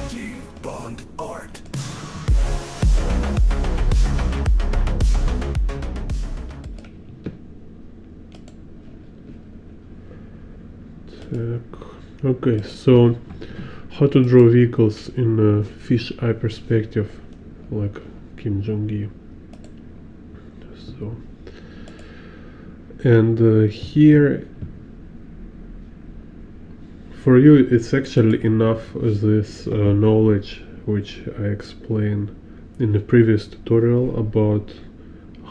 Steve Bond art. Okay, so how to draw vehicles in a fisheye perspective, like Kim Jung Gi. So, and here for you it's actually enough this knowledge which I explained in the previous tutorial about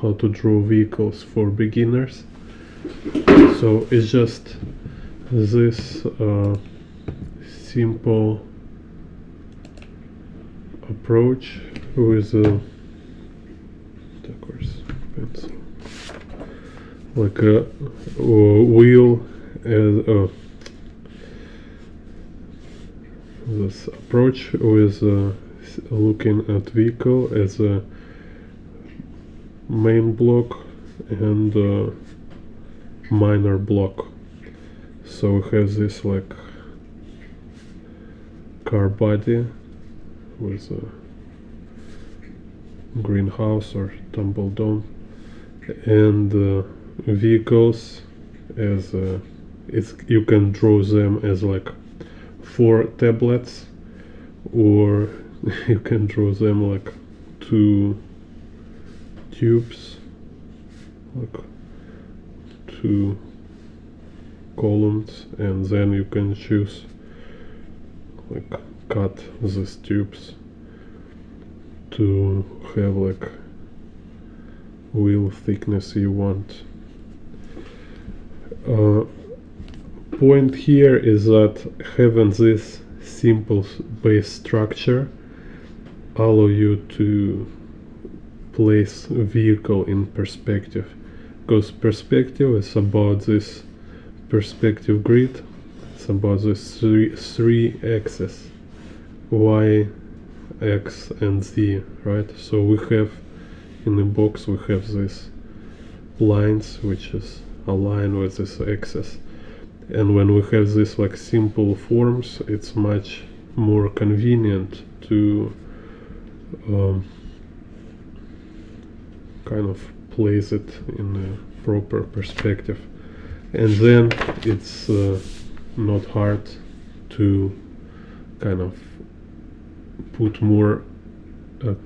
how to draw vehicles for beginners. So it's just this simple approach with a pencil, like a wheel as this approach with looking at vehicle as a main block and minor block. So we have this like car body with a greenhouse or tumble dome, and vehicles as you can draw them as like 4 tablets, or you can draw them like 2 tubes, like 2 columns, and then you can choose like cut these tubes to have like wheel thickness you want. Point here is that having this simple base structure allow you to place a vehicle in perspective, because perspective is about this perspective grid. It's about this three axes, y, x and z, right? So we have in the box we have these lines which is aligned with this axis, and when we have this like simple forms, it's much more convenient to kind of place it in a proper perspective, and then it's not hard to kind of put more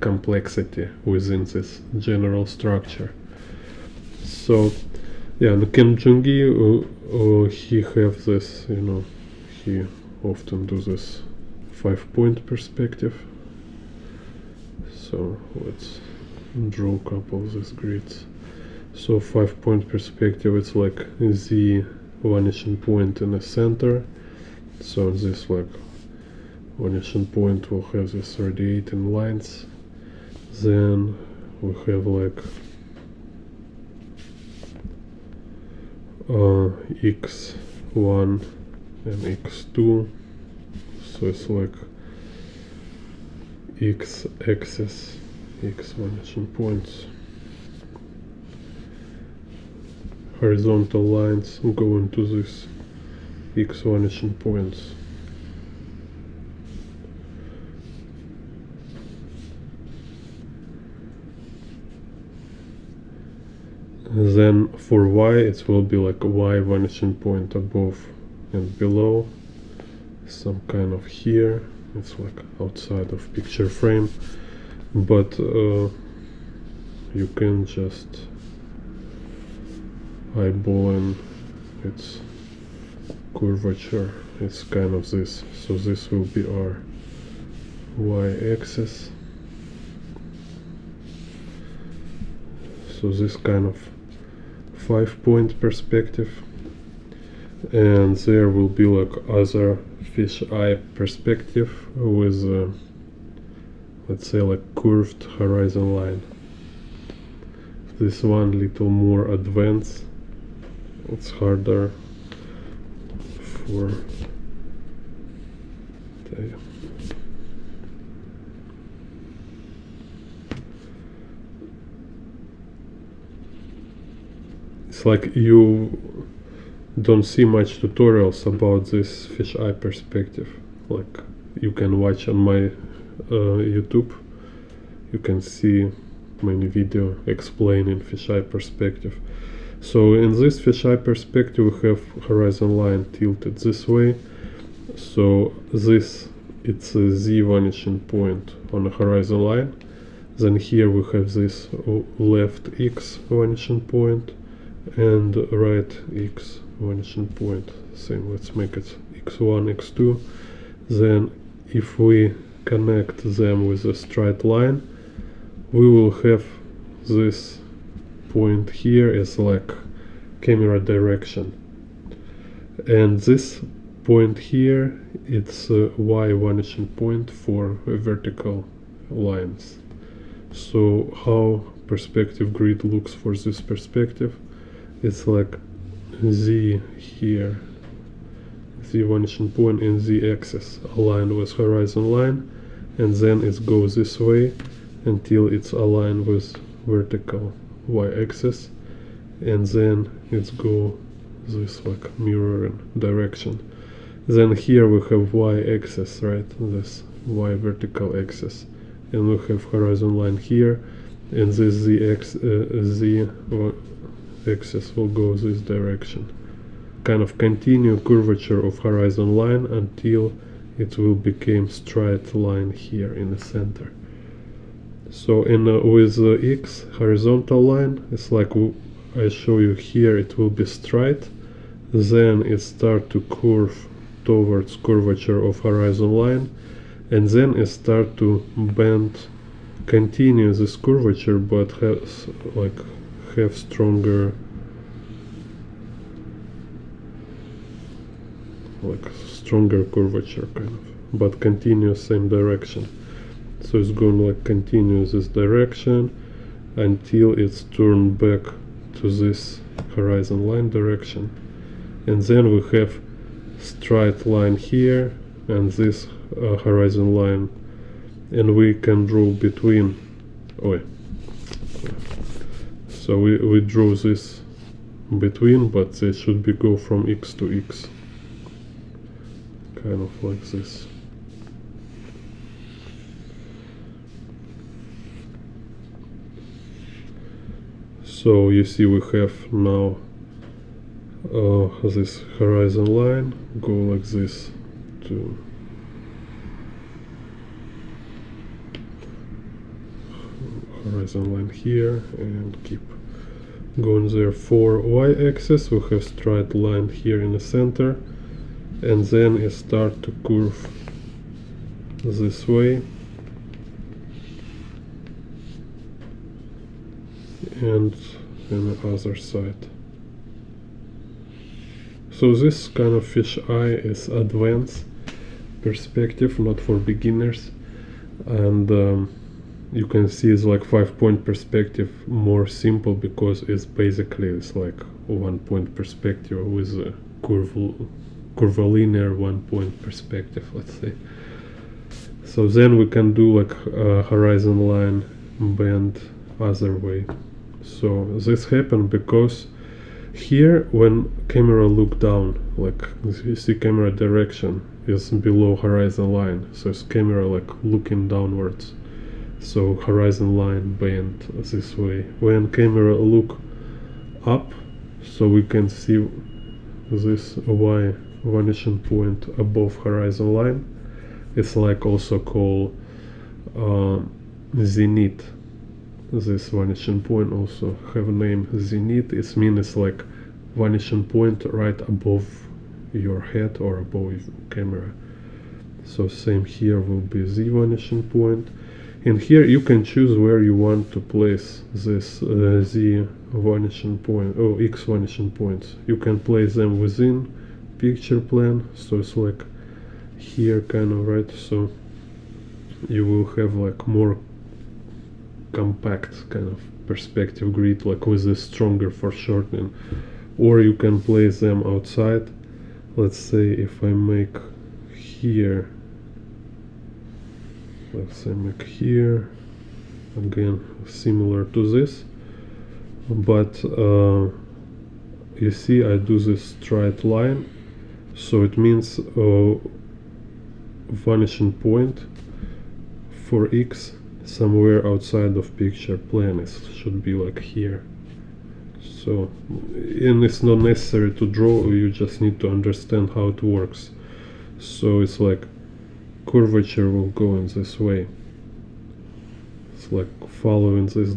complexity within this general structure. So yeah, the Kim Jung Gi, he have this, you know, he often do this 5-point perspective. So let's draw a couple of these grids. So 5-point perspective, it's like the vanishing point in the center. So this like vanishing point will have this radiating lines. Then we have like x1 and x2. So it's like x-axis, x vanishing points. Horizontal lines go into this x vanishing points. Then for y it will be like a y vanishing point above and below, some kind of here, it's like outside of picture frame, but you can just eyeballing its curvature. It's kind of this, so this will be our y-axis. So this kind of 5-point perspective, and there will be like other fisheye perspective with let's say like curved horizon line. This one little more advanced, it's harder for it's like you don't see much tutorials about this fisheye perspective, like you can watch on my YouTube. You can see many video explaining fisheye perspective. So in this fisheye perspective we have horizon line tilted this way. So this, it's a Z vanishing point on the horizon line. Then here we have this left X vanishing point and right X vanishing point. Same, let's make it X1, X2. Then if we connect them with a straight line, we will have this point here as like camera direction. And this point here, it's a Y vanishing point for vertical lines. So how perspective grid looks for this perspective, it's like Z here, Z vanishing point in Z axis aligned with horizon line, and then it goes this way until it's aligned with vertical Y axis, and then it's go this like mirroring direction. Then here we have Y axis, right, this Y vertical axis, and we have horizon line here, and this Z axis will go this direction. Kind of continue curvature of horizon line until it will become straight line here in the center. So in with the X horizontal line, it's like I show you here, it will be straight, then it start to curve towards curvature of horizon line, and then it start to bend, continue this curvature, but has like have stronger, curvature kind of, but continue same direction. So it's going like continue this direction until it's turned back to this horizon line direction, and then we have straight line here and this horizon line, and we can draw between. So we draw this between, but they should be go from X to X, kind of like this. So you see we have now this horizon line go like this to horizon line here, and keep going there. For Y axis we have straight line here in the center, and then it start to curve this way, and on the other side. So this kind of fisheye is advanced perspective, not for beginners, and you can see it's like 5-point perspective more simple, because it's basically it's like 1-point perspective with a curvilinear 1-point perspective, let's say. So then we can do like horizon line bend other way. So this happened because here when camera look down, like you see camera direction is below horizon line, so it's camera like looking downwards, so horizon line bend this way. When camera look up, so we can see this Y vanishing point above horizon line. It's like also called zenith. This vanishing point also have a name zenith. It means it's like vanishing point right above your head or above camera. So same here will be Z vanishing point, and here you can choose where you want to place this Z vanishing point or X vanishing points. You can place them within picture plane, so it's like here kind of, right? So you will have like more compact kind of perspective grid, like with a stronger foreshortening. Or you can place them outside. Let's say if I make here, let's say make here again similar to this, but you see I do this straight line, so it means vanishing point for X somewhere outside of picture plane. It should be like here. So, and it's not necessary to draw, you just need to understand how it works. So it's like curvature will go in this way. It's like following this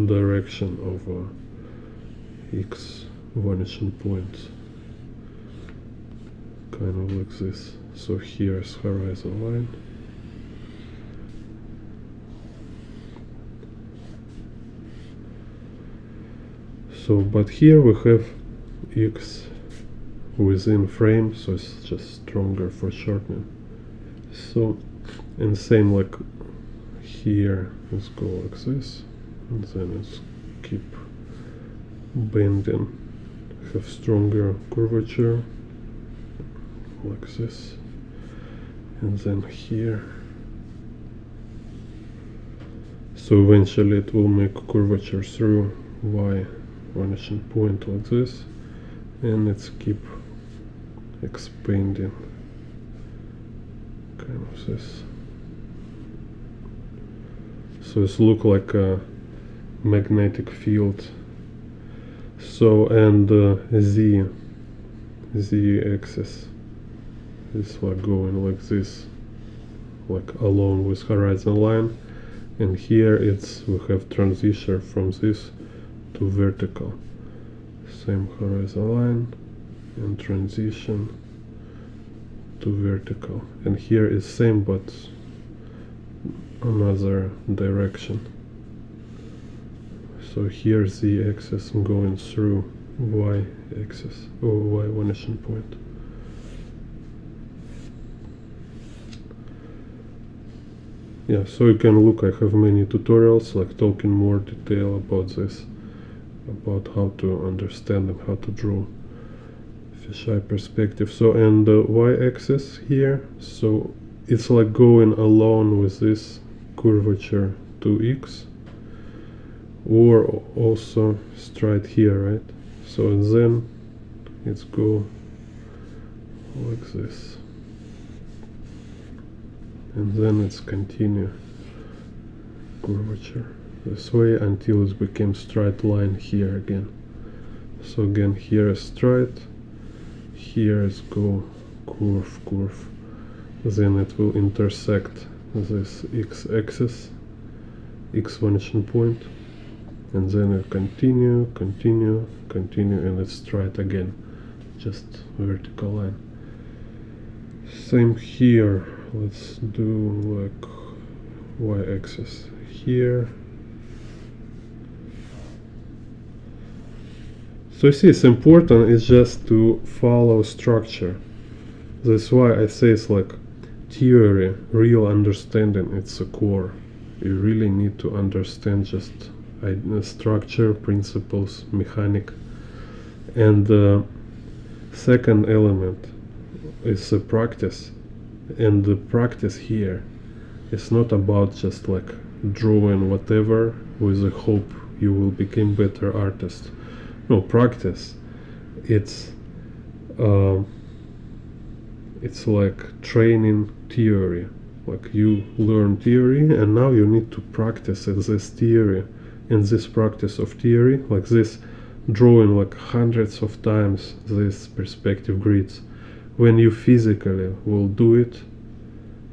direction of X vanishing point. Kind of like this. So here is horizon line. So, but here we have X within frame, so it's just stronger for shortening. So, and same like here, let's go like this, and then let's keep bending, have stronger curvature, like this, and then here. So eventually it will make curvature through Y vanishing point like this, and let's keep expanding kind of this. So it looks like a magnetic field. So, and Z axis is like going like this, like along with horizon line, and here we have transition from this to vertical, same horizon line, and transition to vertical, and here is same but another direction. So here Z axis going through Y axis or Y vanishing point. Yeah, so you can look, I have many tutorials like talking more detail about this, about how to understand and how to draw fisheye perspective. So, and the Y-axis here, so it's like going along with this curvature to X, or also straight here, right? So, and then it's go like this, and then it's continue curvature this way until it became straight line here again. So again, here is straight, here is go curve, then it will intersect this X-axis, X vanishing point, and then it continue, and it's straight again, just vertical line. Same here, let's do like Y-axis here. So you see, it's important is just to follow structure. That's why I say it's like theory, real understanding, it's a core. You really need to understand just structure, principles, mechanic. And the second element is a practice. And the practice here is not about just like drawing whatever with the hope you will become better artist. No, practice, it's like training theory. Like you learn theory and now you need to practice this theory, and this practice of theory, like this drawing like hundreds of times these perspective grids. When you physically will do it,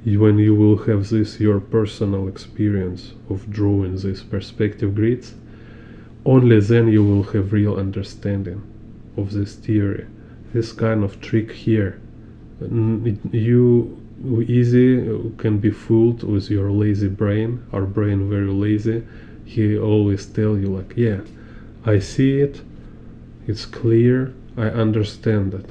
when you will have this your personal experience of drawing these perspective grids, only then you will have real understanding of this theory. This kind of trick here, you easy can be fooled with your lazy brain. Our brain very lazy. He always tell you like, yeah, I see it, it's clear, I understand it.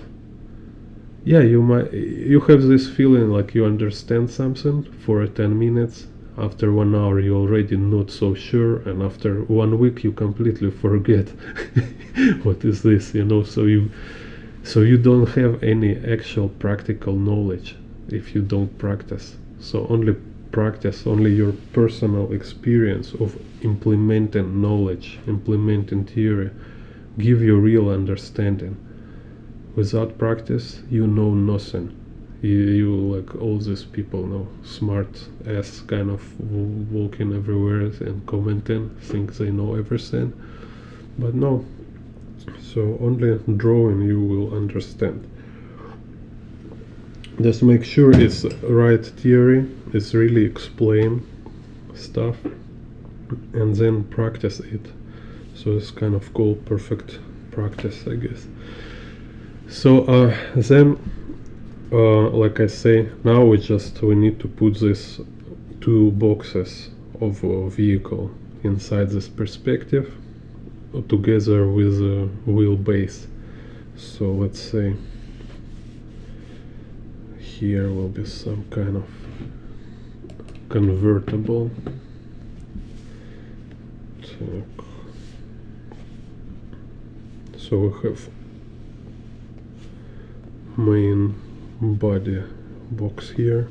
Yeah, you have this feeling like you understand something for 10 minutes. After 1 hour you already not so sure, and after 1 week you completely forget what is this, you know. So you don't have any actual practical knowledge if you don't practice. So only practice, only your personal experience of implementing knowledge, implementing theory, give you real understanding. Without practice you know nothing. you like all these people know, smart ass kind of walking everywhere and commenting, think they know everything, but no. So only drawing you will understand. Just make sure it's right theory, it's really explain stuff, and then practice it. So it's kind of cool, perfect practice, I guess. So then like I say, now we need to put these two boxes of a vehicle inside this perspective together with the wheelbase. So let's say here will be some kind of convertible. So we have main body box here.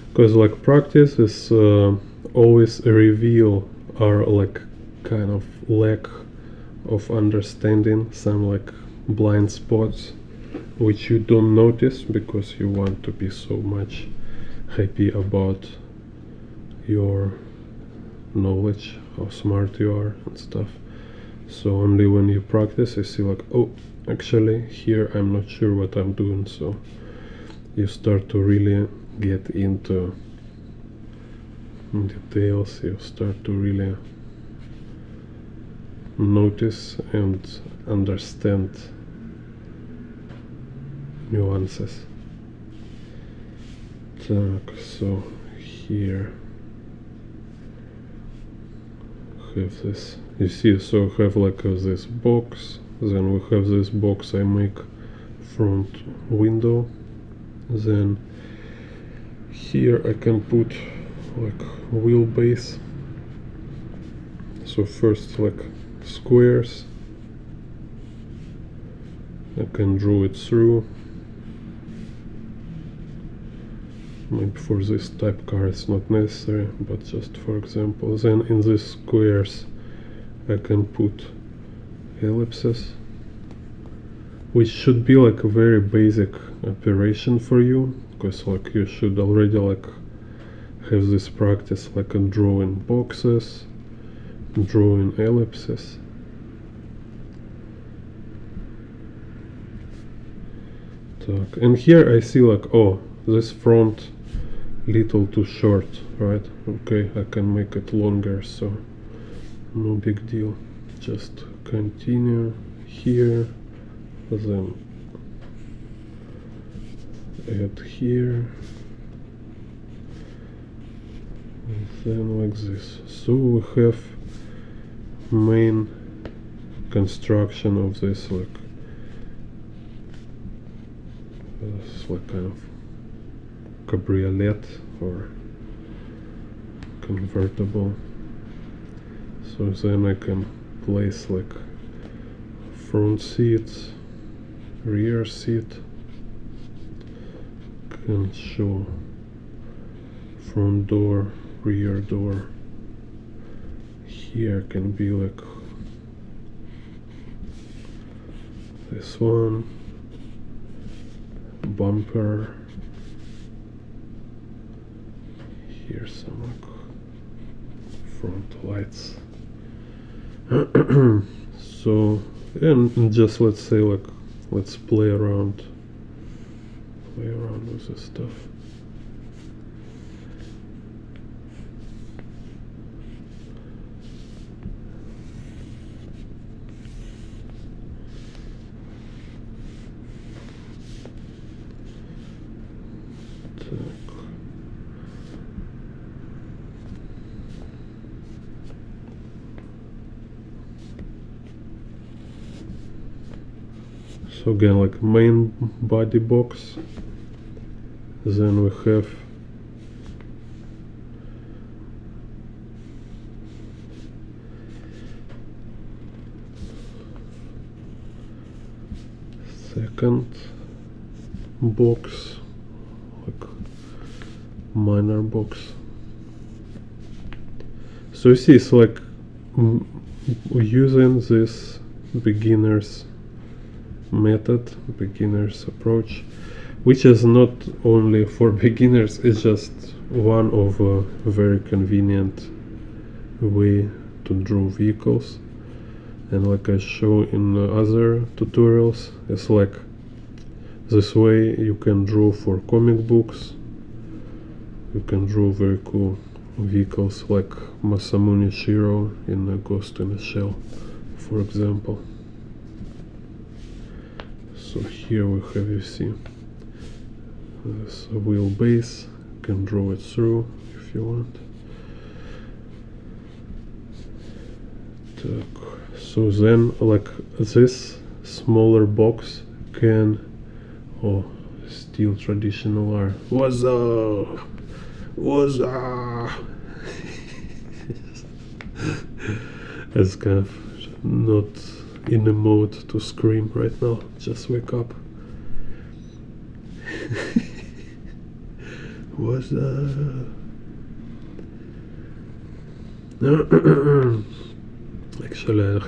Because like practice is always reveal our like kind of lack of understanding, some like blind spots which you don't notice because you want to be so much happy about your knowledge, how smart you are and stuff. So only when you practice you see like, oh, actually here I'm not sure what I'm doing. So you start to really get into details, you start to really notice and understand nuances. So here have this, you see, so have like this box, then we have this box I make front window, then here I can put like wheelbase. So first like squares, I can draw it through. Maybe for this type car it's not necessary, but just for example. Then in these squares I can put ellipses, which should be like a very basic operation for you, because like you should already like have this practice like a drawing boxes, drawing ellipses. And here I see like, oh, this front little too short, right? Okay, I can make it longer, so no big deal. Just continue here, then add here, and then like this. So we have main construction of this like kind of cabriolet or convertible. So then I can place like front seats, rear seat, can show front door, rear door. Here can be like this one, bumper. Here's some like front lights. So, and just let's say like, let's play around with this stuff. So again, like main body box, then we have second box, like minor box. So you see, it's like using this beginner's method, beginner's approach, which is not only for beginners, it's just one of a very convenient way to draw vehicles. And like I show in other tutorials, it's like this way you can draw for comic books, you can draw very cool vehicles like Masamune Shiro in Ghost in a Shell, for example. So here we have, you see, this wheelbase, you can draw it through if you want. So then, like this smaller box can, oh, still traditional art. What's up? What's up? It's kind of not in the mode to scream right now. Just wake up. What's up? Actually,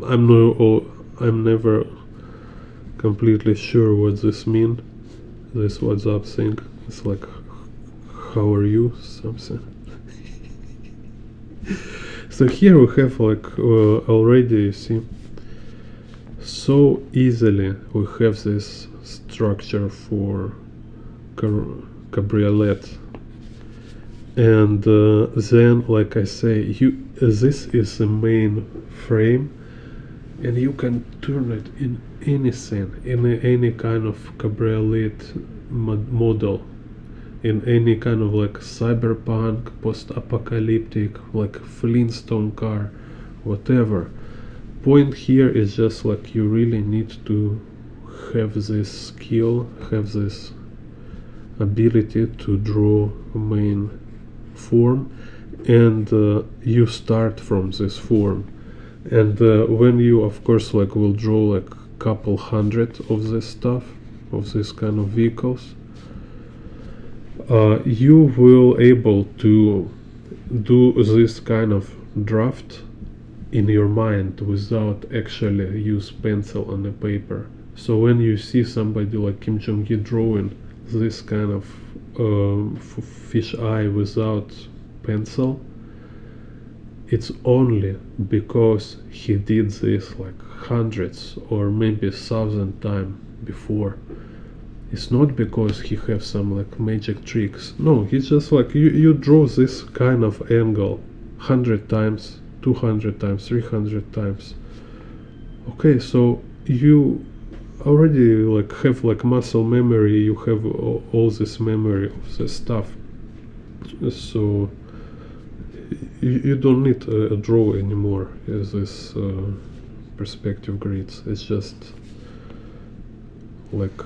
I'm never completely sure what this means. This WhatsApp thing. It's like, how are you? Something. So here we have like already, you see, so easily we have this structure for cabriolet. And then, like I say, this is the main frame, and you can turn it in anything, in any kind of cabriolet model, in any kind of like cyberpunk, post-apocalyptic, like Flintstone car, whatever. Point here is just like you really need to have this skill, have this ability to draw a main form, and you start from this form. And when you, of course, like will draw like couple hundred of this stuff, of this kind of vehicles, you will able to do this kind of draft in your mind without actually use pencil on the paper. So when you see somebody like Kim Jung Gi drawing this kind of fish eye without pencil, it's only because he did this like hundreds or maybe 1,000 times before. It's not because he have some like magic tricks. No, he's just like you draw this kind of angle 100 times, 200 times, 300 times. Okay, so you already like have like muscle memory, you have all this memory of this stuff. So you don't need a draw anymore as this perspective grids. It's just like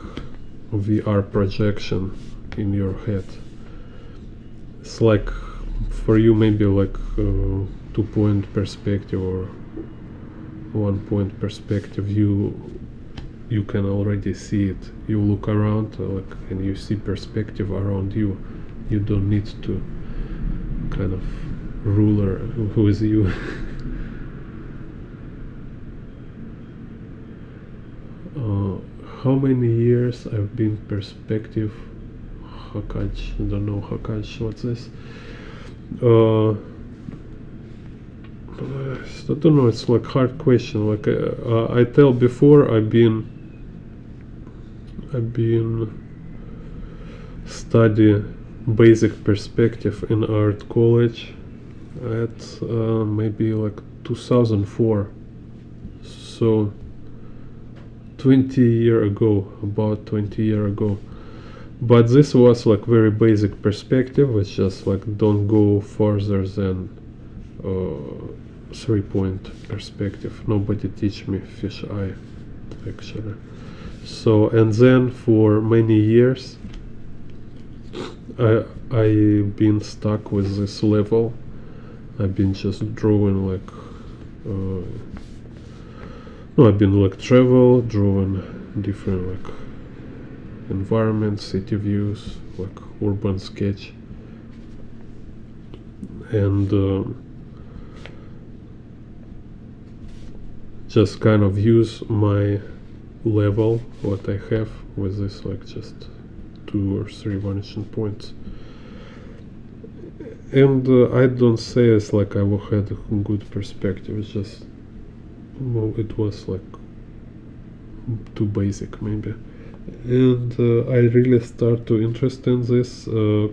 VR projection in your head. It's like for you maybe like 2-point perspective or 1-point perspective. You can already see it. You look around like and you see perspective around you. You don't need to kind of ruler who is you. How many years I've been perspective Hakach, I don't know Hakach, what's this? I don't know, it's like hard question. Like I tell before, I've been study basic perspective in art college at maybe like 2004, so 20 years ago, about 20 years ago. But this was like very basic perspective. It's just like don't go further than 3-point perspective. Nobody teach me fisheye actually. So and then for many years I've been stuck with this level. I've been just drawing like no, I've been like drawing different like environment, city views, like urban sketch, and just kind of use my level what I have with this, like just 2 or 3 vanishing points. And I don't say it's like I had a good perspective, it's just, well, it was like too basic maybe. And I really start to interest in this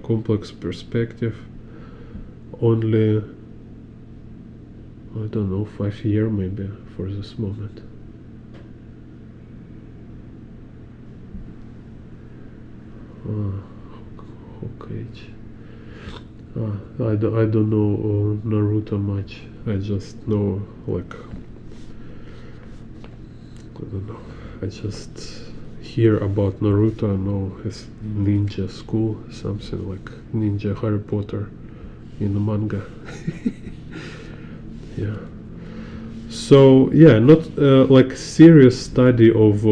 complex perspective only, I don't know, 5 years maybe for this moment. Hokage. I don't know Naruto much. I just know, like, I don't know. I just hear about Naruto. I know his ninja school, something like Ninja Harry Potter in the manga. Yeah. So yeah, not like serious study of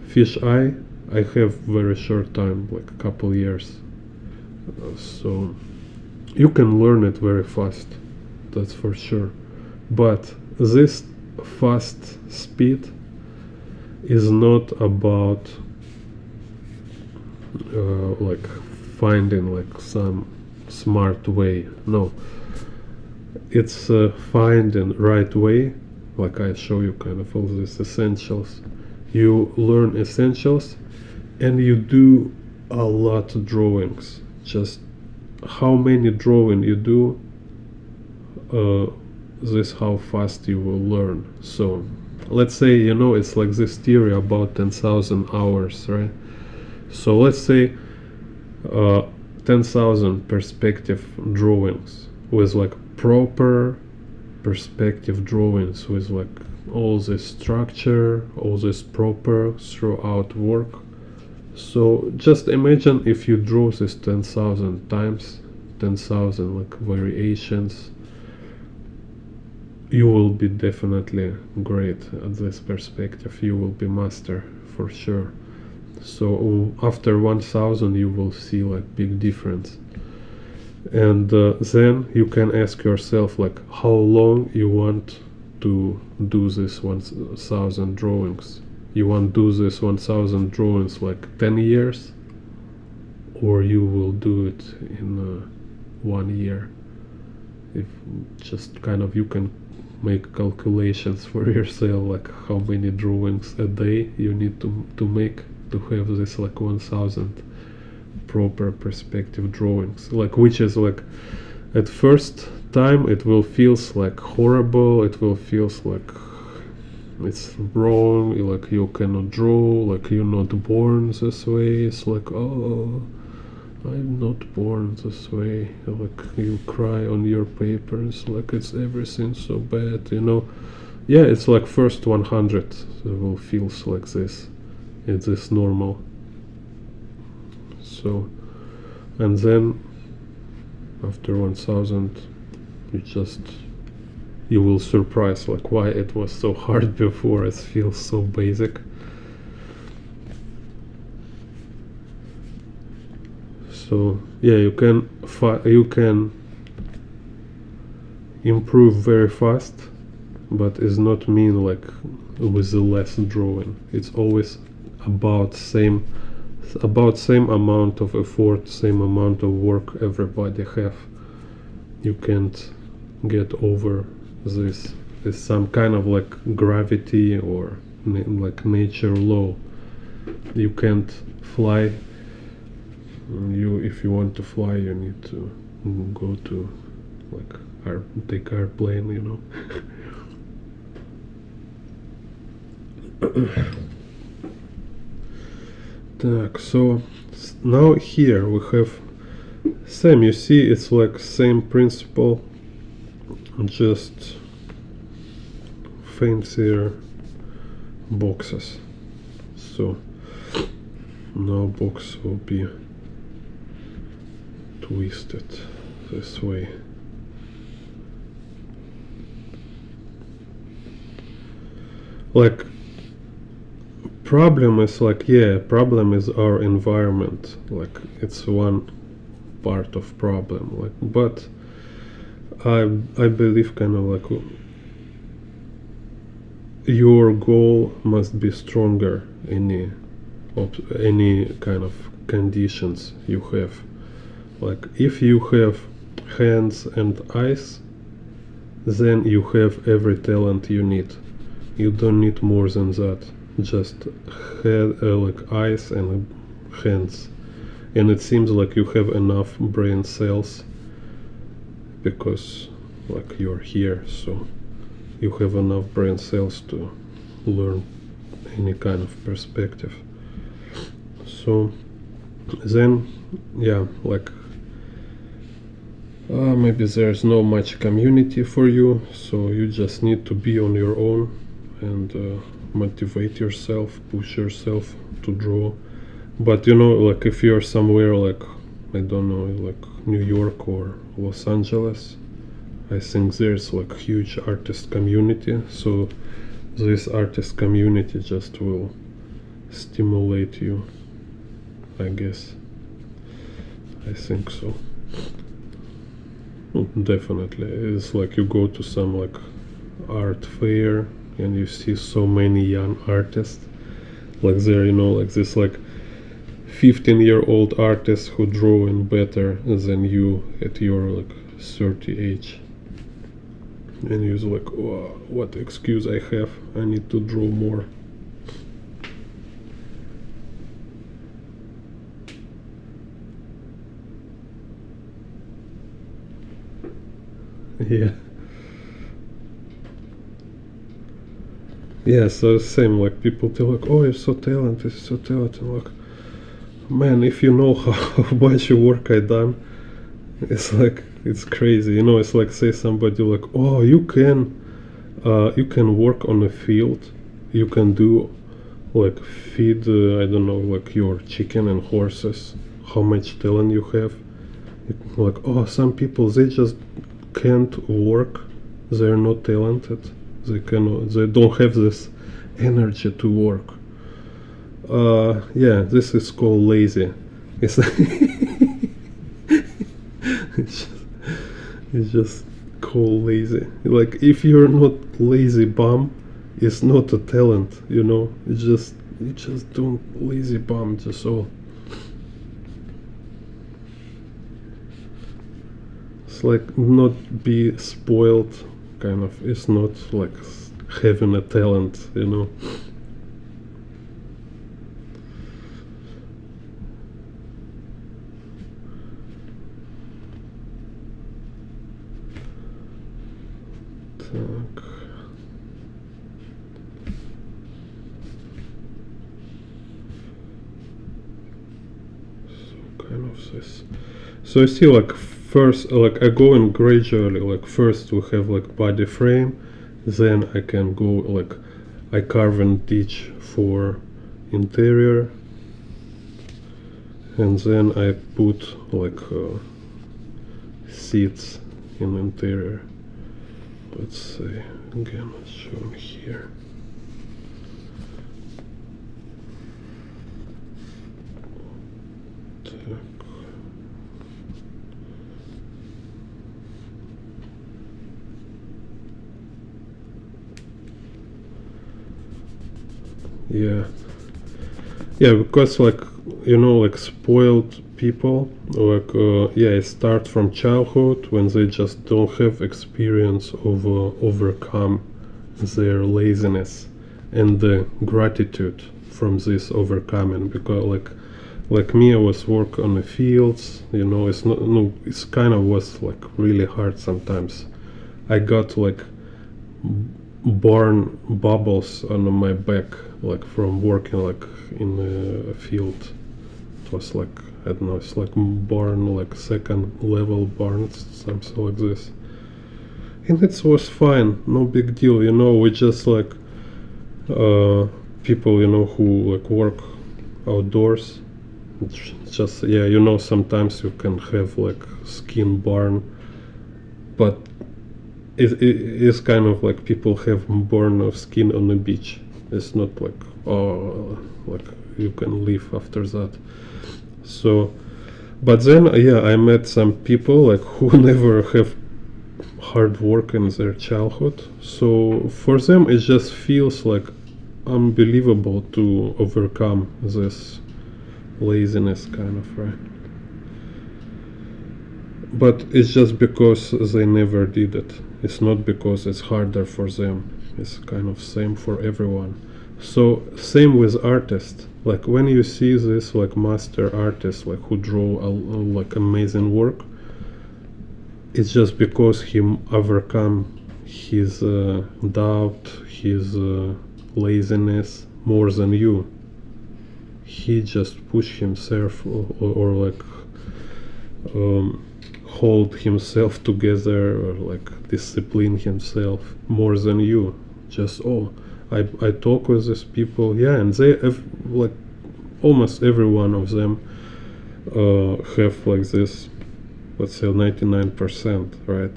fisheye. I have very short time, like a couple years. So you can learn it very fast, that's for sure. But this fast speed is not about like finding like some smart way. No, it's finding right way. Like I show you kind of all these essentials. You learn essentials and you do a lot of drawings. Just how many drawing you do, this how fast you will learn. So let's say, you know, it's like this theory about 10,000 hours, right? So let's say 10,000 perspective drawings with like proper perspective drawings with like all this structure, all this proper throughout work. So just imagine if you draw this 10,000 times, 10,000 like variations, you will be definitely great at this perspective. You will be master for sure. So after 1,000 you will see like big difference. And then you can ask yourself like how long you want to do this 1,000 drawings. You want to do this 1,000 drawings like 10 years, or you will do it in 1 year. If just kind of you can make calculations for yourself, like how many drawings a day you need to make to have this like 1,000 proper perspective drawings, like, which is like at first time it will feels like horrible, it will feels like it's wrong, like you cannot draw, like you're not born this way. It's like, oh, I'm not born this way. Like you cry on your papers, like it's everything so bad, you know. Yeah, it's like first 100 it will feels like this. It's this normal. So, and then after 1,000 you will surprise like why it was so hard before. It feels so basic. So yeah, you can improve very fast, but it's not mean like with the less drawing. It's always about same amount of effort, same amount of work everybody have. You can't get over this. It's some kind of like gravity or like nature law. You can't fly. If you want to fly, you need to go to like take airplane, you know. So now here we have same, you see it's like same principle, just fancier boxes. So now box will be twisted this way. Like problem is like, yeah, problem is our environment, like it's one part of problem, like, but I believe kind of like your goal must be stronger any kind of conditions you have. Like if you have hands and eyes, then you have every talent you need. You don't need more than that. Just head, like eyes and hands, and it seems like you have enough brain cells because like you're here, so you have enough brain cells to learn any kind of perspective. So then, yeah, like maybe there's no much community for you, so you just need to be on your own and motivate yourself, push yourself to draw. But you know, like if you're somewhere like, I don't know, like New York or Los Angeles, I think there's like huge artist community, so this artist community just will stimulate you, I guess. I think so. Definitely. It's like you go to some like art fair and you see so many young artists, like there, you know, like this like 15-year-old artists who drawing better than you at your like 30 age, and you're like, oh, what excuse I have, I need to draw more. Yeah. Yeah, so same, like people tell like, oh, you're so talented, like, man, if you know how much work I done, it's like, it's crazy, you know. It's like, say somebody like, oh, you can work on a field, you can do like feed I don't know, like your chicken and horses, how much talent you have. Like, oh, some people, they just can't work, they're not talented, they don't have this energy to work. Yeah, this is called lazy. It's like it's just called lazy. Like if you're not lazy bum, it's not a talent, you know. You just don't lazy bum, just all. It's like not be spoiled, kind of. It's not like having a talent, you know. Так. So kind of this. So I see like first, like I go in gradually, like first we have like body frame, then I can go like I carve and teach for interior, and then I put like seats in interior. Let's say again, it's shown here. Yeah, yeah, because like, you know, like spoiled people, like yeah, it starts from childhood when they just don't have experience of overcome their laziness and the gratitude from this overcoming. Because like me, I was work on the fields, you know. It's not, no, it's kind of was like really hard sometimes. I got like burn bubbles on my back, like from working like in a field. It was like, I don't know, it's like burn, like second level burns, something like this. And it was fine, no big deal, you know. We just like people, you know, who like work outdoors. It's just, yeah, you know, sometimes you can have like skin burn, but it is kind of like people have burn of skin on the beach. It's not like or like you can leave after that. So, but then yeah, I met some people like who never have hard work in their childhood, so for them it just feels like unbelievable to overcome this laziness kind of, right? But it's just because they never did it. It's not because it's harder for them. It's kind of same for everyone. So same with artists. Like when you see this like master artist like who draw like amazing work, it's just because he overcome his doubt, his laziness more than you. He just push himself or like hold himself together or like discipline himself more than you. Just I talk with these people, yeah, and they have like almost every one of them have like this, let's say 99%, right?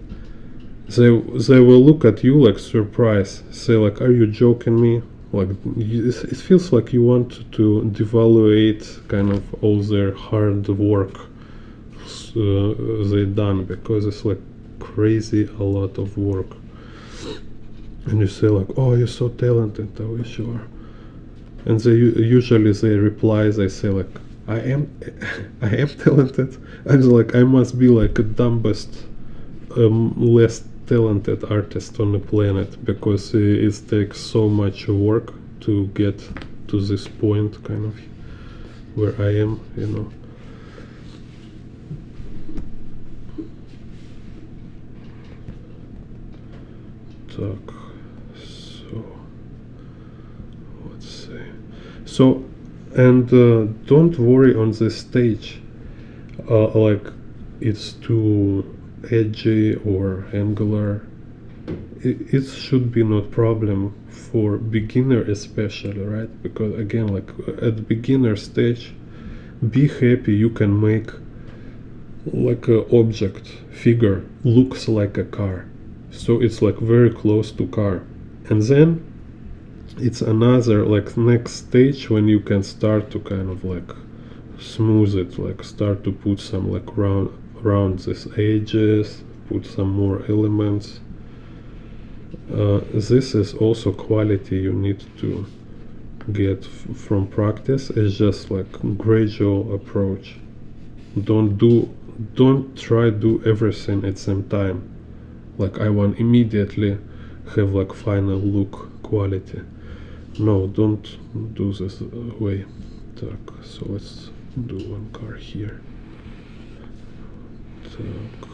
They will look at you like surprise, say like, are you joking me? Like it feels like you want to devaluate kind of all their hard work they done, because it's like crazy a lot of work. And you say like, oh, you're so talented. I wish you are. And they usually they reply, they say like, I am I am talented. I'm like, I must be like the dumbest less talented artist on the planet, because it takes so much work to get to this point kind of where I am, you know. Так, so let's see. So, and don't worry on this stage, like it's too edgy or angular. It should be not problem for beginner especially, right? Because again, like at the beginner stage, be happy you can make like a object figure looks like a car, so it's like very close to car. And then it's another like next stage when you can start to kind of like smooth it, like start to put some like around these edges, put some more elements. This is also quality you need to get from practice. It's just like gradual approach. Don't try do everything at the same time. Like I want immediately have like final look quality. No, don't do this way. Так, so let's do one car here. Так.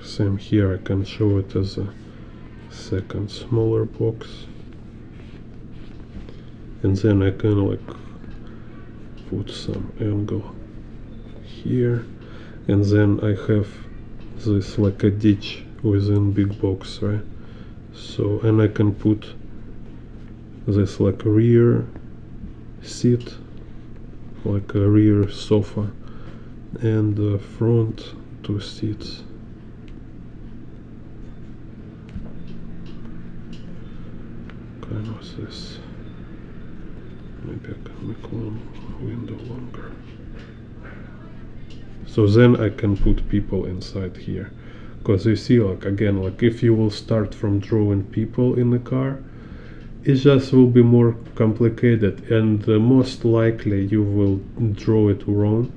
Same here, I can show it as a second smaller box, and then I can like put some angle here, and then I have this like a ditch within big box, right? So, and I can put this like rear seat, like a rear sofa, and the front two seats. Kind of this. Maybe I can make one window longer. So then I can put people inside here. Because you see, like again, like if you will start from drawing people in the car, it just will be more complicated, and most likely you will draw it wrong,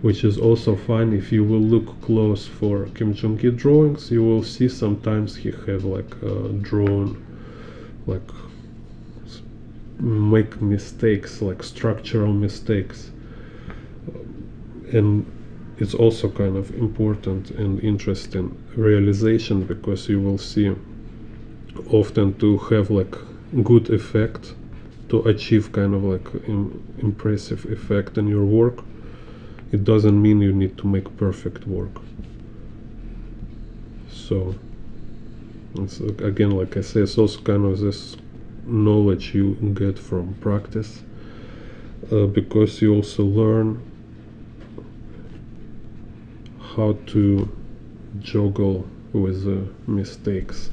which is also fine. If you will look close for Kim Jung Gi drawings, you will see sometimes he have like drawn like make mistakes, like structural mistakes, and it's also kind of important and interesting realization, because you will see often to have like good effect, to achieve kind of like impressive effect in your work, it doesn't mean you need to make perfect work. So it's again, like I say, it's also kind of this knowledge you get from practice, because you also learn how to juggle with mistakes.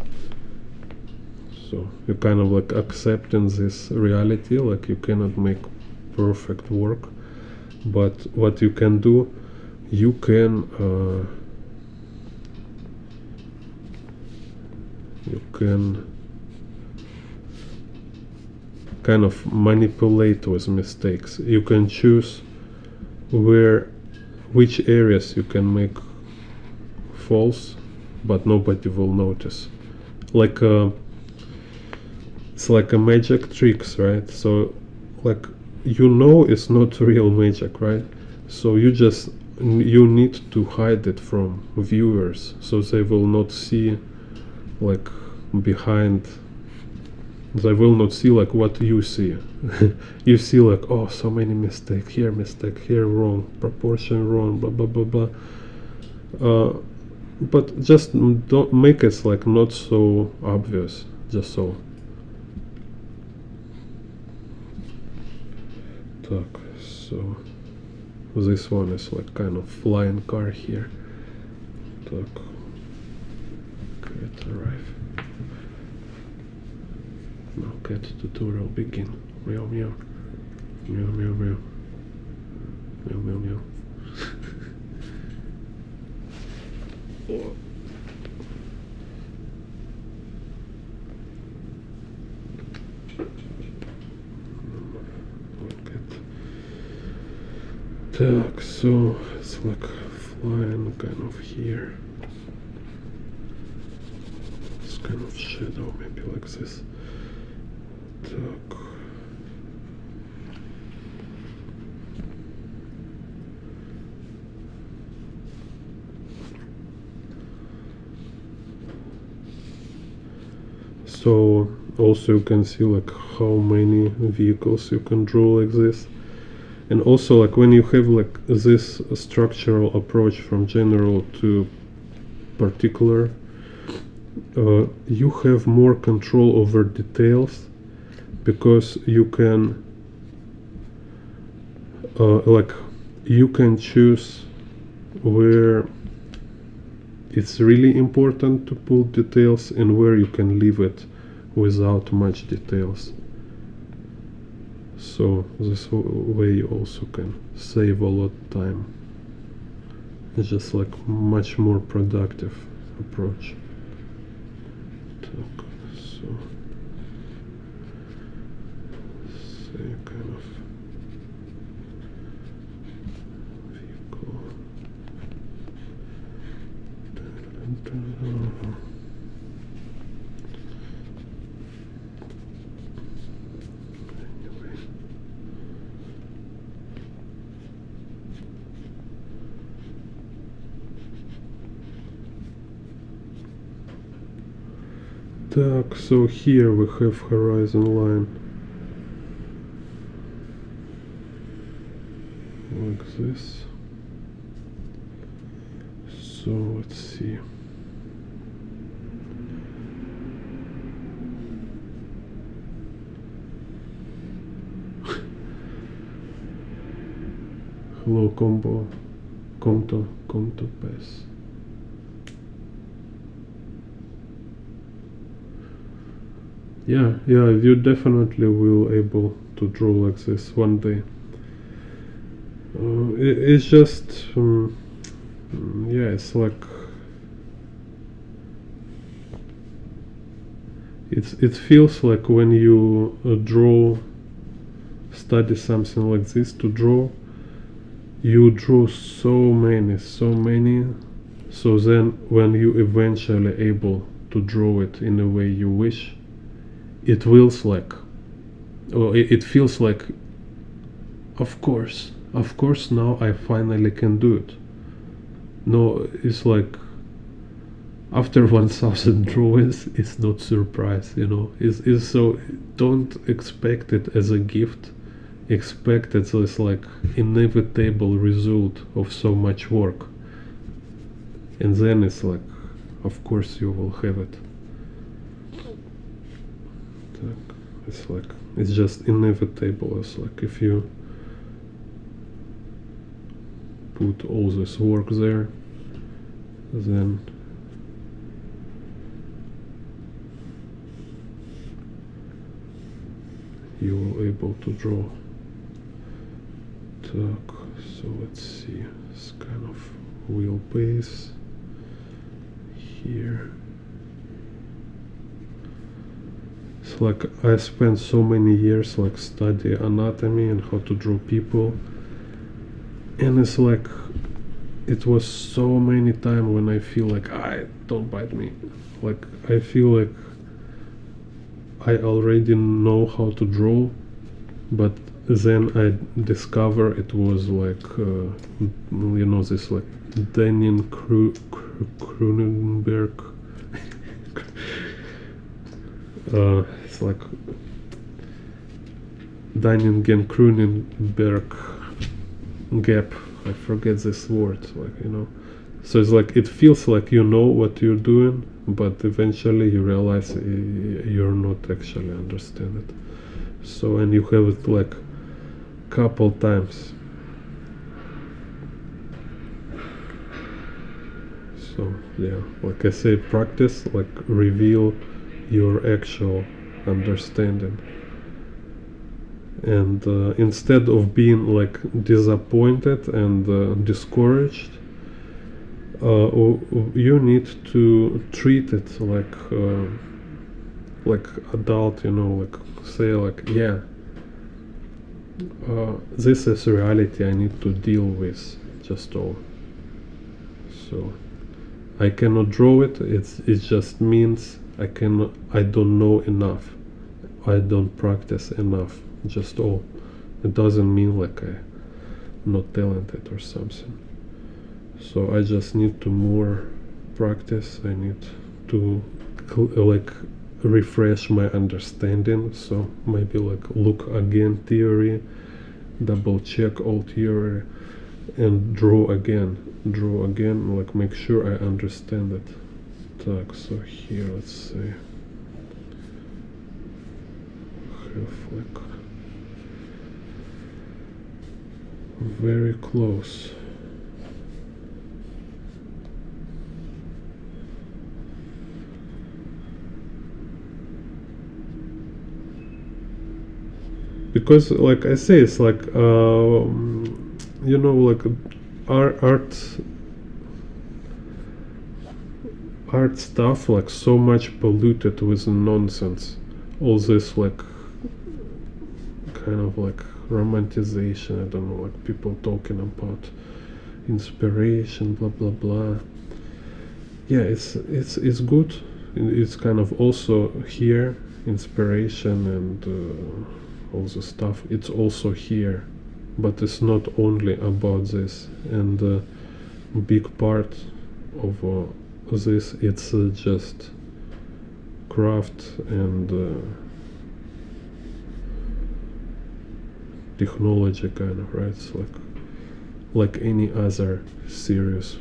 So you kind of like accepting this reality, like you cannot make perfect work, but what you can do, you can kind of manipulate with mistakes. You can choose which areas you can make false, but nobody will notice. Like it's like a magic tricks, right? So like, you know, it's not real magic, right? So you need to hide it from viewers, so they will not see like behind. They will not see like what you see. You see like, oh, so many mistake here, wrong, proportion wrong, blah blah blah blah. But just don't make it like not so obvious, just so. Так, so this one is like kind of flying car here. Так, cat arrive. Now cat tutorial begin. Meow meow. Meow meow meow. Meow meow meow. Oh. Так, so it's like flying kind of here. It's kind of shadow, maybe like this. Так. So also you can see like how many vehicles you can draw like this. And also, like when you have like this structural approach from general to particular, you have more control over details, because you can you can choose where it's really important to put details and where you can leave it without much details. So this way you also can save a lot of time. It's just like much more productive approach. Так, so say kind of vehicle. Так, so here we have horizon line like this. So let's see. Hello combo, conto pass. Yeah, you definitely will able to draw like this one day. It's just, yeah, it's like, it feels like when you study something like this to draw, you draw so many, so then when you eventually able to draw it in the way you wish, it feels like, of course now I finally can do it. No, it's like after 1000 drawings, it's not surprise, you know. It's so, don't expect it as a gift. expected this like inevitable result of so much work, and then it's like, of course you will have it. It's like, it's just inevitable. It's like if you put all this work there, then you will able to draw. So let's see, it's kind of wheelbase here. It's like I spent so many years like study anatomy and how to draw people, and it's like it was so many times when I feel like, don't bite me, like I feel like I already know how to draw, but then I discover it was like this like Cronenberg it's like Dunningen-Cronenberg gap. I forget this word, like, so it's like it feels like you know what you're doing, but eventually you realize you're not actually understand it. So, and you have it like couple times. So yeah, like I say, practice like reveal your actual understanding, and instead of being like disappointed and discouraged, you need to treat it like adult, like say like, yeah, this is reality I need to deal with, just all. So I cannot draw it, it just means I don't know enough, I don't practice enough, just all. It doesn't mean like I'm not talented or something. So I just need to more practice, I need to like refresh my understanding, so maybe like look again theory, double check all theory, and draw again, like make sure I understand it. So here let's say have like very close. Because like I say, it's like like art stuff like so much polluted with nonsense, all this like kind of like romanticization, I don't know, like people talking about inspiration, blah blah blah. Yeah, it's good, it's kind of also here, inspiration and all the stuff, it's also here, but it's not only about this, and big part of this, it's just craft and technology kind of, right? It's like any other serious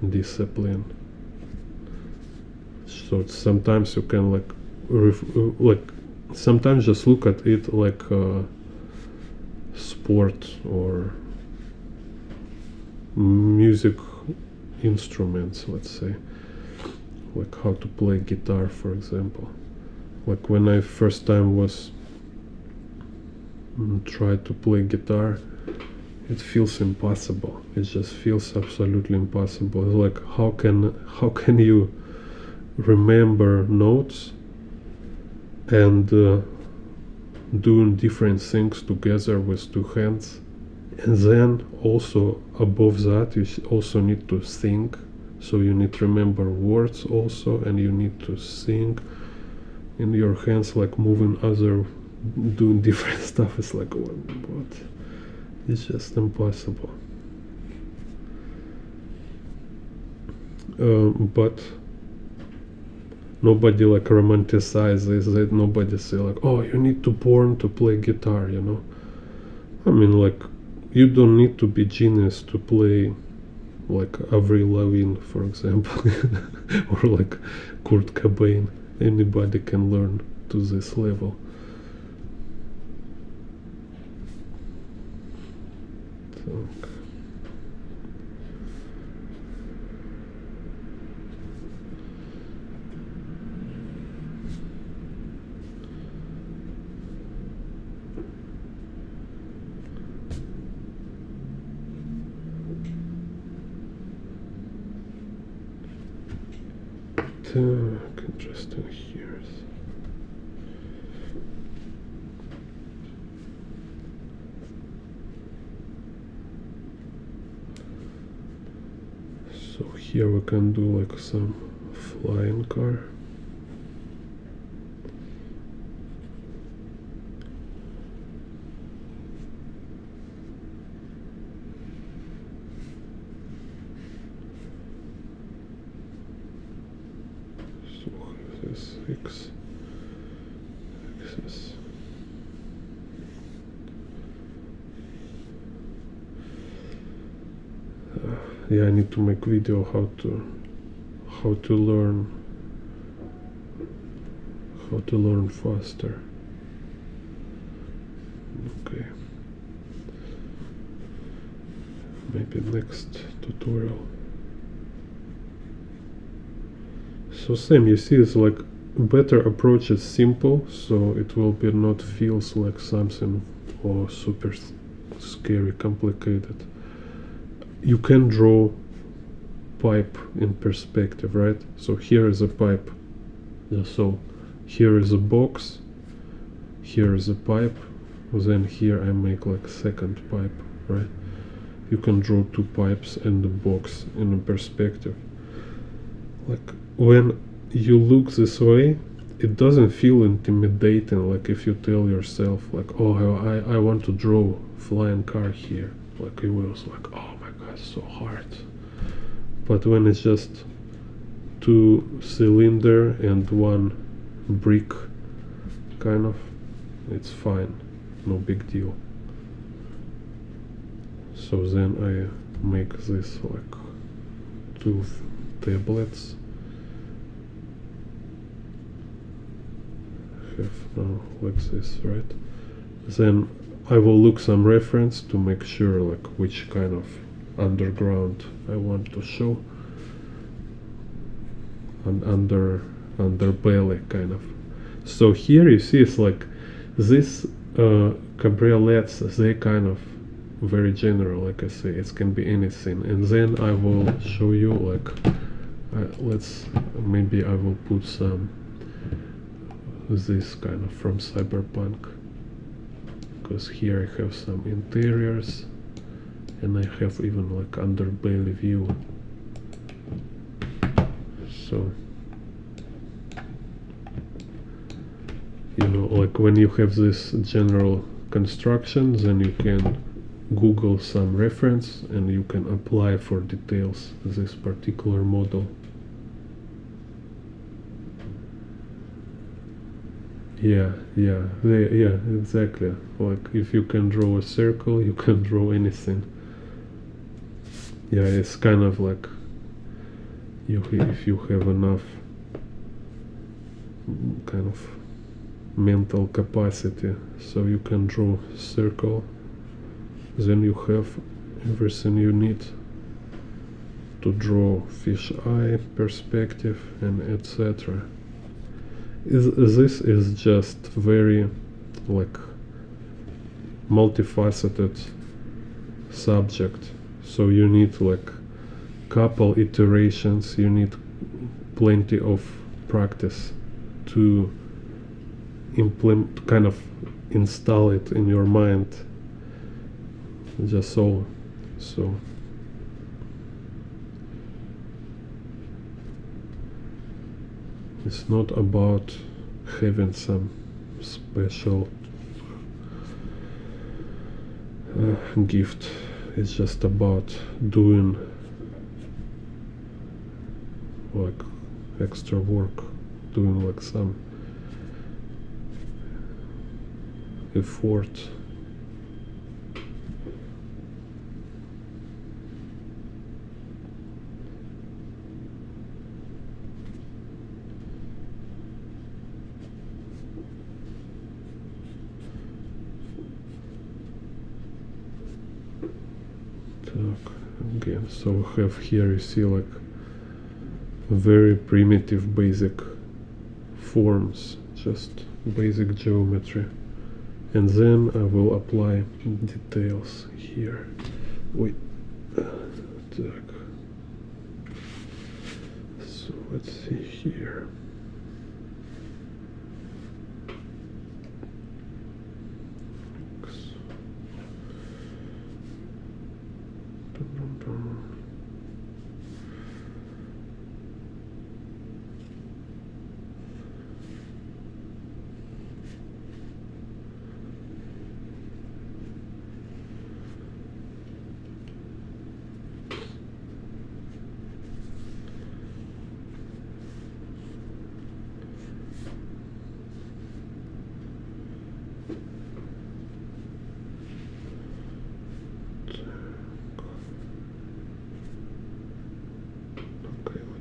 discipline. So sometimes you can like sometimes just look at it like sport or music instruments, let's say, like how to play guitar, for example. Like when I first time was tried to play guitar, it feels impossible. It just feels absolutely impossible. It's like how can you remember notes and doing different things together with two hands, and then also above that you also need to think, so you need to remember words also, and you need to sing in your hands, like moving other, doing different stuff. It's like what? It's just impossible. But Nobody like romanticizes it. Nobody say like, oh, you need to porn to play guitar, you know. I mean, like, you don't need to be genius to play like Avril Lavigne, for example, or like Kurt Cobain. Anybody can learn to this level. So, interesting here. So here we can do like some flying car. So this axis. Yeah, I need to make video how to learn faster. Okay, maybe next tutorial. So same, you see, it's like better approach is simple, so it will be not feels like something or super scary, complicated. You can draw pipe in perspective, right? So here is a pipe. So here is a box, here is a pipe, then here I make like second pipe, right? You can draw two pipes and the box in a perspective. Like when you look this way, it doesn't feel intimidating, like if you tell yourself like, oh, I want to draw flying car here, like it was like, oh my god, it's so hard. But when it's just two cylinder and one brick, kind of, it's fine, no big deal. So then I make this like two tablets. Have now like this, right? Then I will look some reference to make sure like which kind of underground I want to show, and underbelly kind of. So here you see it's like this cabriolets, they kind of very general, like I say, it can be anything. And then I will show you like maybe I will put some this kind of from cyberpunk, because here I have some interiors and I have even like underbelly view. So you know, like when you have this general construction, then you can Google some reference and you can apply for details this particular model. Yeah, exactly. Like if you can draw a circle, you can draw anything. Yeah, it's kind of like if you have enough kind of mental capacity, so you can draw circle, then you have everything you need to draw fisheye, perspective, and etc. This is just very like multifaceted subject, so you need like couple iterations, you need plenty of practice to implement, kind of install it in your mind, just so it's not about having some special gift. It's just about doing like extra work, doing like some effort. Again, so we have here, you see, like very primitive basic forms, just basic geometry, and then I will apply details here. Wait, так. So let's see here.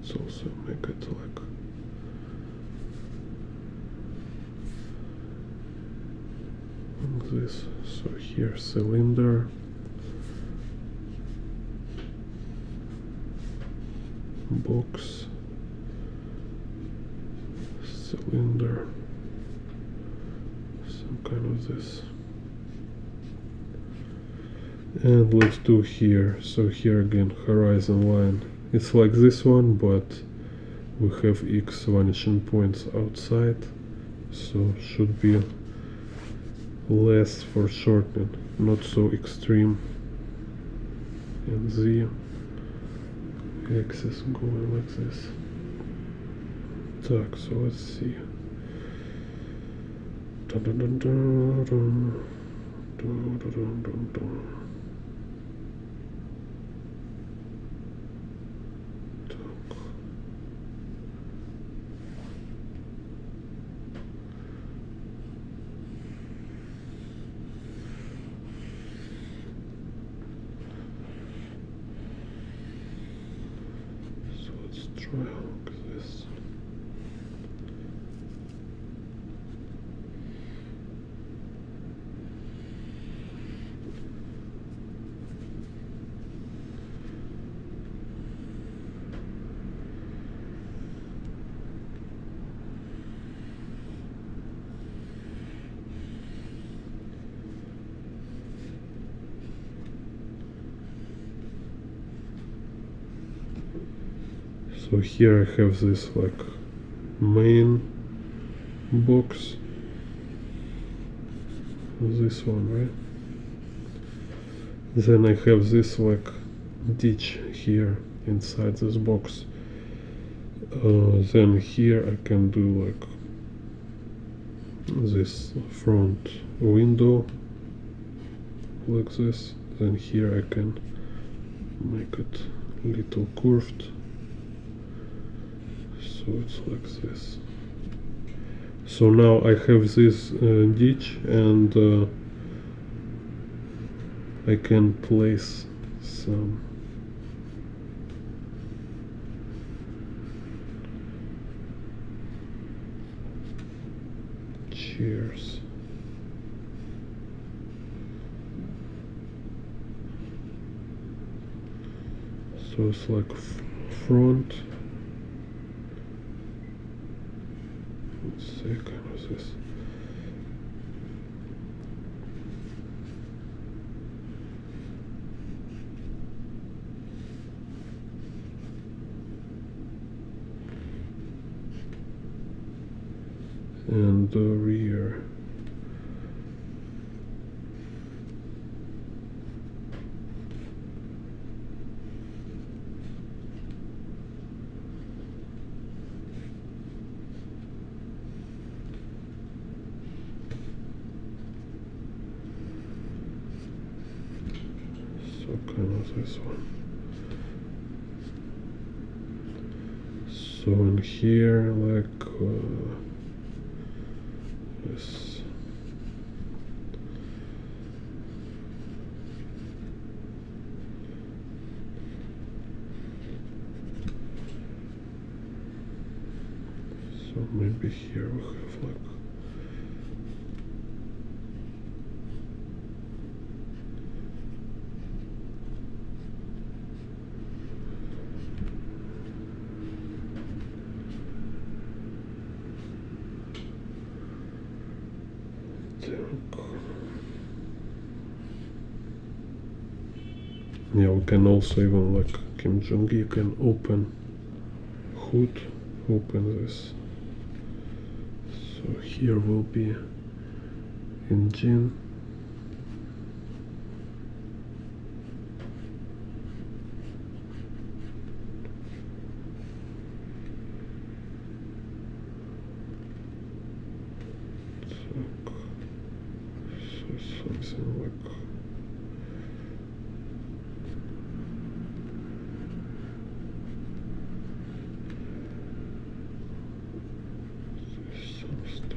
Let's also make it like this. So here cylinder, box, cylinder, some kind of this. And let's do here. So here again, horizon line. It's like this one, but we have X vanishing points outside, so should be less foreshortening, not so extreme. And Z axis going like this. Так, so let's see. Dun, dun, dun, dun, dun. Dun, dun, dun, dun, dun. Try like this. So here I have this like main box, this one, right? Then I have this like ditch here inside this box. Then here I can do like this front window like this. Then here I can make it a little curved. So it's like this. So now I have this ditch, and I can place some chairs. So it's like front. Let's see, kind of this. And the rear. So kind of this one. So in here, like this. So maybe here we have like yeah, we can also even like Kim Jung Gi can open hood, open this. So here will be engine. So something like some stuff.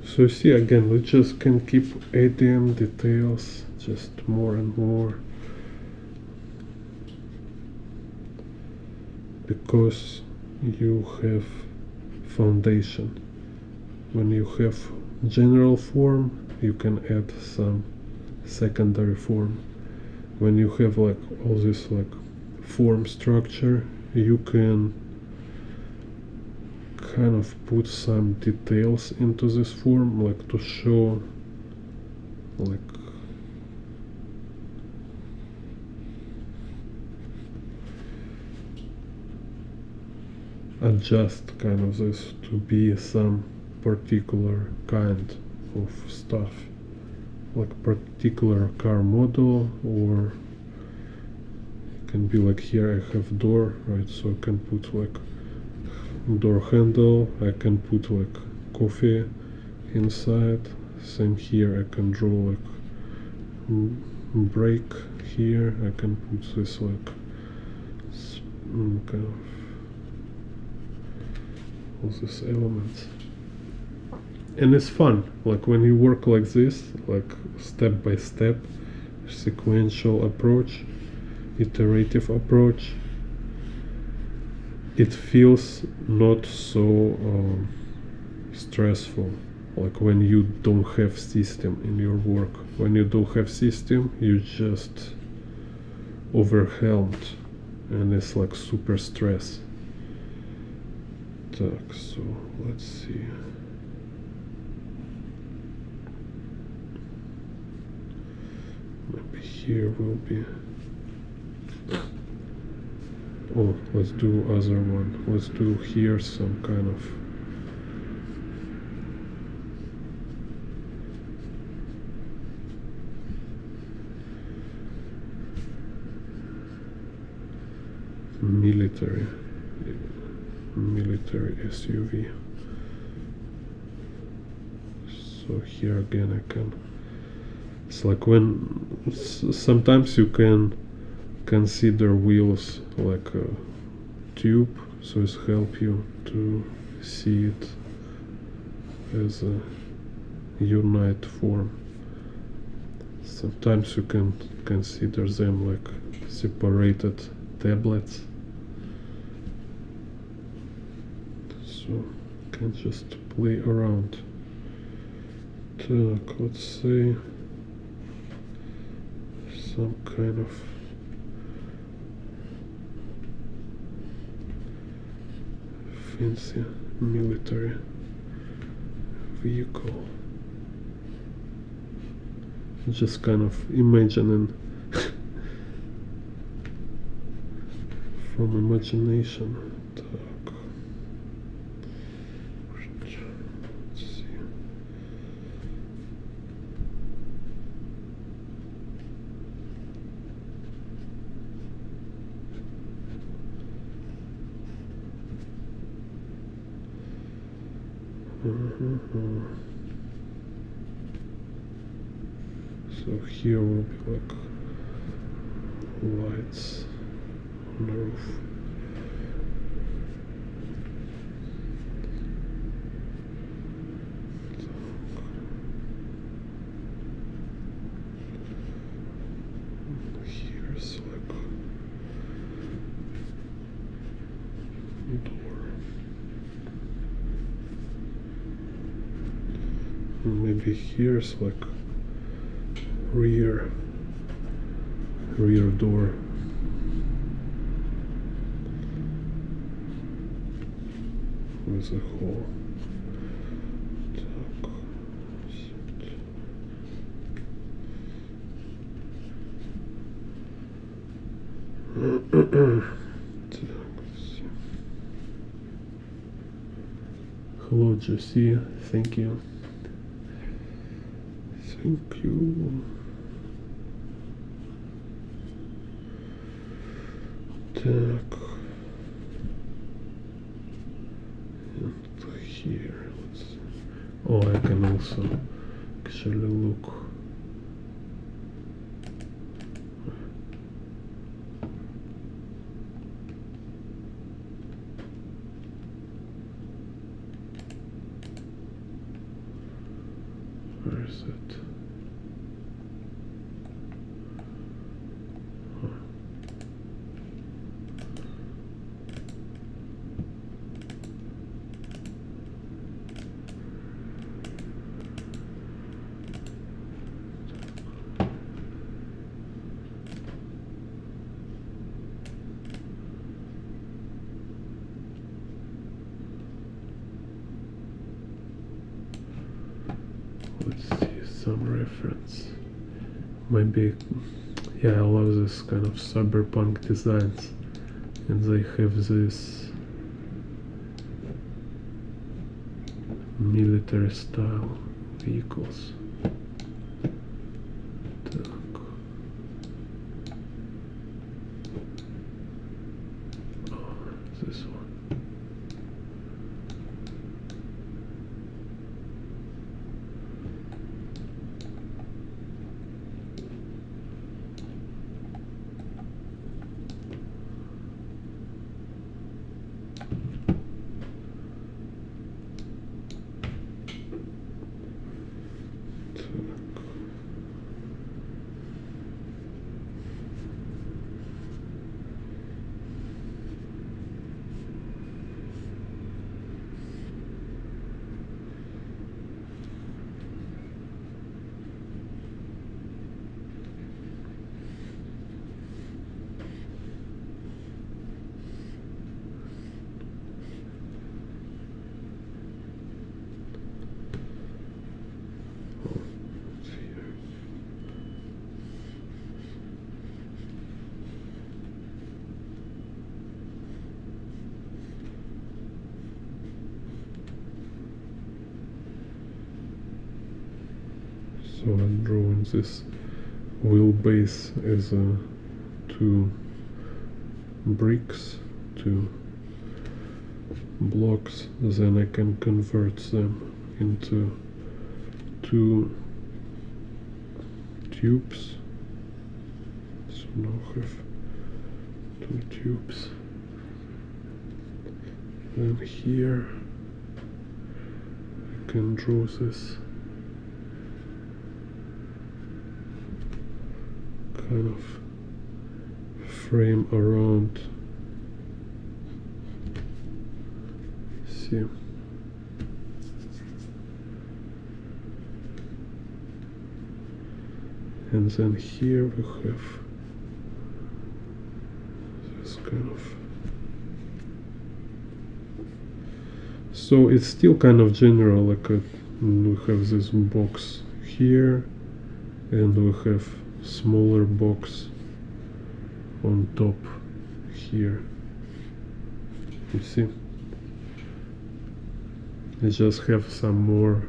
So you see, again, we just can keep adding details, just more and more, because you have foundation. When you have general form, you can add some secondary form. When you have like all this like form structure, you can kind of put some details into this form, like to show like adjust kind of this to be some particular kind of stuff, like particular car model, or it can be like here I have door, right? So I can put like door handle, I can put like coffee inside. Same here, I can draw like brake here. I can put this like kind of all these elements, and it's fun. Like when you work like this, like step by step, sequential approach, iterative approach, it feels not so stressful, like when you don't have system in your work. When you don't have system, you just overwhelmed, and it's like super stress. So let's see. Maybe here will be. Oh, let's do other one. Let's do here some kind of military SUV. So here again I can, it's like when sometimes you can consider wheels like a tube, so it helps you to see it as a unite form. Sometimes you can consider them like separated tablets, so you can just play around. Let's say some kind of fancy military vehicle. Just kind of imagining from imagination. Так. Let's see. So here will be like lights on the roof. Here's like door. Maybe here's like rear door. With a hole. Так. Hello, Josie. Thank you. Thank you. Так. And here, let's see. Oh, I can also actually look. Where is it? Let's see, some reference. Maybe, yeah, I love this kind of cyberpunk designs, and they have this military style vehicles. Так. Oh, this one. So I'm drawing this wheelbase as two bricks, two blocks, then I can convert them into two tubes. So now I have two tubes. Then here I can draw this kind of frame around. See, and then here we have this kind of, so it's still kind of general, like we have this box here and we have smaller box on top here. You see, I just have some more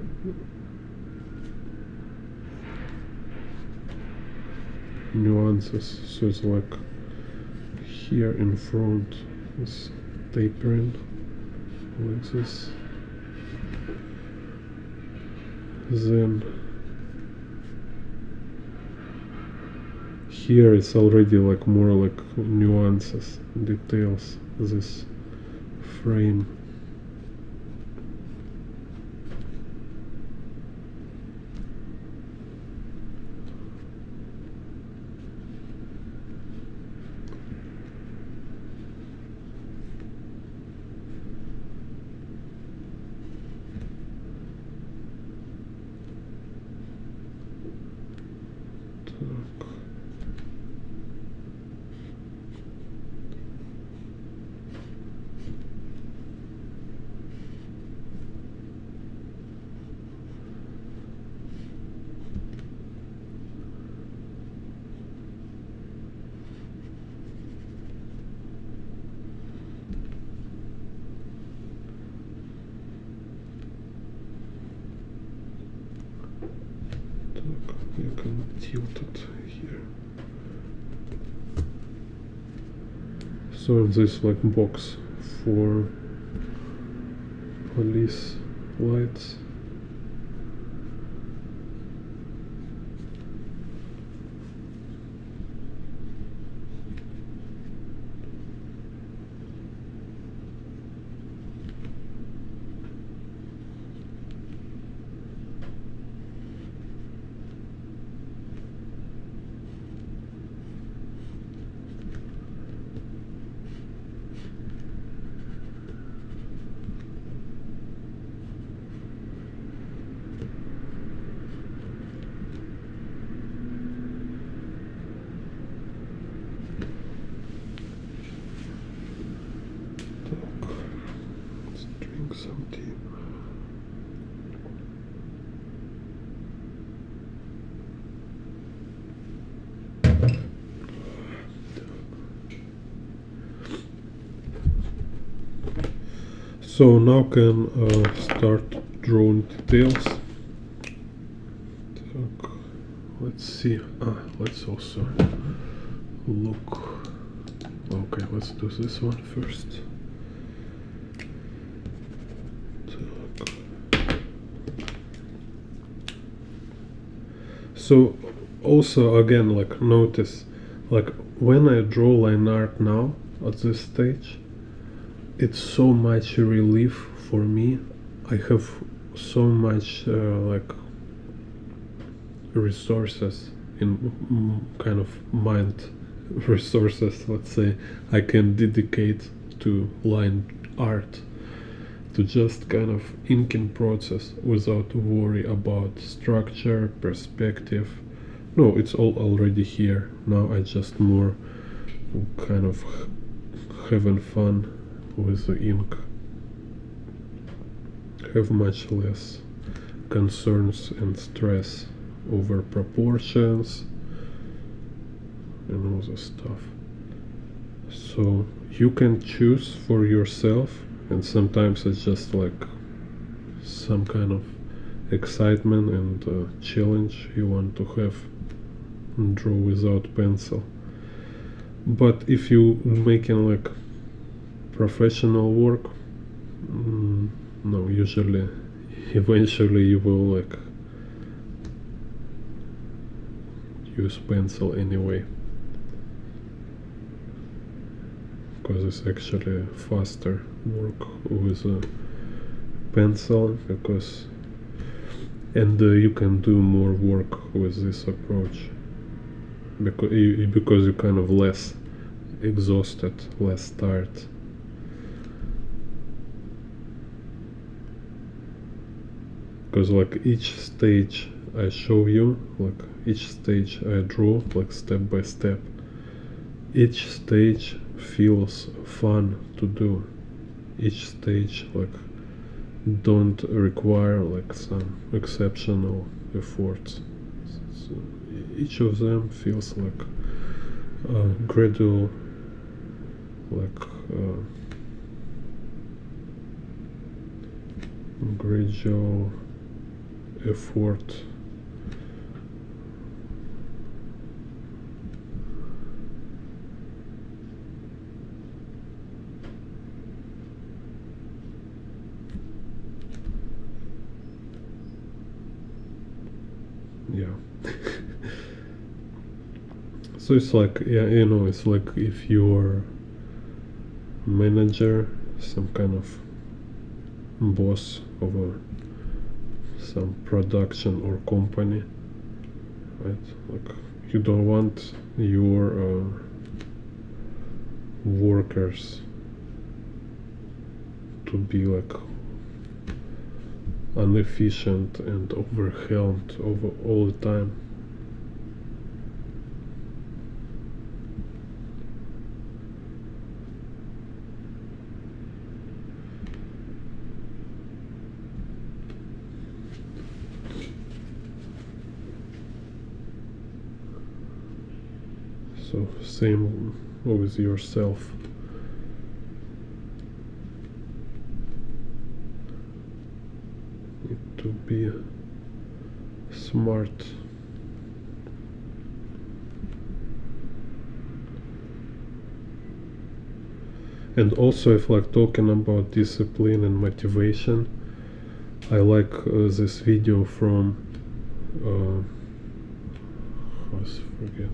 nuances. So it's like here in front is tapering like this. Then here it's already like more like nuances, details, this frame. You can tilt it here. So this like box for police lights. Let's drink some tea. So now can start drawing details. Let's see. Let's also look. Okay, let's do this one first. So also again, like notice, like when I draw line art now at this stage, it's so much relief for me. I have so much like resources in kind of mind resources, let's say, I can dedicate to line art, to just kind of inking process without worry about structure, perspective. No, it's all already here. Now I just more kind of having fun with the ink. Have much less concerns and stress over proportions and all this stuff. So you can choose for yourself, and sometimes it's just like some kind of excitement and challenge you want to have and draw without pencil. But if you making like professional work, no, usually eventually you will like use pencil anyway, because it's actually faster work with a pencil, because you can do more work with this approach because you're kind of less exhausted, less tired. Because like each stage I show you, like each stage I draw like step by step, each stage feels fun to do. Each stage like don't require like some exceptional efforts. So each of them feels like gradual, like gradual effort. Yeah. So it's like, yeah, you know, it's like if you're manager, some kind of boss over some production or company, right? Like you don't want your workers to be like inefficient and overwhelmed over all the time. So same with yourself. Need to be smart. And also, if like talking about discipline and motivation, I like this video from I forget,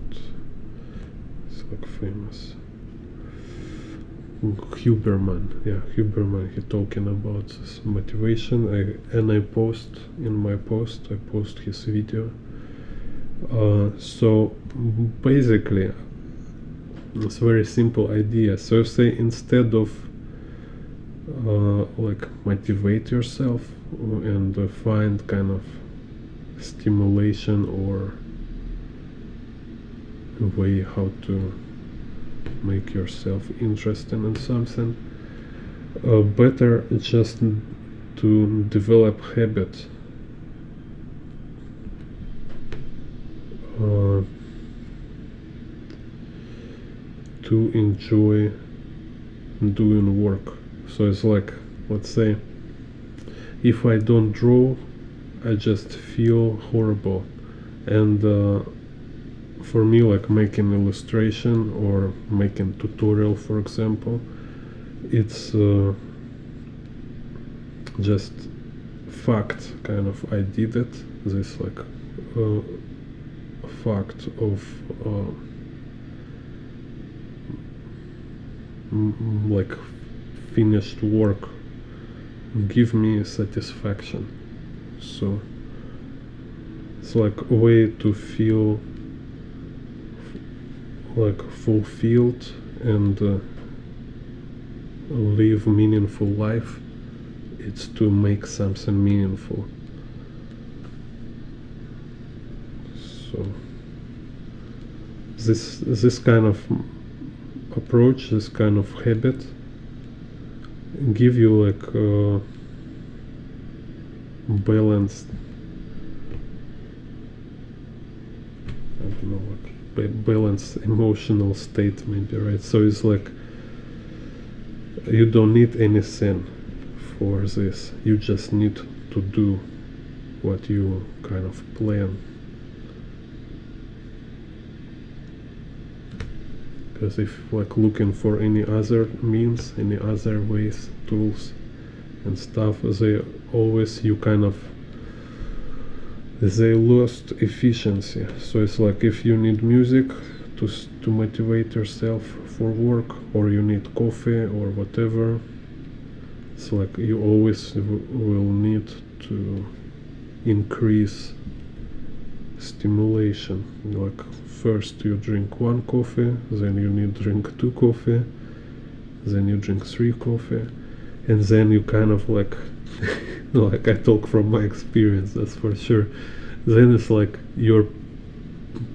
it's like famous, Huberman. Yeah, Huberman. He talking about this motivation. I post in my post. I post his video. So basically, it's a very simple idea. So say instead of like motivate yourself and find kind of stimulation or a way how to make yourself interested in something, better just to develop habit, to enjoy doing work. So it's like, let's say, if I don't draw, I just feel horrible. And for me, like making illustration or making tutorial, for example, it's just fact, kind of I did it. This like fact of like finished work give me satisfaction. So it's like a way to feel like fulfilled and live meaningful life. It's to make something meaningful. So this kind of approach, this kind of habit, give you like balanced, I don't know, like balanced emotional state maybe, right? So it's like you don't need anything for this, you just need to do what you kind of plan. Because if like looking for any other means, any other ways, tools and stuff, they always, you kind of, they lost efficiency. So it's like if you need music to motivate yourself for work, or you need coffee or whatever, it's like you always will need to increase stimulation. Like first you drink one coffee, then you need to drink 2 coffee, then you drink 3 coffee, and then you kind of like like I talk from my experience, that's for sure. Then it's like you're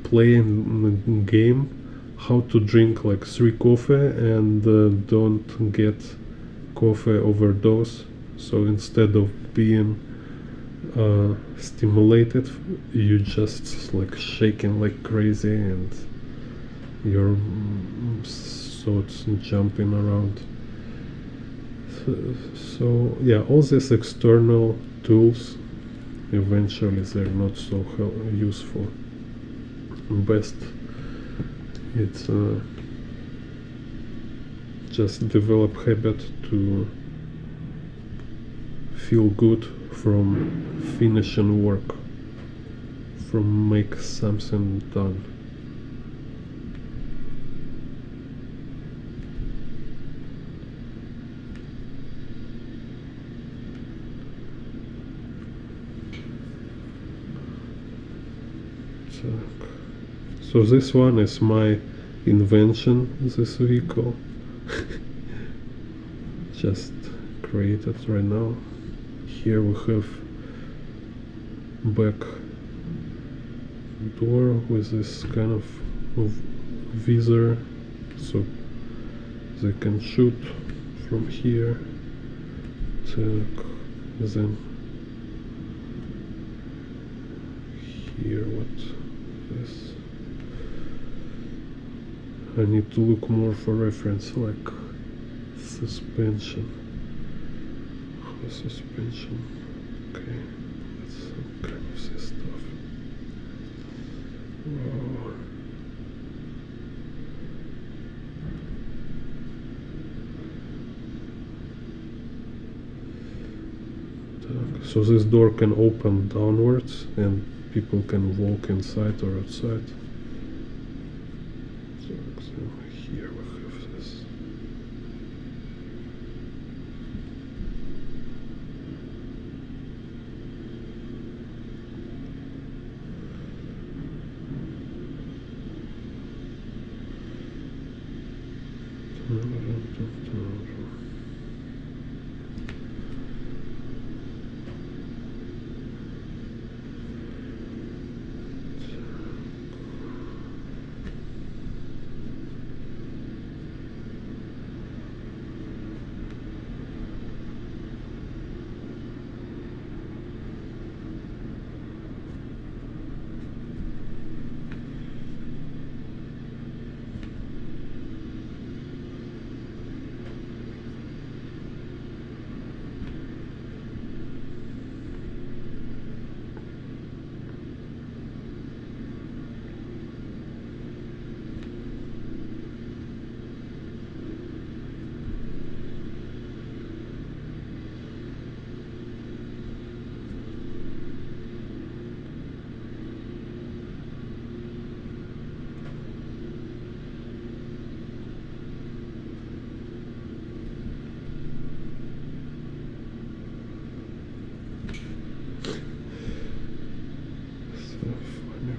playing the game how to drink like 3 coffee and don't get coffee overdose. So instead of being stimulated, you just like shaking like crazy and your thoughts jumping around. so yeah, all these external tools eventually they're not so useful. Best it's just develop habit to feel good from finishing work, from make something done. So this one is my invention, this vehicle. Just created right now. Here we have back door with this kind of visor, so they can shoot from here. Then here, what is? I need to look more for reference, like suspension. Suspension. Okay, that's some kind of this stuff. Wow. So this door can open downwards and people can walk inside or outside. So here we have this.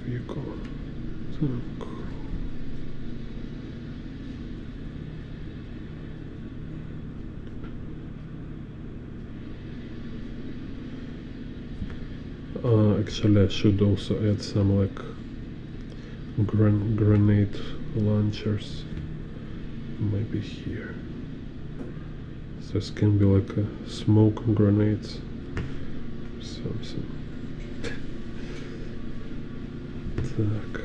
Vehicle. Actually, I should also add some like grenade launchers, maybe here. This can be like a smoke grenades, something. Так.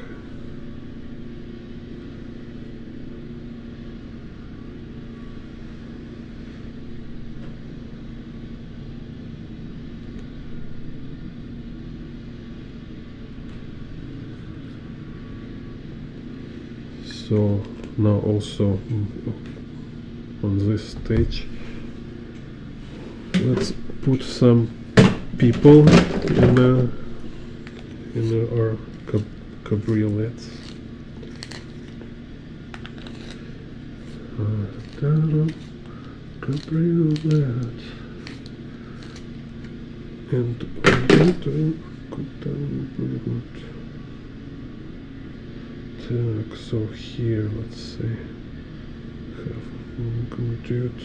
So now also on this stage, let's put some people in our cabriolets. Cabriolet. And so here, let's say, have compute.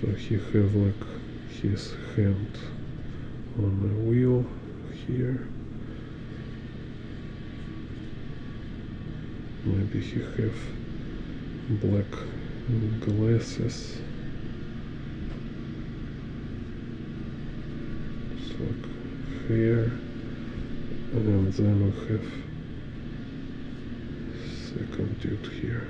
So he have like his hand on the wheel here. Maybe he have black glasses. It's like hair, and then we have second dude here.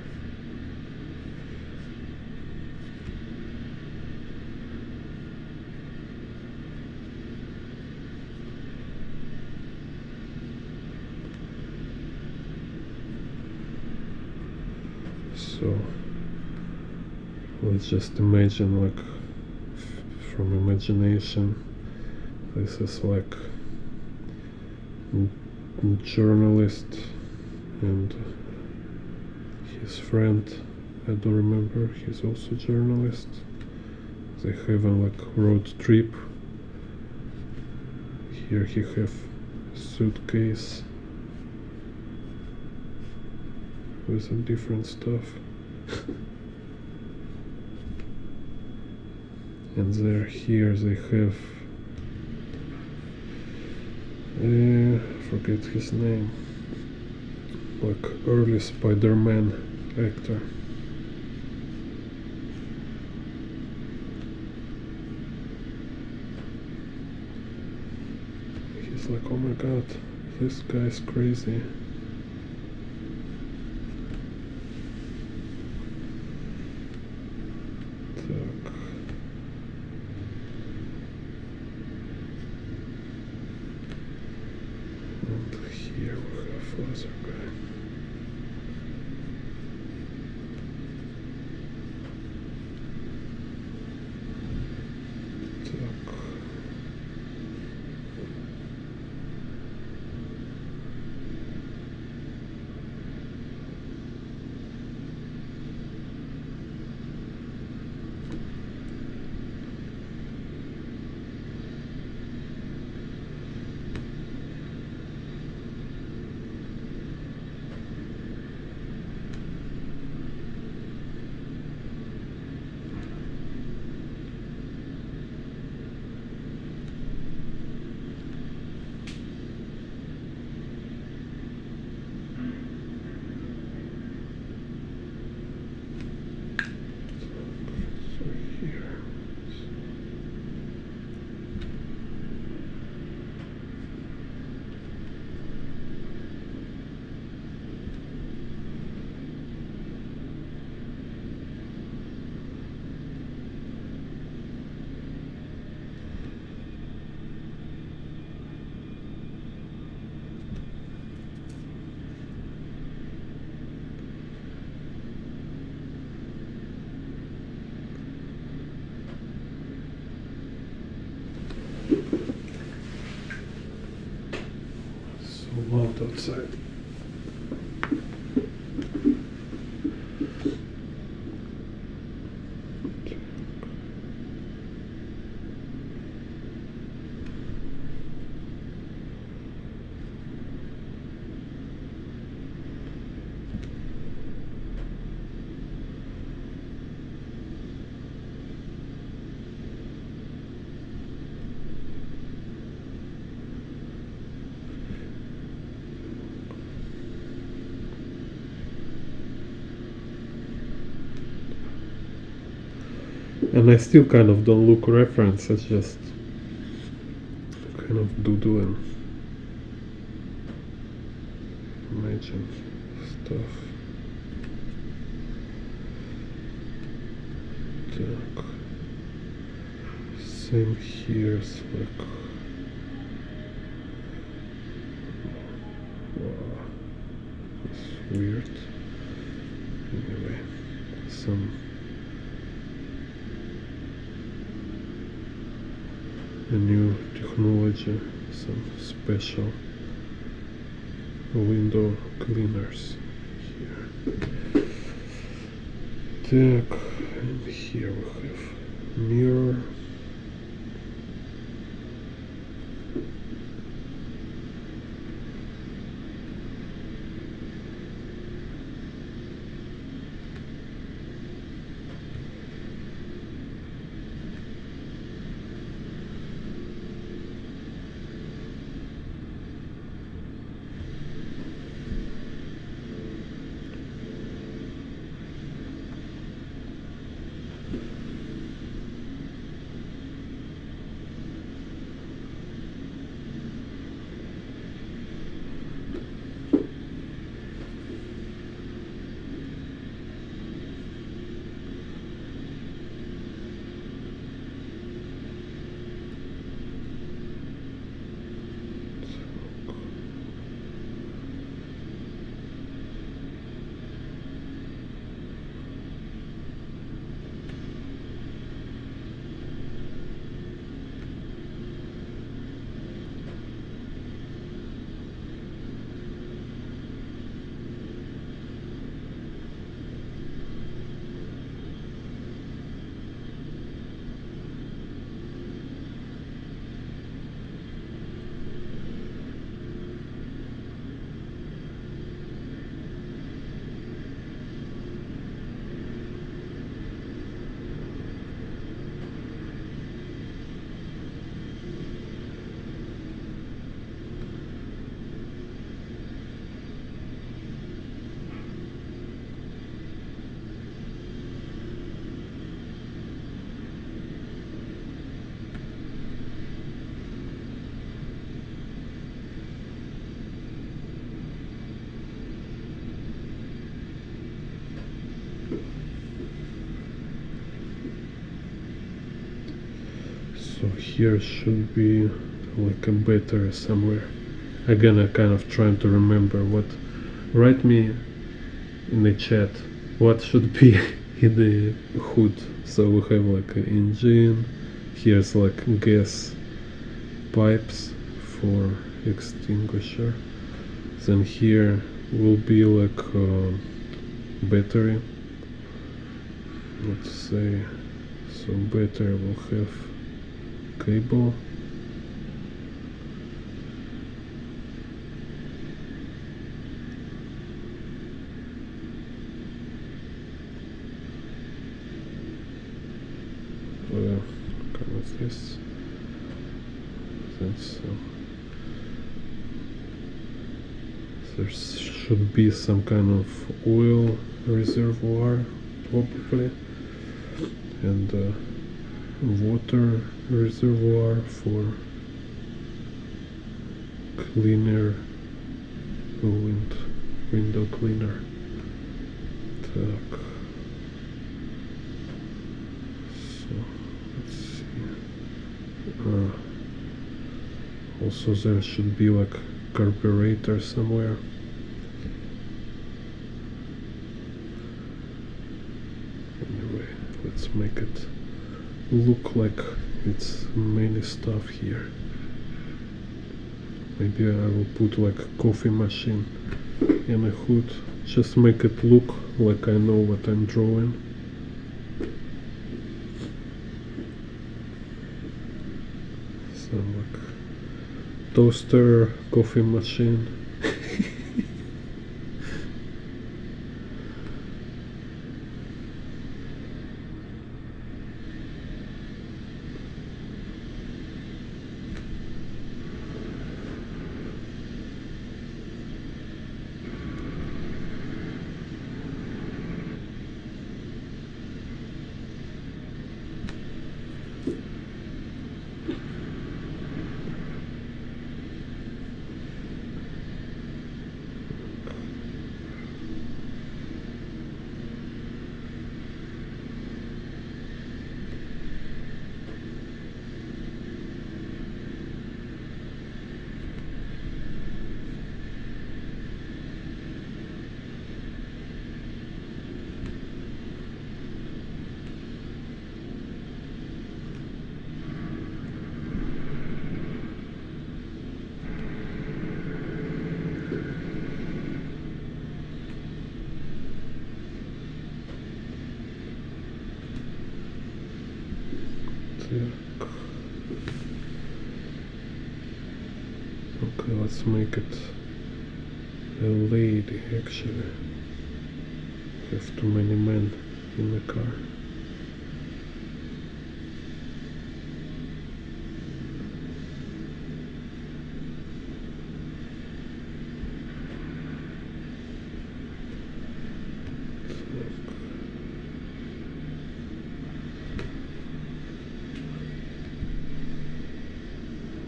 So let's just imagine, like, from imagination, this is like journalist and his friend, I don't remember, he's also journalist. They have a like road trip. Here he have suitcase with some different stuff. And here they have forget his name, like early Spider-Man actor. He's like, oh my god, this guy's crazy. And here we have other guy. So out outside. And I still kind of don't look reference, I just kind of doodling, imagine stuff. Так. Same here, it's like, wow, it's weird. Anyway, some a new technology, some special window cleaners here. Так, and here we have mirror. So here should be like a battery somewhere. Again, I kind of trying to remember what. Write me in the chat what should be in the hood. So we have like an engine. Here's like gas pipes for extinguisher. Then here will be like a battery. Let's say, so battery will have cable. Kind of this. That's there should be some kind of oil reservoir probably, and water reservoir for cleaner window cleaner. Так. So let's see. Also there should be like carburetor somewhere. Anyway, let's make it look like it's many stuff here. Maybe I will put like a coffee machine in a hood. Just make it look like I know what I'm drawing. Some like toaster, coffee machine. Okay, let's make it a lady actually. Have too many men in the car.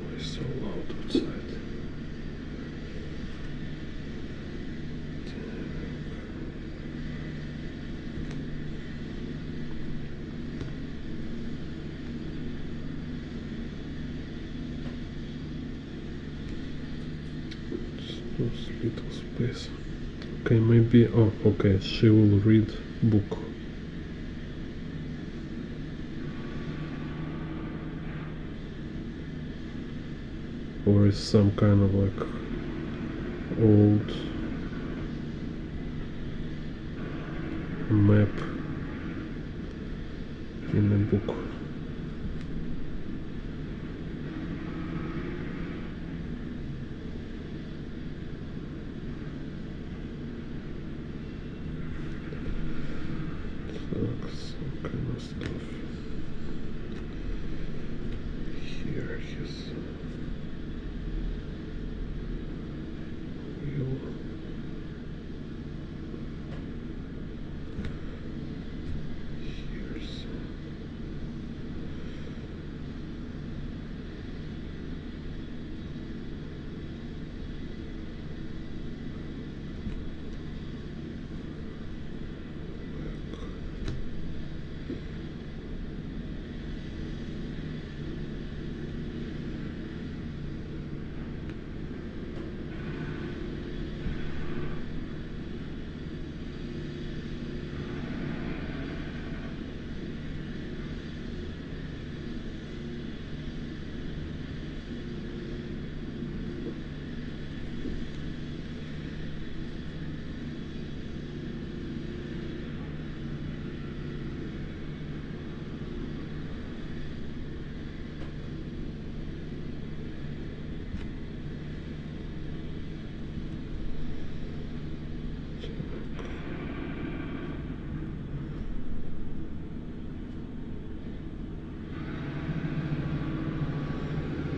Why is so loud outside? Those little space. Okay, maybe. Oh, okay. She will read book. Or is some kind of like old map in a book. Some kind of stuff. Here, yes. Wheel. Here's.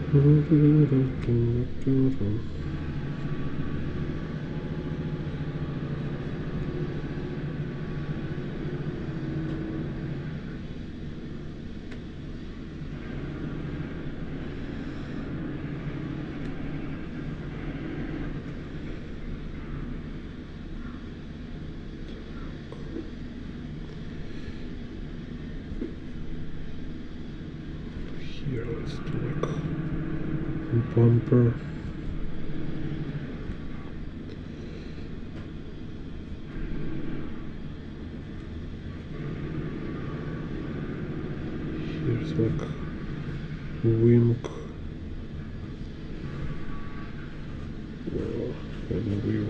Here, let's do like bumper. Here's like wing. And wheel.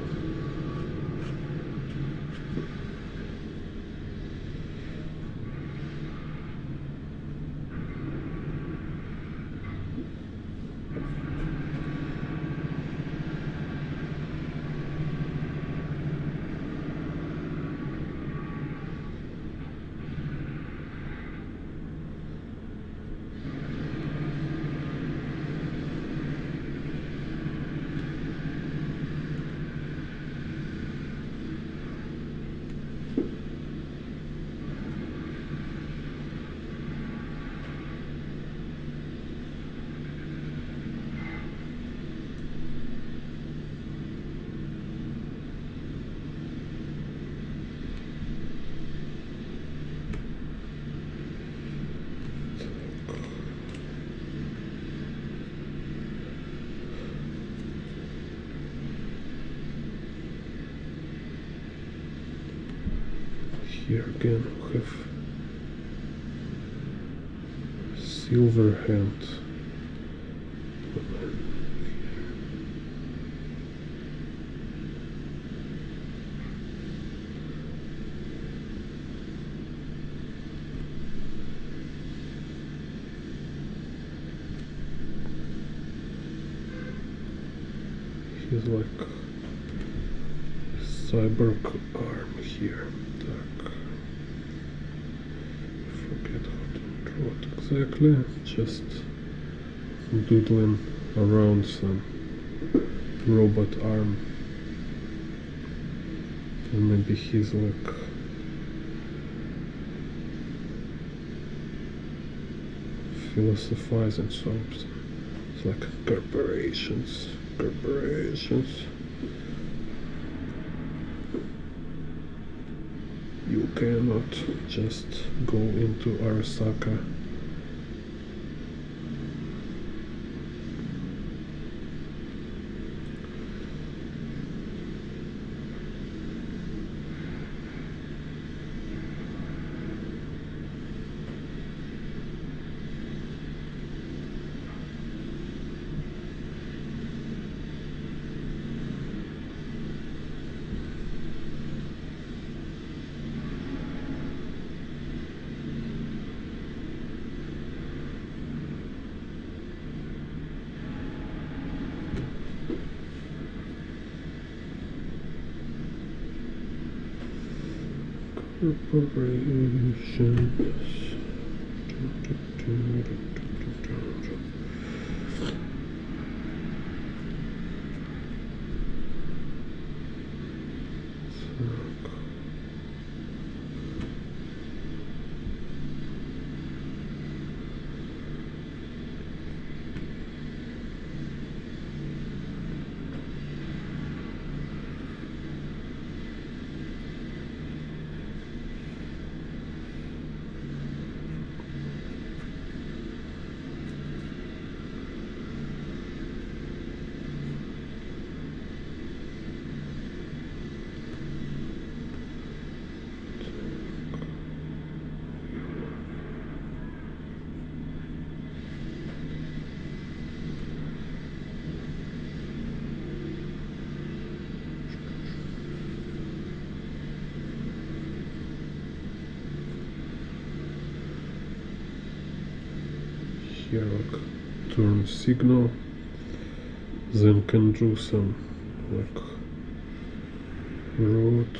Here again we have silver hand. He's like cyborg arm here. Так. Forget how to draw it exactly. Just doodling around some robot arm. And maybe he's like philosophizing something. It's like corporations. You cannot just go into Arasaka. Corporations. Here like turn signal, then can do some like road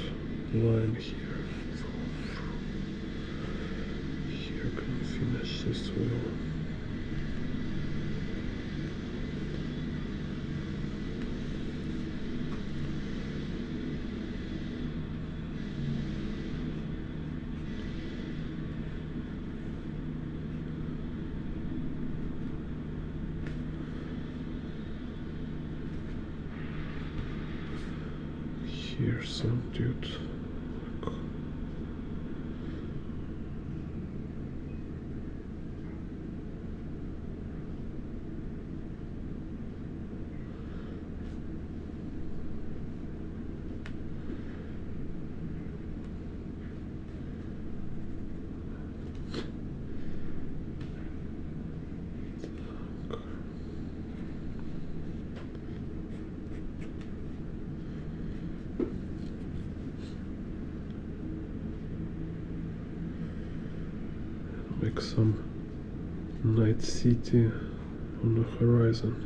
line here. Here can finish this wheel. here some dude. Make some night city on the horizon.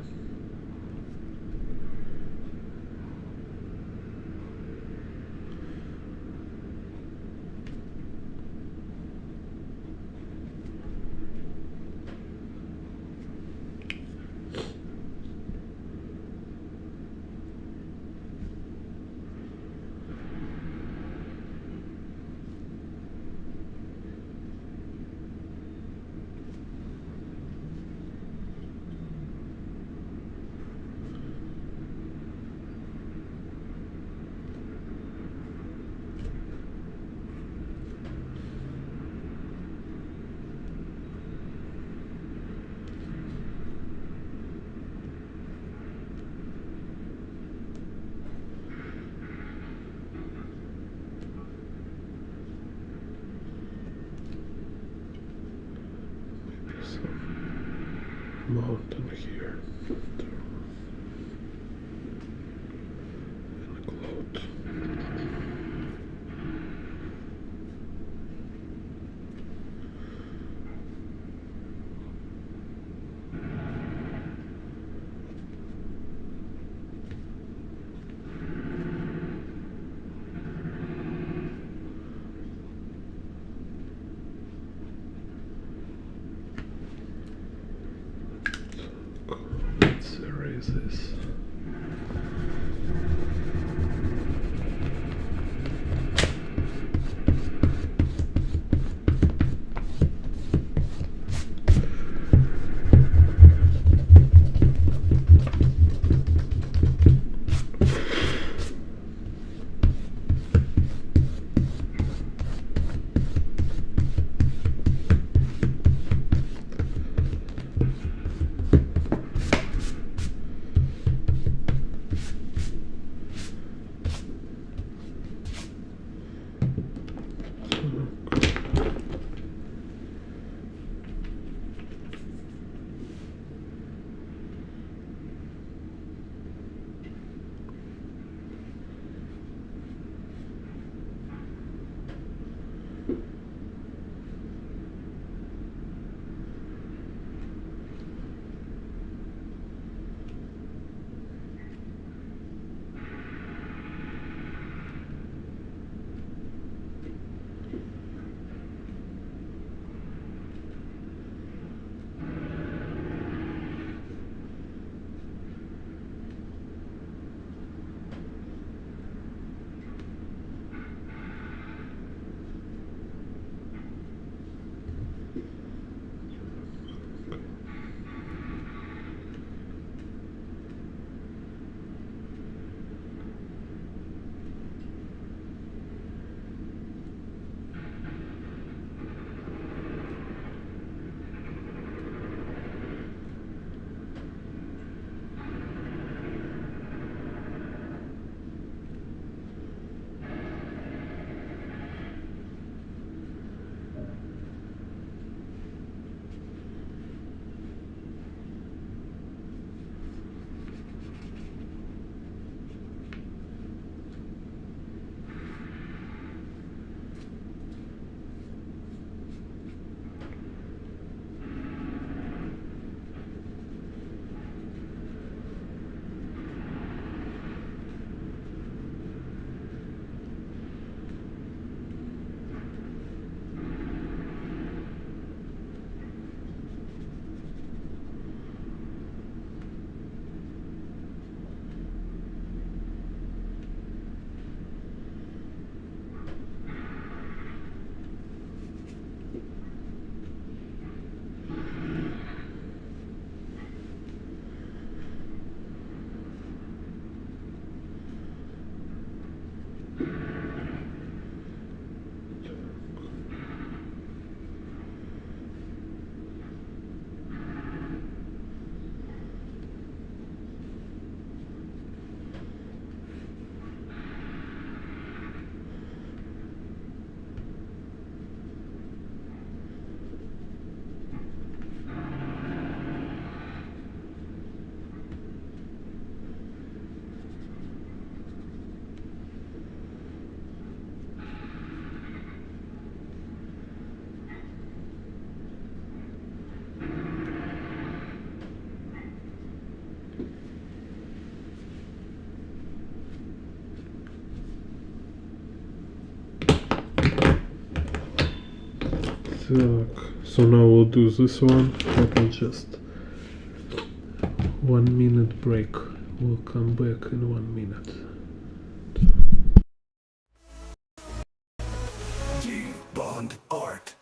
Mountain here and a cloud. Let's erase this. So now we'll do this one. Let me just 1 minute break. We'll come back in 1 minute. Bond art.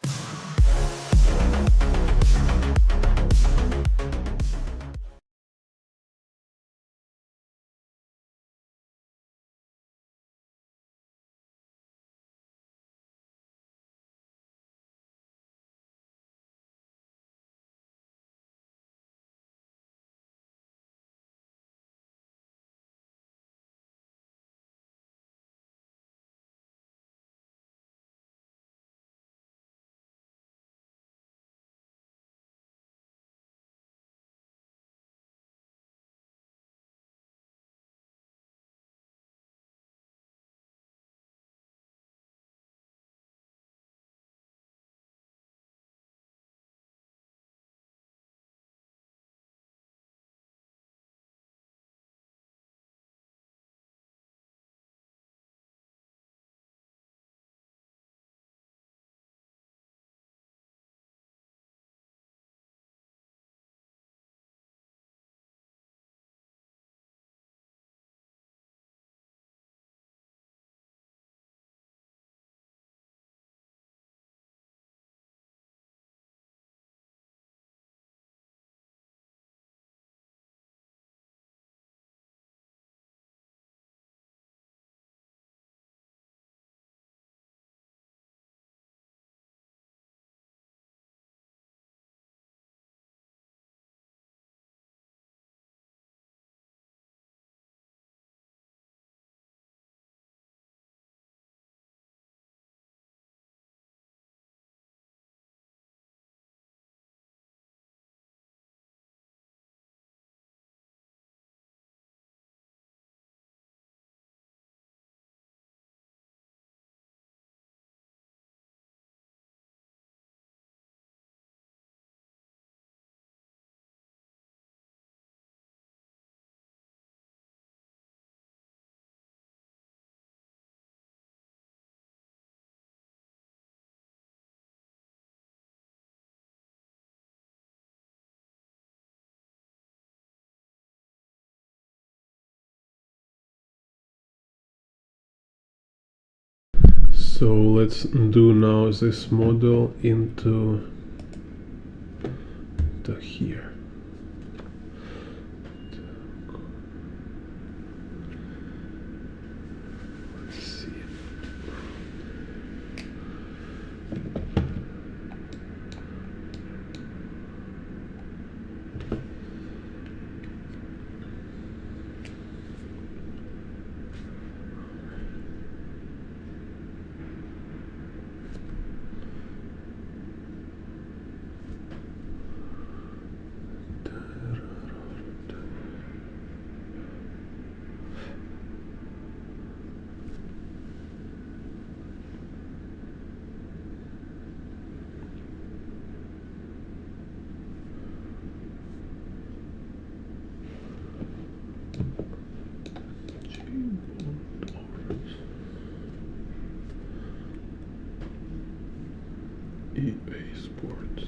So let's do now this model into here. Let's see. EA Sports.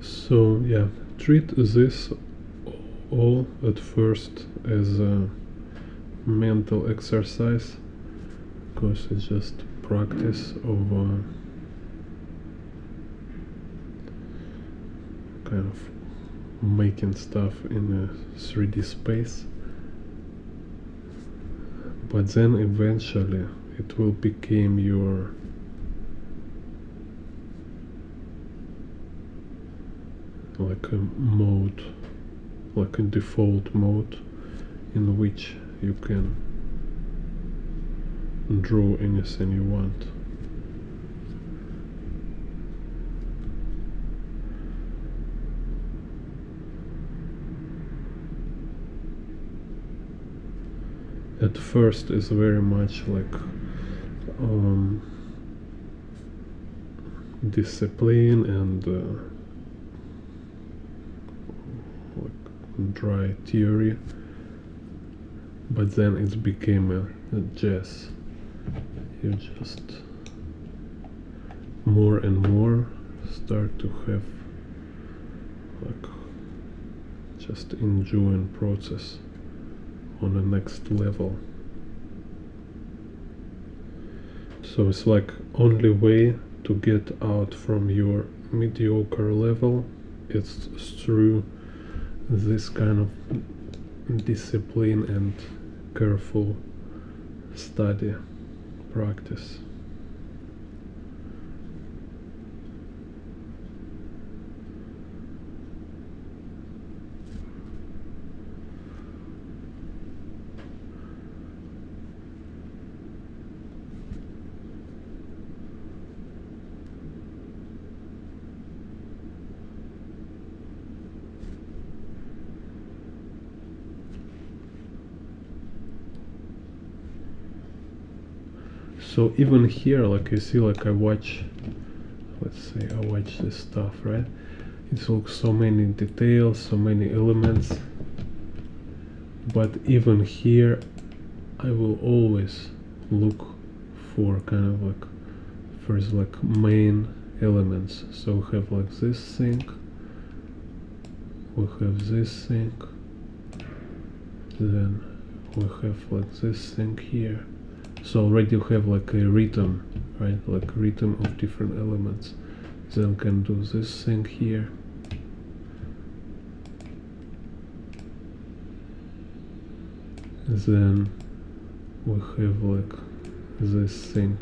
So yeah, treat this all at first as a mental exercise, because it's just practice of kind of making stuff in a 3D space, but then eventually it will become your like a mode, like a default mode in which you can draw anything you want. At first it's very much like discipline and like dry theory, but then it became a jazz. You just more and more start to have like just enjoying process on the next level. So it's like only way to get out from your mediocre level is through this kind of discipline and careful study practice. So even here, like you see, like I watch, let's say I watch this stuff, right? It looks so many details, so many elements, but even here I will always look for kind of like first like main elements. So we have like this thing, we have this thing, then we have like this thing here. So already you have like a rhythm, right? Like rhythm of different elements. Then can do this thing here. Then we have like this thing.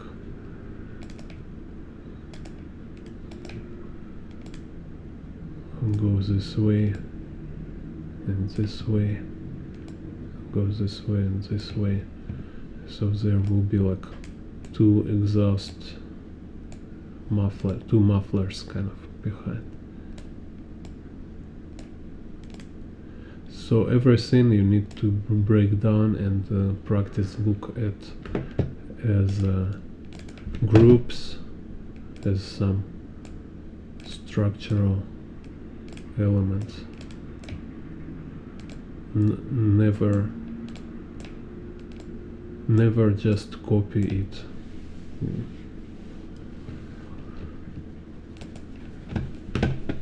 And goes this way and this way, goes this way and this way. So there will be like two exhaust two mufflers kind of behind. So everything you need to break down and practice look at as groups, as some structural elements. Never just copy it.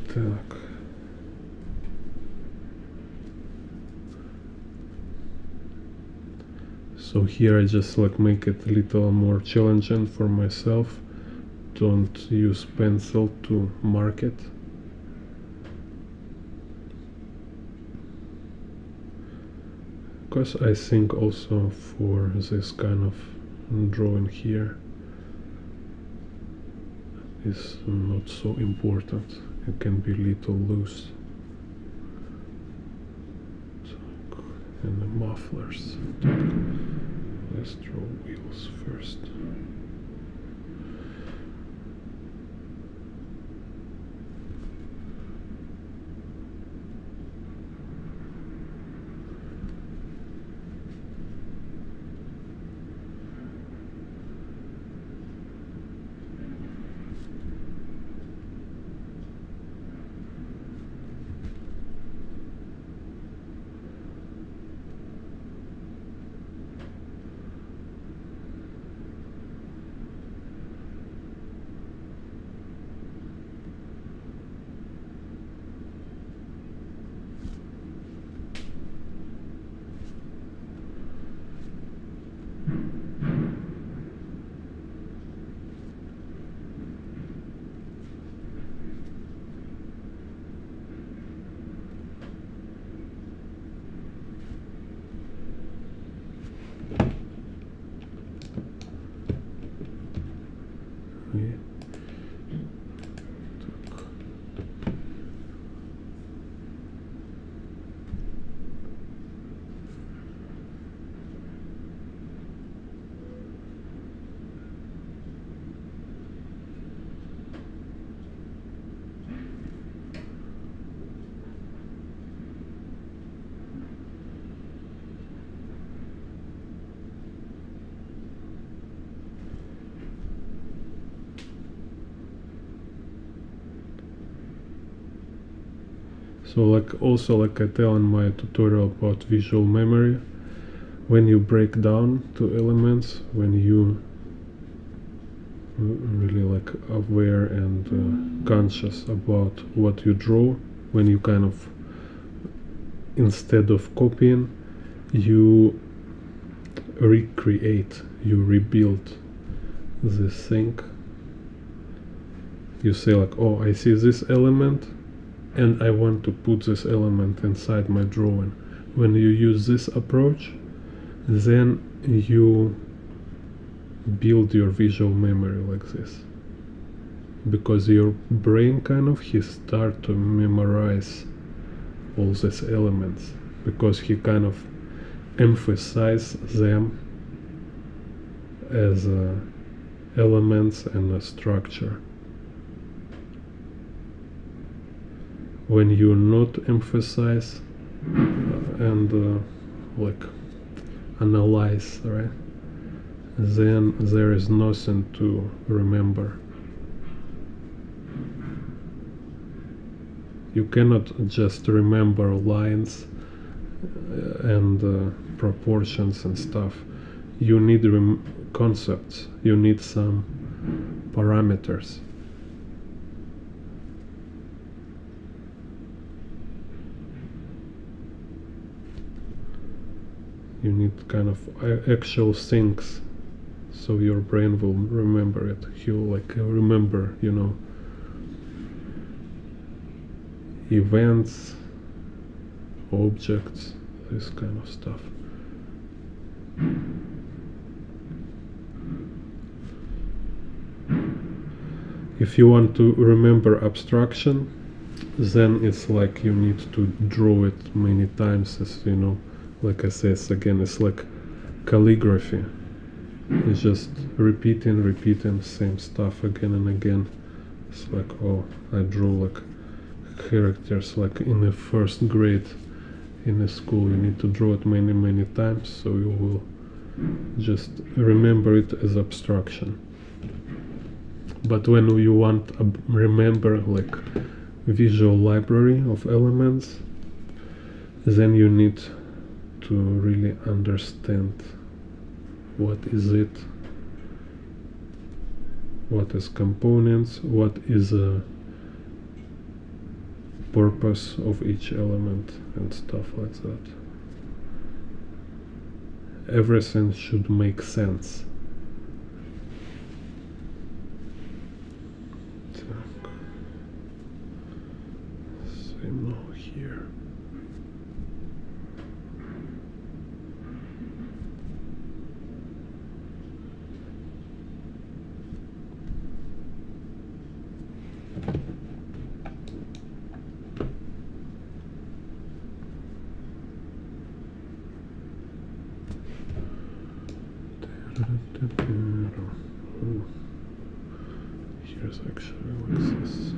Так. So here I just like make it a little more challenging for myself. Don't use pencil to mark it. Because I think also for this kind of drawing here is not so important. It can be a little loose. So, and the mufflers. Let's draw wheels first. So like also like I tell in my tutorial about visual memory, when you break down to elements, when you really like aware and conscious about what you draw, when you kind of, instead of copying, you recreate, you rebuild this thing. You say like, oh, I see this element and I want to put this element inside my drawing. When you use this approach, then you build your visual memory like this, because your brain kind of, he start to memorize all these elements, because he kind of emphasize them as elements and a structure. When you not emphasize and like analyze, right, then there is nothing to remember. You cannot just remember lines and proportions and stuff. You need concepts, you need some parameters. You need kind of actual things, so your brain will remember it. He'll like remember, you know, events, objects, this kind of stuff. If you want to remember abstraction, then it's like you need to draw it many times, as you know. Like I said again, it's like calligraphy. It's just repeating same stuff again and again. It's like, oh, I drew like characters like in the first grade in the school. You need to draw it many times, so you will just remember it as abstraction. But when you want to remember like visual library of elements, then you need to really understand what is it, what is components, what is a purpose of each element and stuff like that. Everything should make sense. Same now here. Here's actually like this.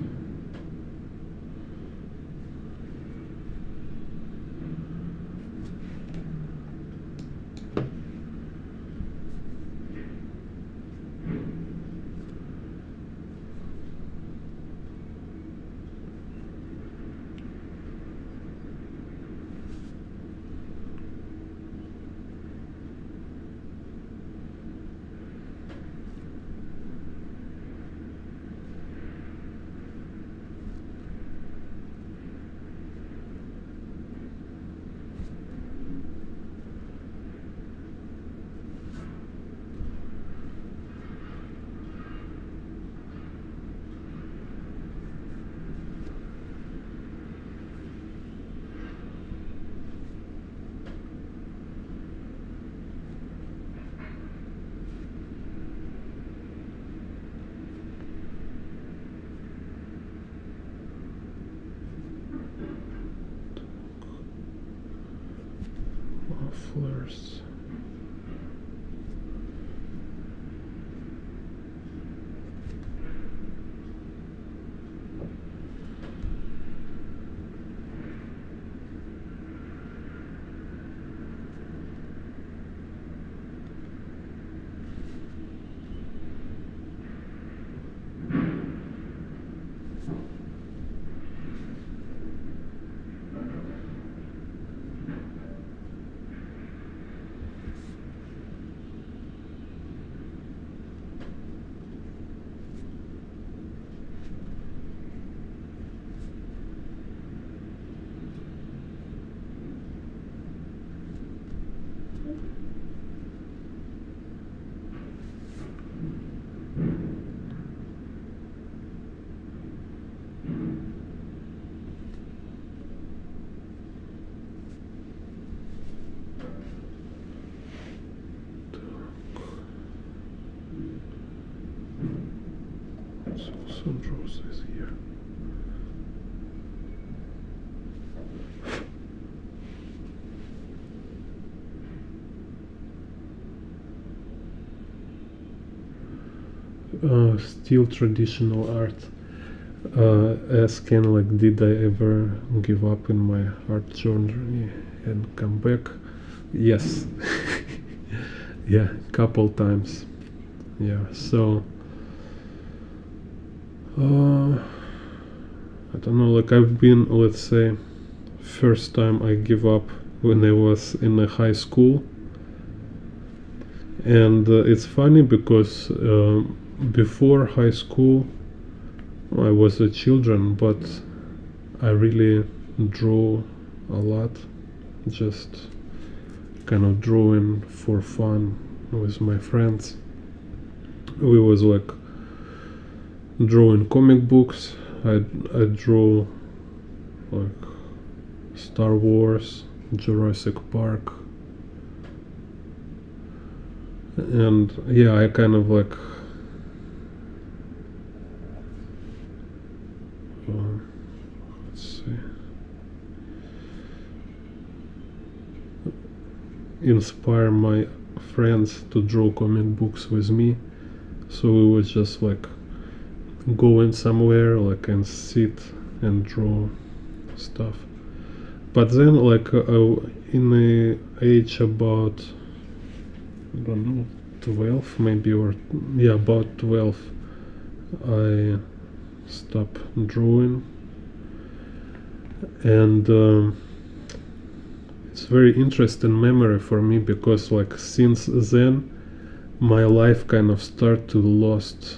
Mufflers. Let's also draw this here. Still traditional art. Asking like, did I ever give up in my art journey and come back? Yes. Yeah, couple times. Yeah, so I don't know, like I've been, let's say, first time I give up when I was in a high school. And it's funny because before high school I was a children, but I really drew a lot, just kind of drawing for fun with my friends. We was like drawing comic books. I draw like Star Wars, Jurassic Park, and yeah, I kind of like let's see, inspire my friends to draw comic books with me. So we would just like go in somewhere like and sit and draw stuff. But then like in the age about, I don't know, 12 maybe, or yeah, about 12, I stopped drawing. And it's very interesting memory for me because like since then my life kind of started to lost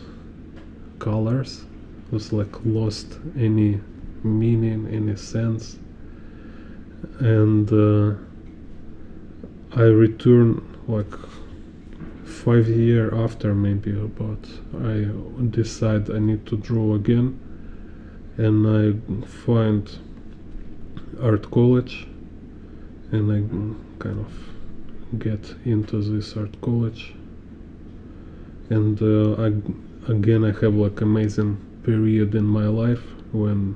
colors. It was like lost any meaning, any sense. And I returned like 5 years after, maybe about, I decide I need to draw again, and I find art college, and I kind of get into this art college, and again I have like amazing period in my life when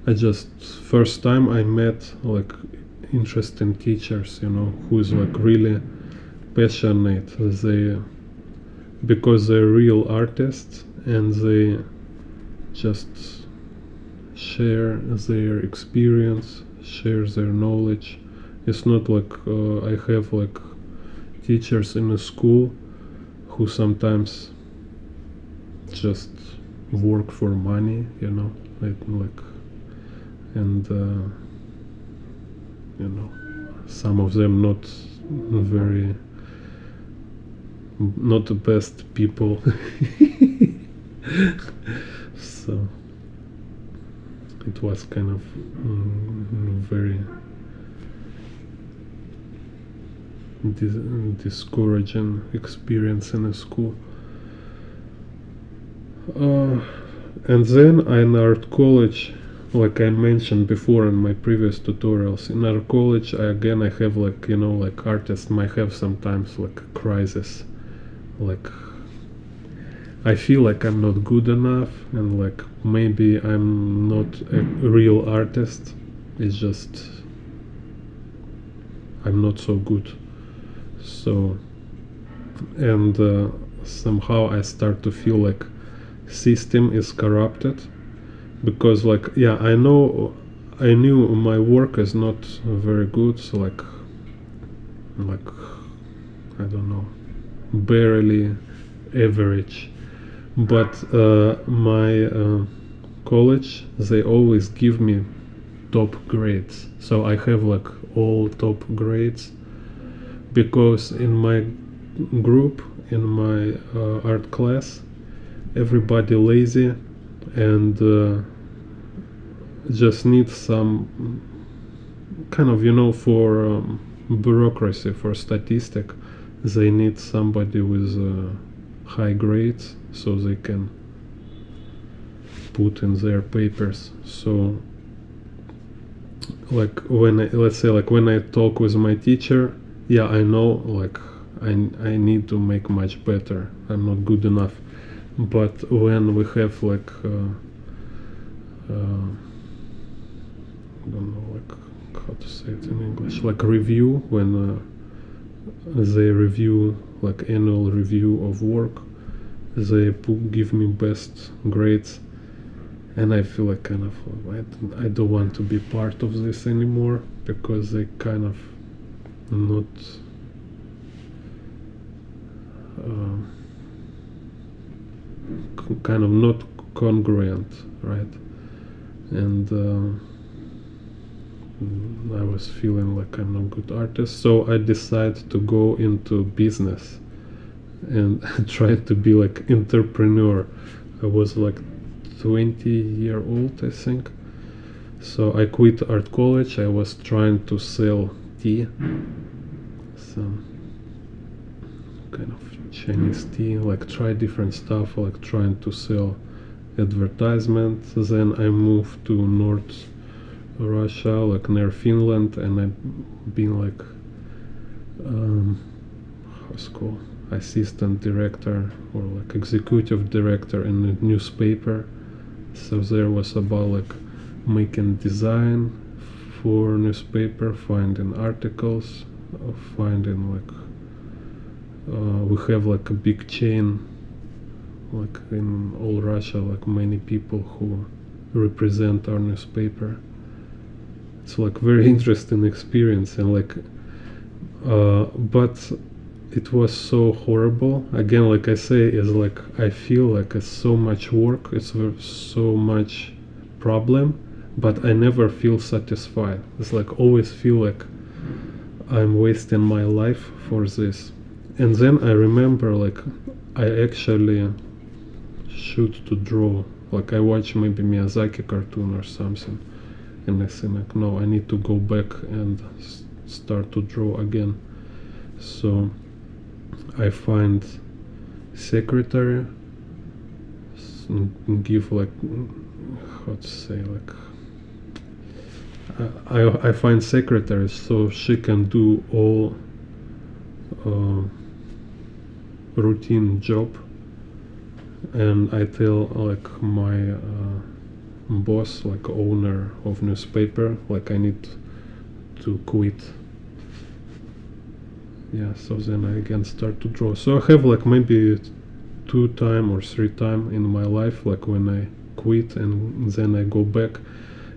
I just first time I met like interesting teachers, you know, who's like really passionate. They, because they're real artists and they just share their experience, share their knowledge. It's not like I have like teachers in a school who sometimes just work for money, you know, like and you know, some of them not very, not the best people. So it was kind of very discouraging experience in a school. And then in art college, like I mentioned before in my previous tutorials, in art college I have like, you know, like artists might have sometimes like a crisis, like I feel like I'm not good enough, and like maybe I'm not a real artist, it's just I'm not so good. So, and somehow I start to feel like system is corrupted, because like, yeah, I knew my work is not very good, so like I don't know, barely average. But my college, they always give me top grades, so I have like all top grades, because in my group, in my art class, everybody lazy and just need some kind of, you know, for bureaucracy, for statistic, they need somebody with high grades so they can put in their papers. So like when let's say like when I talk with my teacher, yeah, I know like I need to make much better, I'm not good enough. but when we have like I don't know like how to say it in English, like review, when they review, like annual review of work, they give me best grades, and I feel like kind of I don't want to be part of this anymore, because they kind of not kind of not congruent, right? And I was feeling like I'm not a good artist, so I decided to go into business and try to be like entrepreneur. I was like 20-year-old, I think. So I quit art college. I was trying to sell tea, some kind of Chinese tea, like try different stuff, like trying to sell advertisements. Then I moved to North Russia, like near Finland, and I've been like how's it called, assistant director or like executive director in a newspaper. So there was about like making design for newspaper, finding articles, finding like we have like a big chain like in all Russia, like many people who represent our newspaper. It's like very interesting experience, and like but it was so horrible. Again, like I say, is like I feel like it's so much work, it's so much problem, but I never feel satisfied. It's like always feel like I'm wasting my life for this. And then I remember like I actually shoot to draw. Like I watch maybe Miyazaki cartoon or something, and I think like no, I need to go back and start to draw again. So I find secretary, give like how to say like I find secretary so she can do all routine job, and I tell like my boss, like owner of newspaper, like I need to quit. Yeah, so then I again start to draw. So I have like maybe 2 time or 3 time in my life, like when I quit and then I go back.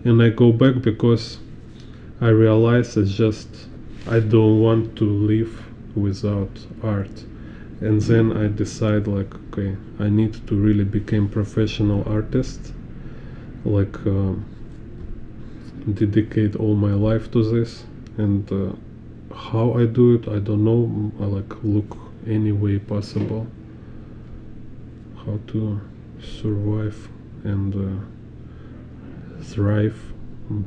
And I go back because I realize it's just I don't want to live without art. And then I decide like, okay, I need to really become professional artist, like dedicate all my life to this. And how I do it, I don't know. I like look any way possible how to survive and thrive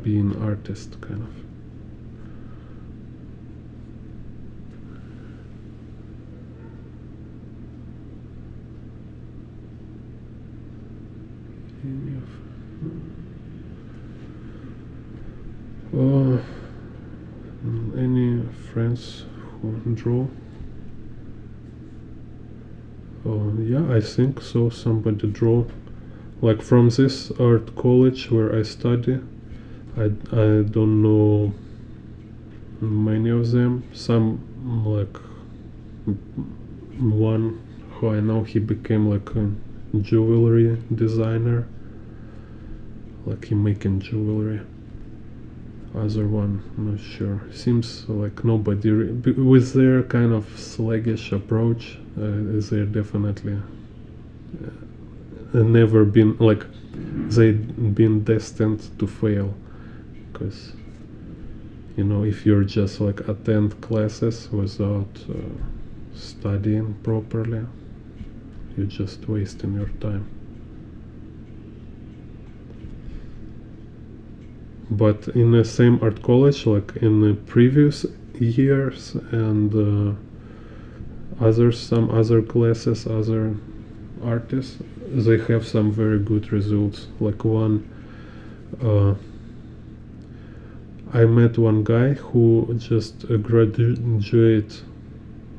being artist, kind of. Any friends who draw? Yeah, I think so. Somebody draw, like from this art college where I study. I don't know many of them. Some like one who I know, he became like a jewelry designer, like he making jewelry. Other one, I'm not sure. Seems like nobody with their kind of sluggish approach. They're definitely never been like they've been destined to fail, because you know, if you're just like attend classes without studying properly, you're just wasting your time. But in the same art college, like in the previous years and some other classes, other artists, they have some very good results. Like one, I met one guy who just graduated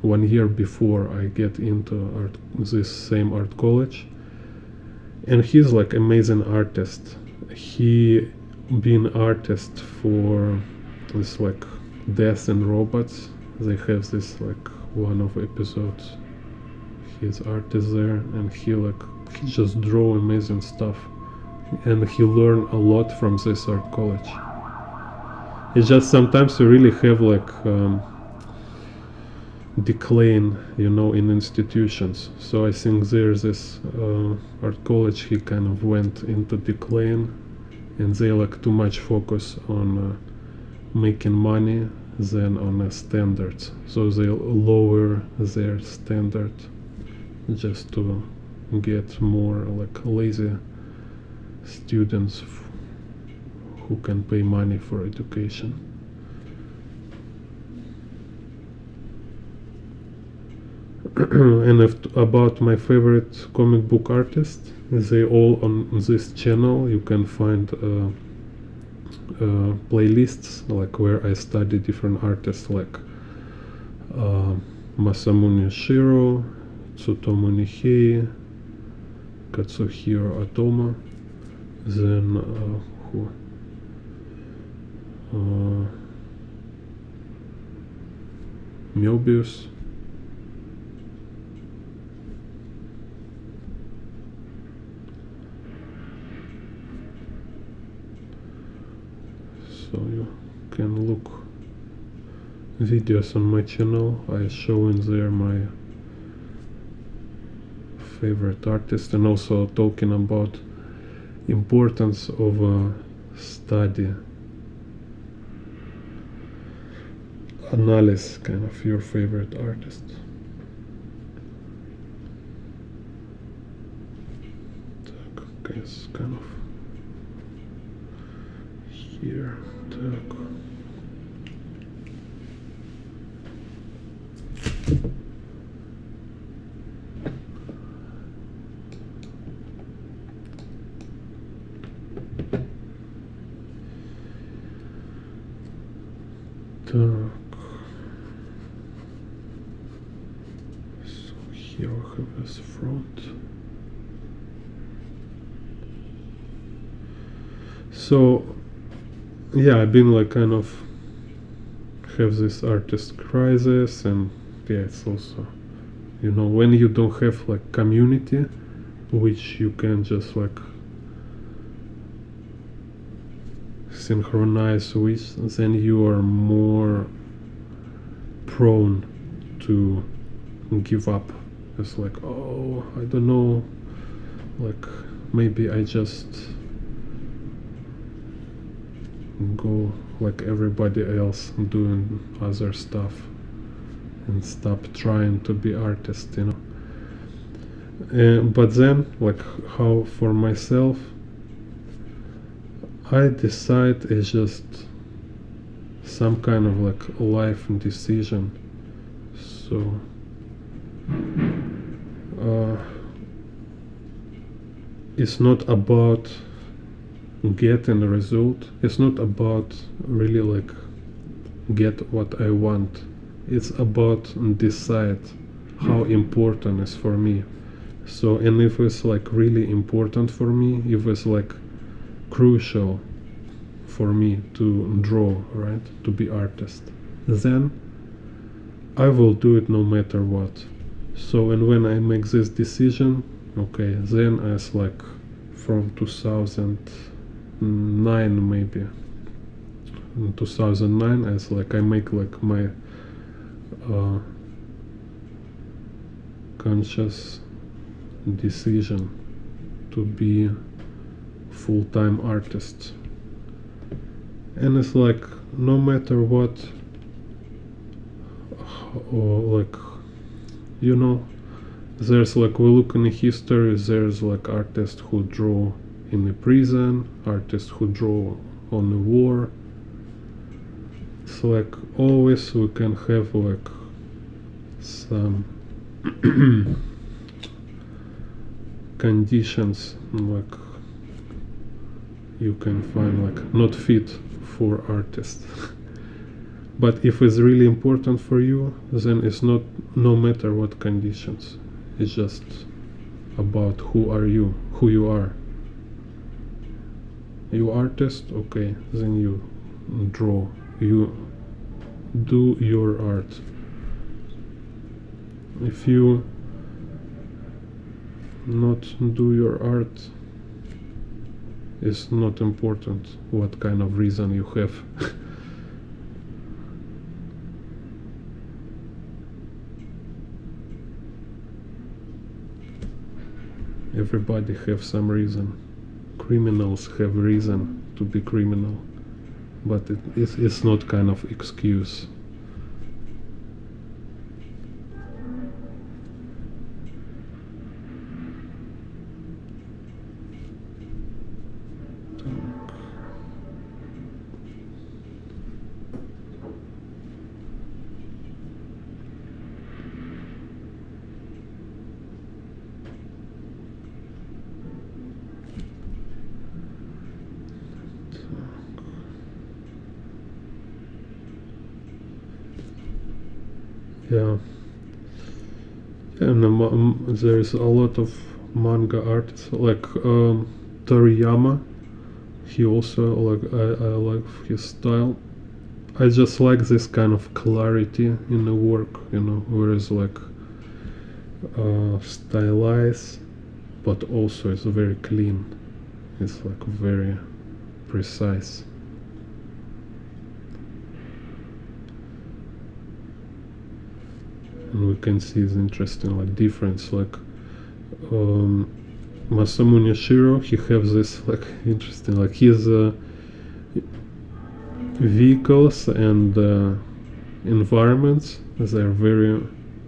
1 year before I get into this same art college, and he's like amazing artist. He been artist for this like Death and Robots. They have this like one of episodes. His art is there, and he just draw amazing stuff, and he learned a lot from this art college. It's just sometimes you really have like decline, you know, in institutions. So I think there's this art college, he kind of went into decline, and they like too much focus on making money than on standards. So they lower their standard just to get more like lazy students who can pay money for education. And about my favorite comic book artists, they all on this channel. You can find playlists like where I study different artists like Masamune Shiro, Tsutomu Nihei, Katsuhiro Otomo, then who? Moebius. So you can look videos on my channel. I show in there my favorite artist, and also talking about importance of study analysis, kind of your favorite artist. Okay, it's kind of here. So here I have this front. So yeah, I've been like kind of have this artist crisis, and yeah, it's also, you know, when you don't have like community which you can just like synchronize with, then you are more prone to give up. It's like, oh, I don't know, like maybe I just go like everybody else doing other stuff and stop trying to be artist, you know. But then, like, how for myself I decide it's just some kind of like life decision. So it's not about getting a result. It's not about really like get what I want. It's about decide how important is for me. So, and if it's like really important for me, if it's like crucial for me to draw, right, to be artist, then I will do it no matter what. So, and when I make this decision, okay, then as like from 2009 maybe, in 2009, as like I make like my conscious decision to be full-time artist. And it's like no matter what, or like, you know, there's like, we look in the history, there's like artists who draw in the prison, artists who draw on the war. So like always we can have like some conditions like you can find like not fit for artists. But if it's really important for you, then it's not, no matter what conditions, it's just about who you are. You artist, okay, then you draw, you do your art. If you not do your art, it's not important what kind of reason you have. Everybody have some reason. Criminals have reason to be criminal, but it's not kind of excuse. Yeah, and there's a lot of manga artists like Toriyama. He also I like his style. I just like this kind of clarity in the work, whereas like stylized, but also it's very clean. It's like very precise. And we can see the interesting like difference. Like Masamu Nishiro, he has this like interesting like his vehicles and environments. They're very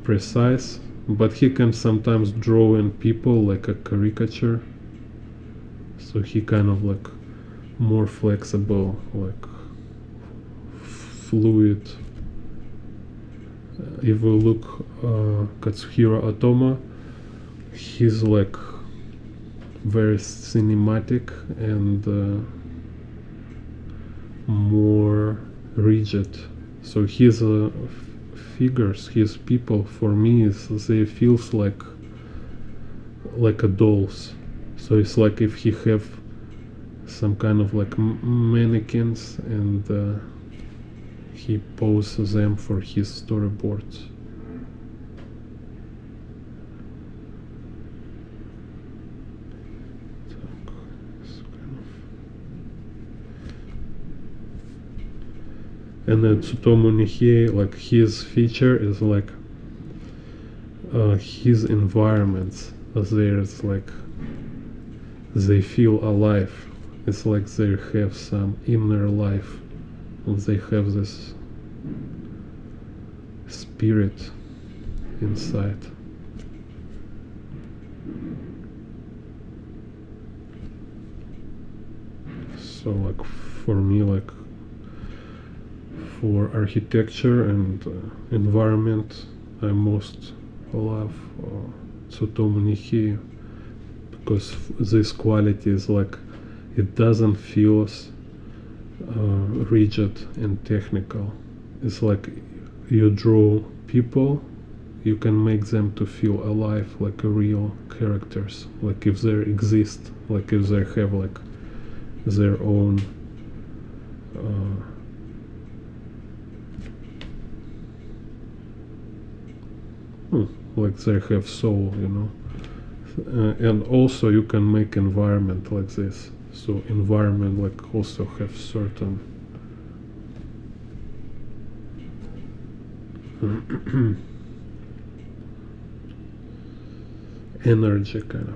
precise, but he can sometimes draw in people like a caricature. So he kind of like more flexible, like fluid. If we look Katsuhiro Otoma, he's like very cinematic and more rigid. So his figures, his people, for me, they feels like a dolls. So it's like if he have some kind of like mannequins and he poses them for his storyboards. And then Tsutomu Nihei, like his feature is like his environments. There's like they feel alive. It's like they have some inner life. They have this spirit inside. So like for me, like for architecture and environment, I most love Tsutomu Nihei, because this quality is like it doesn't feel rigid and technical. It's like you draw people, you can make them to feel alive, like a real characters, like if they exist, like if they have like their own like they have soul, and also you can make environment like this. So environment like also have certain energy kind of,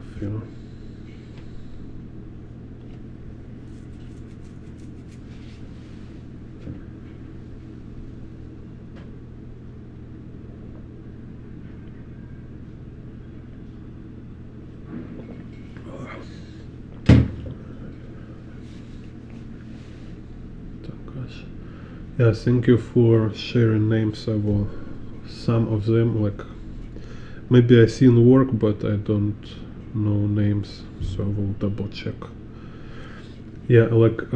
Yeah, thank you for sharing names. I will, some of them, like, maybe I seen work, but I don't know names, so I will double check. Yeah, like,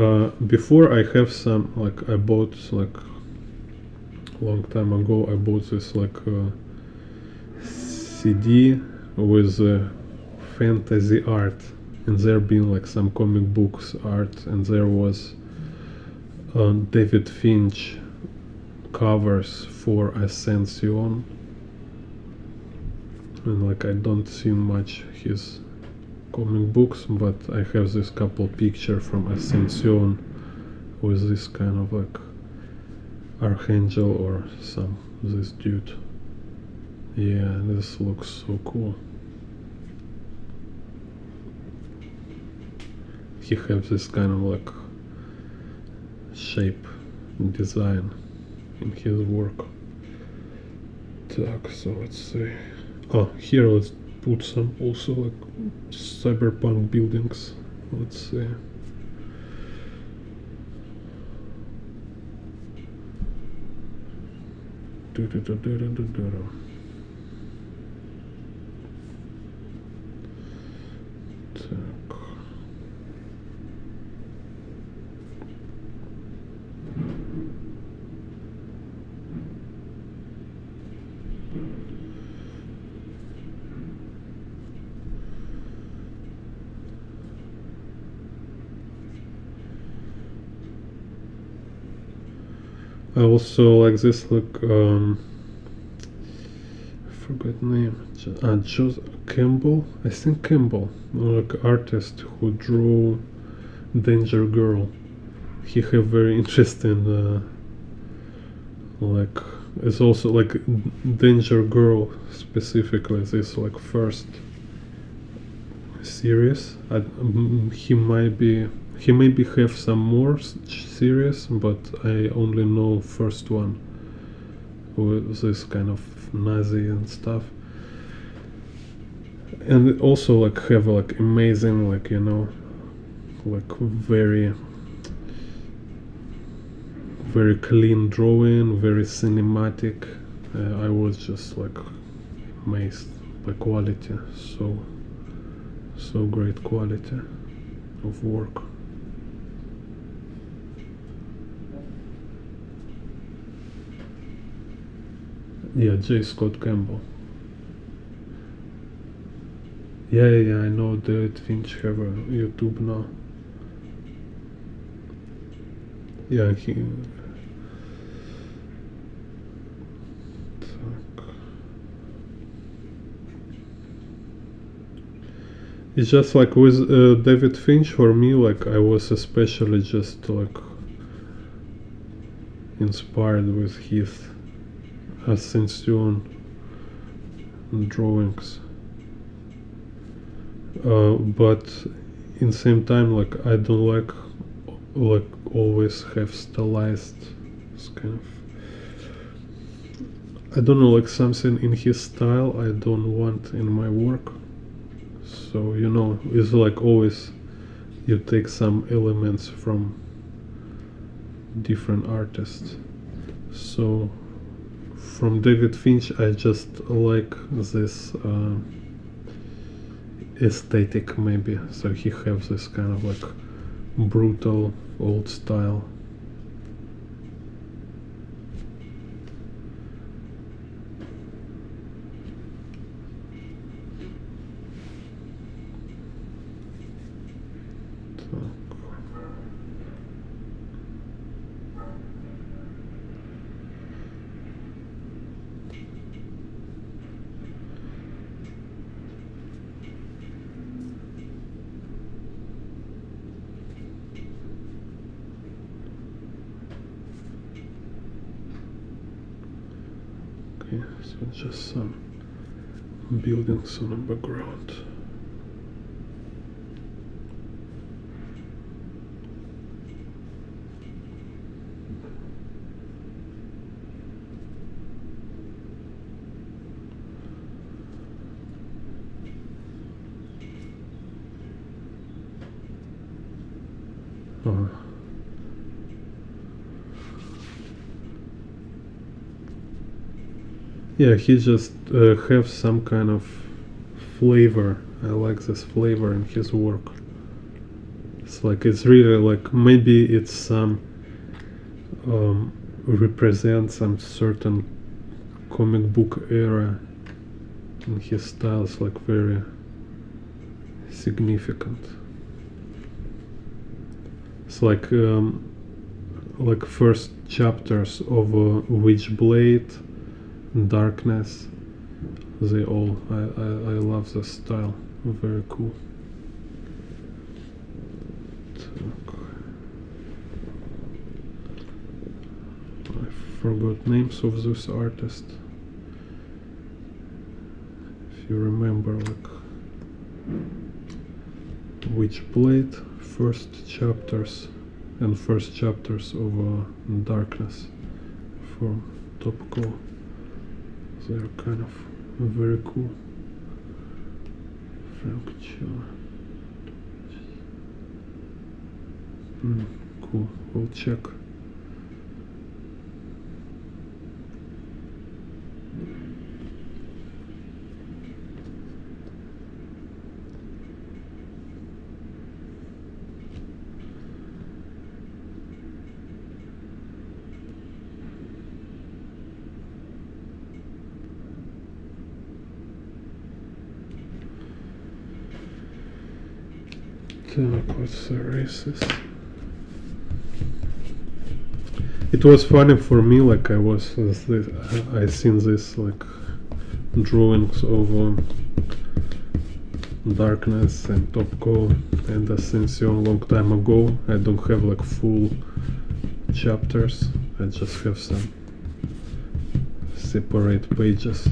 before I have some, like, I bought, like, long time ago, I bought this, like, CD with fantasy art, and there been like some comic books art, and there was David Finch covers for Ascension, and like I don't see much his comic books, but I have this couple picture from Ascension with this kind of like archangel or this dude. Yeah, this looks so cool. He has this kind of like shape design in his work. Так, so let's see. Oh, here let's put some also like cyberpunk buildings. Let's see. Так. I also like this, like I forgot name. Joseph Campbell, I think Campbell, like artist who drew Danger Girl. He have very interesting like it's also like Danger Girl specifically this like first series. He maybe have some more series, but I only know first one with this kind of Nazi and stuff. And also like have like amazing, like, you know, like very clean drawing, very cinematic. I was just like amazed by quality, so great quality of work. Yeah, J. Scott Campbell. Yeah, I know David Finch have a YouTube now. Yeah, it's just like with David Finch, for me, like I was especially just like inspired with his Ascension drawings, but in same time, like I don't like always have stylized this kind of, I don't know, like something in his style I don't want in my work. So, you know, it's like always you take some elements from different artists. So from David Finch I just like this aesthetic maybe. So he has this kind of like brutal old style. Okay, so just some buildings on the background. Yeah, he just have some kind of flavor. I like this flavor in his work. It's like it's really like maybe it's some represent some certain comic book era in his style. It's like very significant. It's like first chapters of Witchblade, Darkness. They all, I love the style, very cool. I forgot names of those artists. If you remember, like Witchblade, first chapters of Darkness from Topco. They're kind of very cool. Frank Cho. Cool, we'll check. What's the races? It was funny for me, like I seen this like drawings of Darkness and Topco and Ascension long time ago. I don't have like full chapters, I just have some separate pages.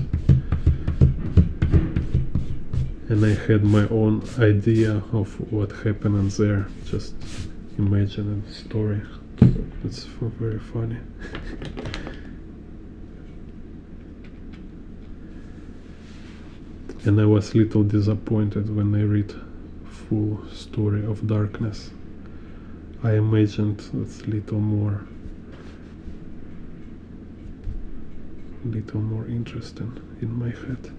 And I had my own idea of what happened in there, just imagine a story. It's very funny. And I was little disappointed when I read full story of Darkness. I imagined it's little more interesting in my head.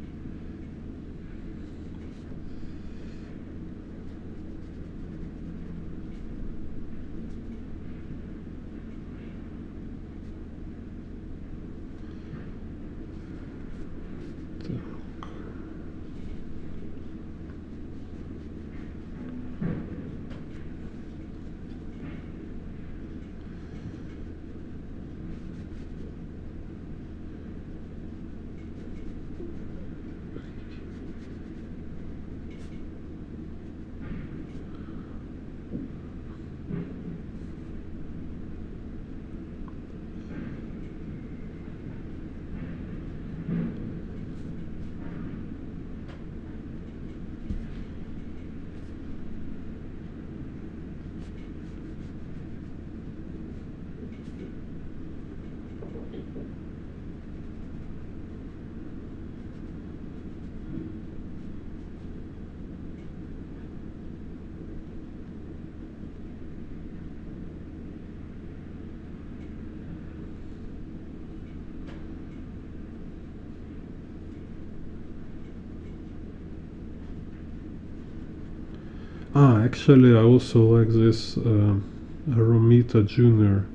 Actually I also like this Romita Jr.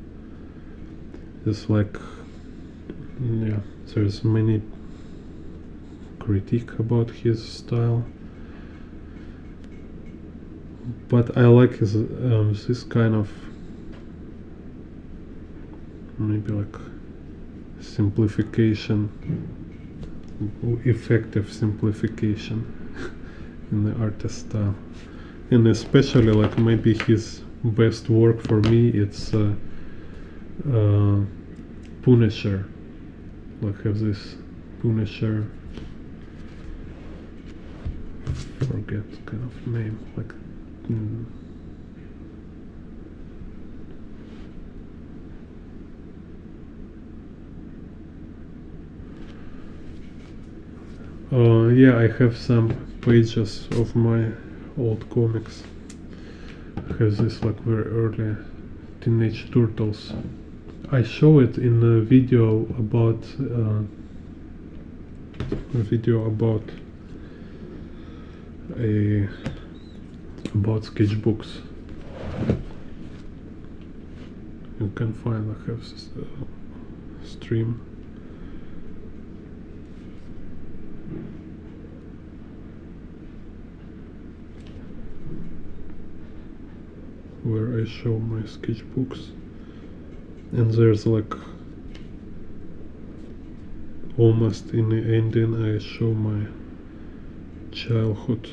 It's like, yeah, there's many critique about his style, but I like his this kind of maybe like simplification, effective simplification in the artist style. And especially like maybe his best work for me, it's Punisher. Like have this Punisher, forget kind of name, like yeah, I have some pages of my old comics. I have this like very early Teenage Turtles. I show it in a video about about sketchbooks. You can find, I have stream. where I show my sketchbooks, and there's like almost in the ending I show my childhood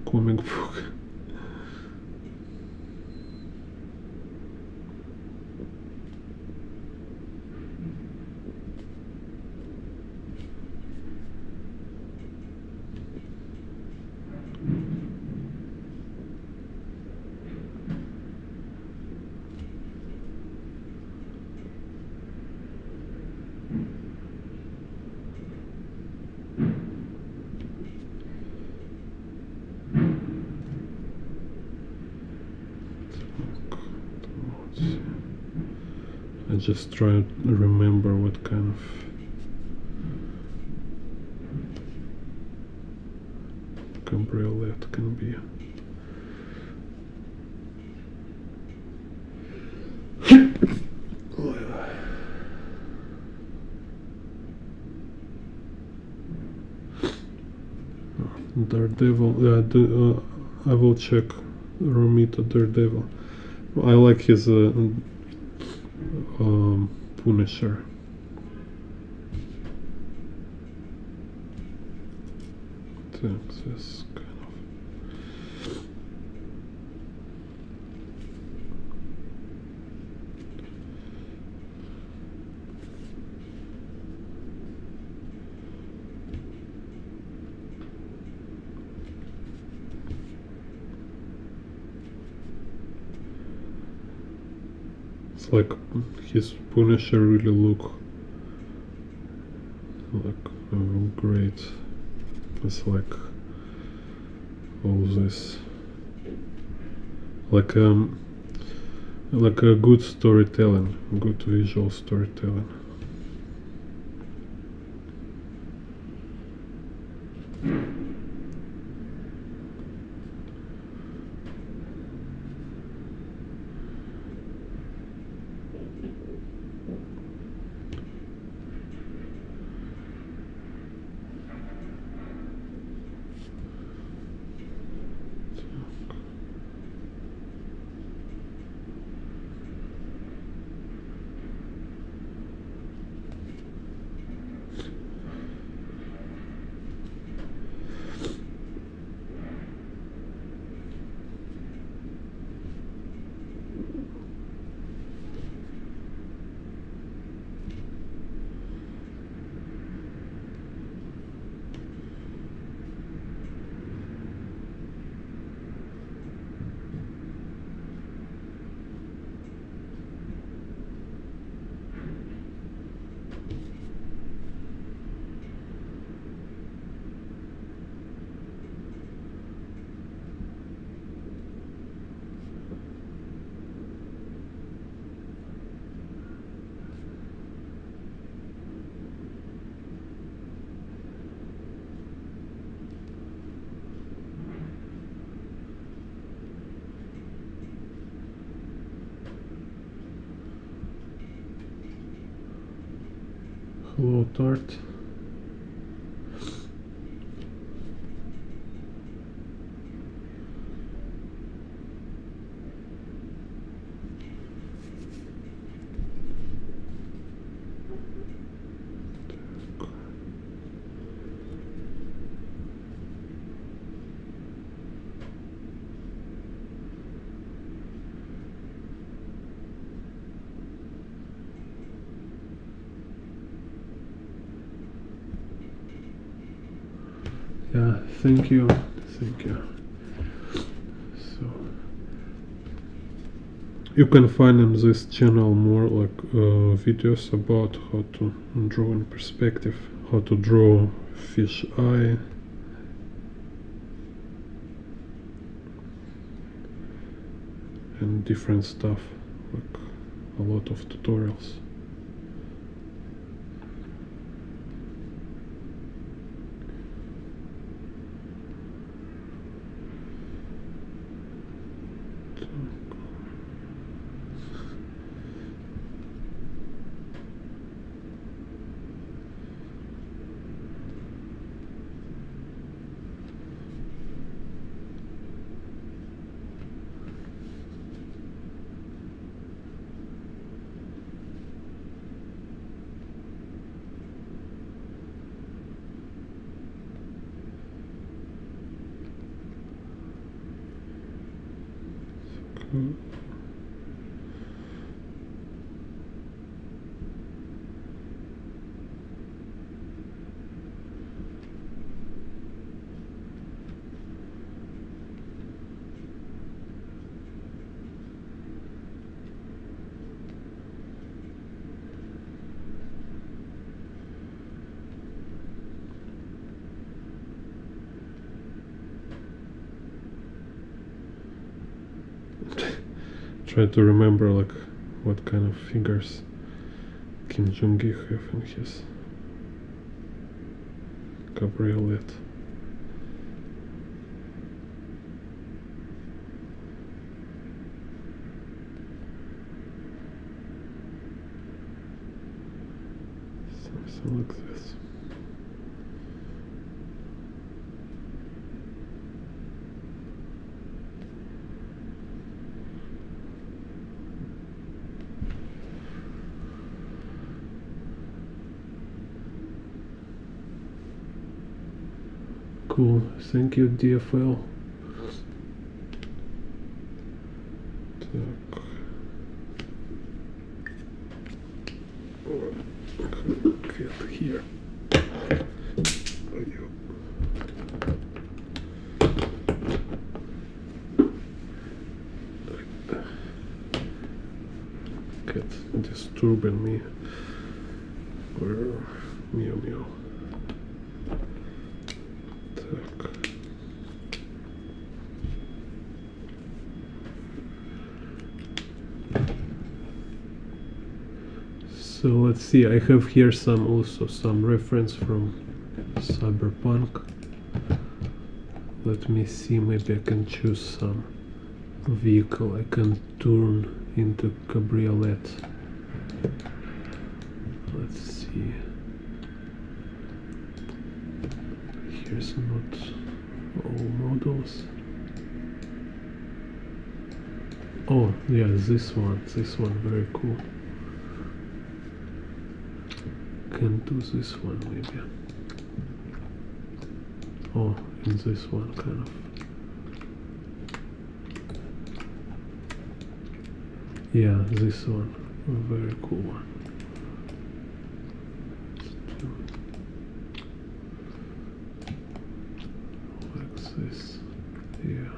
comic book. I just try to remember what kind of cabriolet can be. Daredevil, I will check Romita Daredevil. I like his Punisher. This kind of. It's like his Punisher really look like great. It's like all this, like a good storytelling, good visual storytelling. Hello, Tart. Yeah, thank you. So you can find in this channel more like videos about how to draw in perspective, how to draw fish eye, and different stuff, like a lot of tutorials. Try to remember like what kind of figures Kim Jung Gi have in his cabriolet. Something like this. Cool, thank you DFL. Так. Get here. Cat disturbing me. Meow meow. Так. So let's see, I have here some reference from Cyberpunk. Let me see, maybe I can choose some vehicle I can turn into cabriolet. Let's see. Here's not all models. Oh yeah, this one very cool. Can do this one maybe. Oh, in this one kind of. Yeah, this one, a very cool one. Like this, yeah.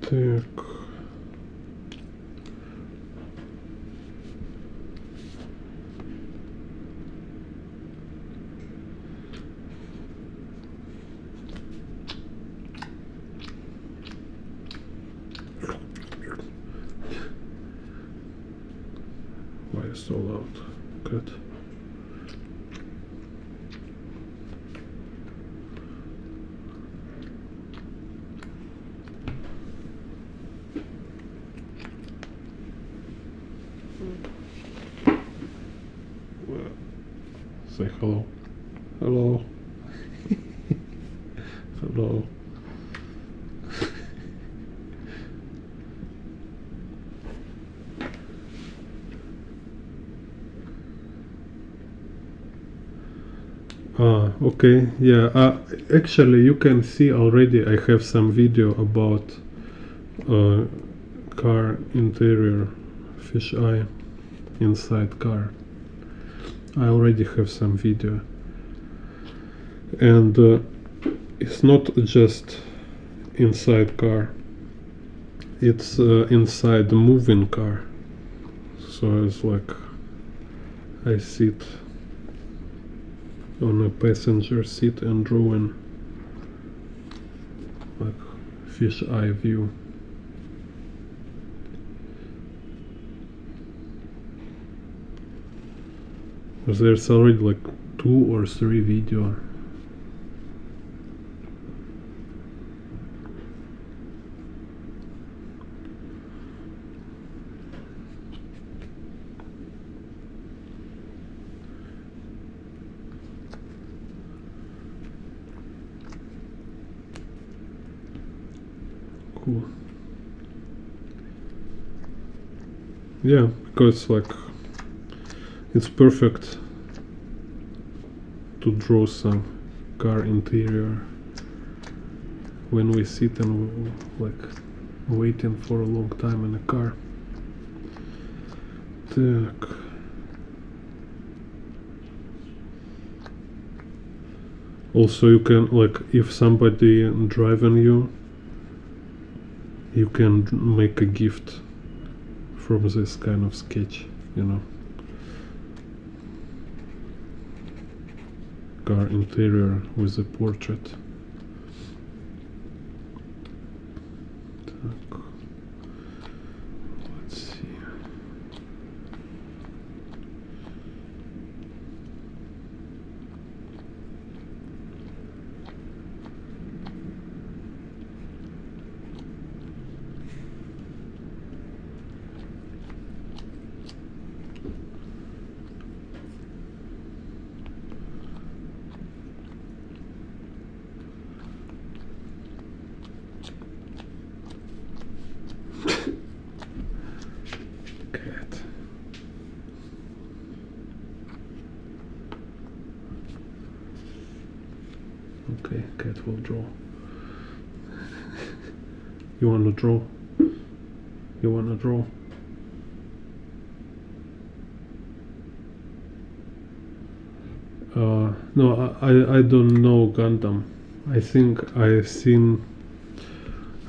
Так. Why is so loud? Good. Say hello. Hello. Hello. Okay, yeah, actually you can see already I have some video about car interior fisheye inside car. I already have some video, and it's not just inside car, it's inside the moving car. So it's like I sit on a passenger seat and drawing like fisheye view. There's already like 2 or 3 video. Cool. Yeah, because like it's perfect to draw some car interior when we sit and like waiting for a long time in a car. Так. Also you can, like, if somebody driving you, you can make a gift from this kind of sketch, you know. Car interior with a portrait. Так. Let's see. Cat. Okay, cat will draw. You wanna draw? You wanna draw? No, I don't know Gundam. I think I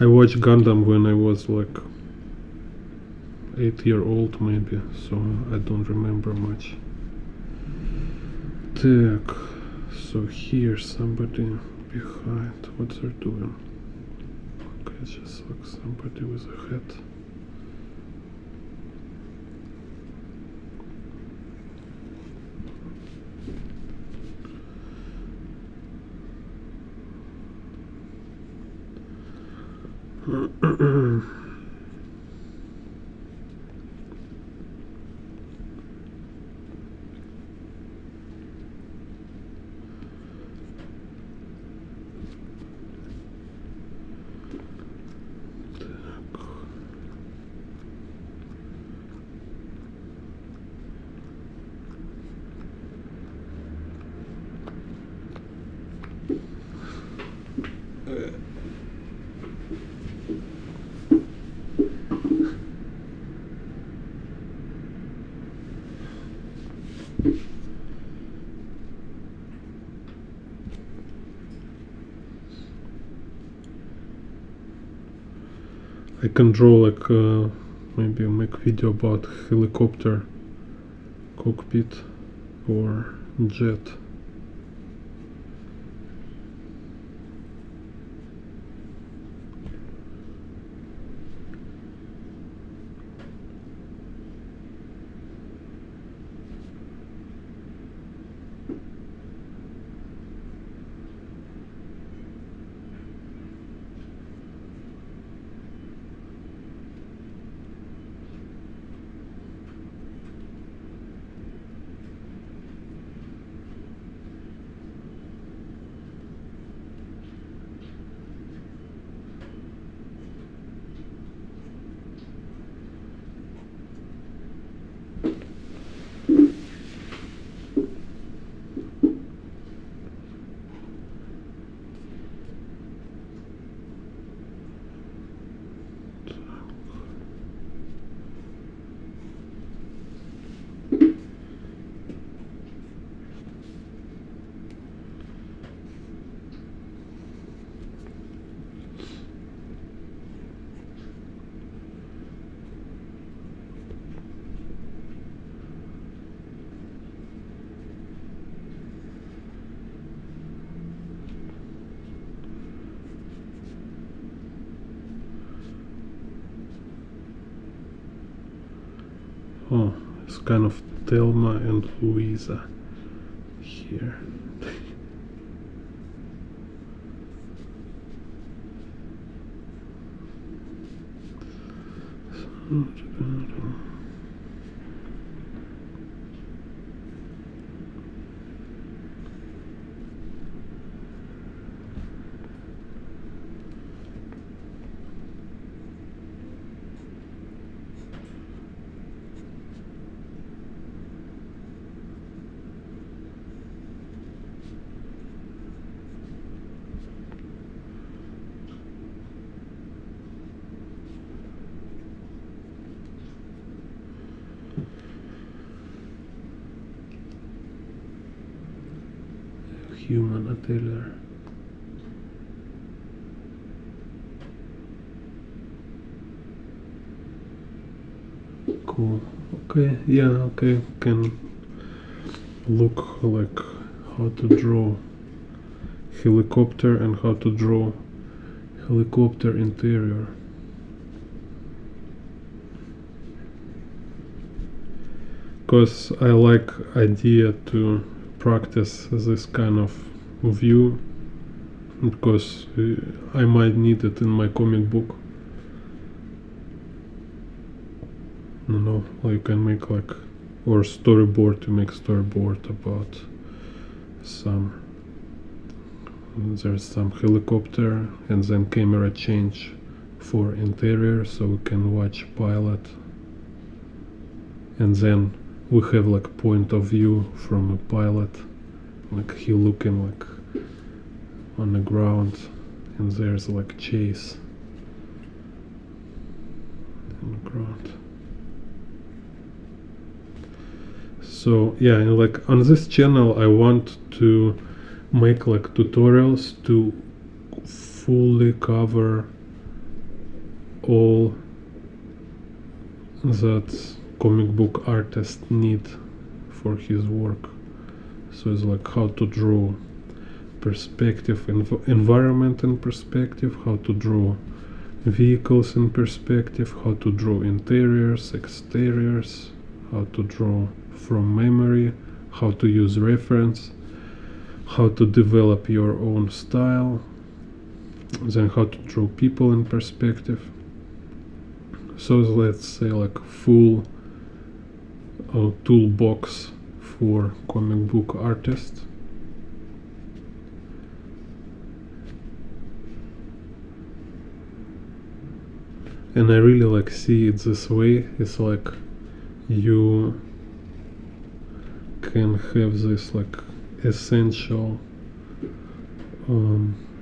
watched Gundam when I was like 8-year-old maybe, so I don't remember much. Так, so here somebody behind, what they're doing? Okay, it's just like somebody with a hat. I can draw like maybe make video about helicopter cockpit or jet. Oh, it's kind of Thelma and Louisa here. human atelier. Cool. Okay, yeah, okay, can look like how to draw helicopter and how to draw helicopter interior. Because I like idea to practice this kind of view, because I might need it in my comic book. You know, you can make like, or storyboard, to make storyboard about some, there's some helicopter and then camera change for interior, so we can watch pilot, and then we have like point of view from a pilot, like he looking like on the ground, and there's like chase on the ground. So yeah, and like on this channel I want to make like tutorials to fully cover all that comic book artist need for his work. So it's like how to draw perspective, environment in perspective, how to draw vehicles in perspective, how to draw interiors, exteriors, how to draw from memory, how to use reference, how to develop your own style, then how to draw people in perspective. So let's say like full toolbox for comic book artists. And I really like see it this way. It's like you can have this like essential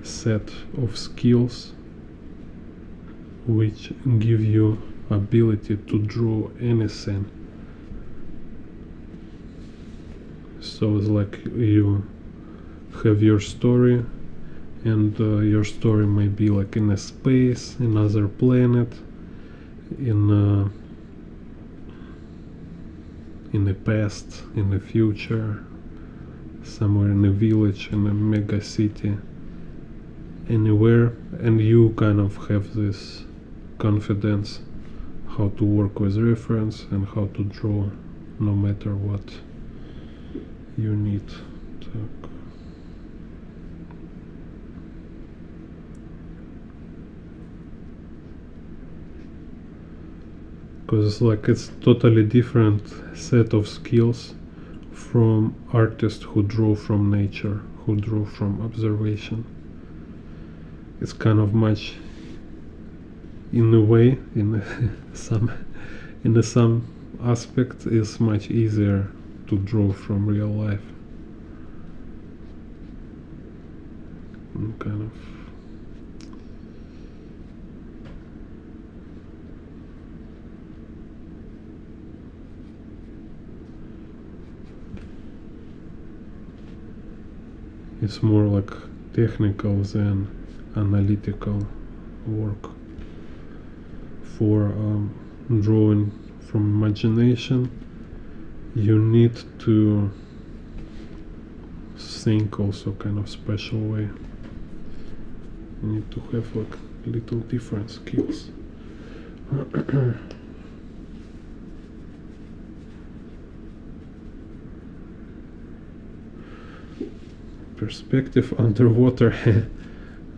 set of skills which give you ability to draw anything. So it's like you have your story, and your story may be like in a space, another planet, in the past, in the future, somewhere in a village, in a mega city, anywhere, and you kind of have this confidence how to work with reference and how to draw no matter what you need. Because it's like it's totally different set of skills from artists who draw from nature, who draw from observation. It's kind of much, in a way, in some aspect, is much easier to draw from real life. And kind of it's more like technical than analytical work. For drawing from imagination, you need to think also kind of special way. You need to have like little different skills. Perspective underwater.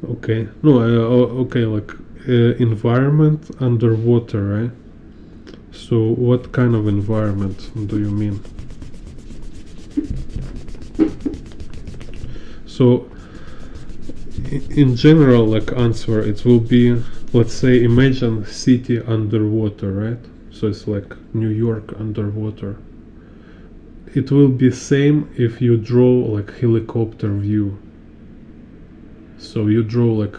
Okay, no, okay, like environment underwater, right? So what kind of environment do you mean? So in general, like answer, it will be, let's say, imagine city underwater, right? So it's like New York underwater. It will be same if you draw like helicopter view. So you draw like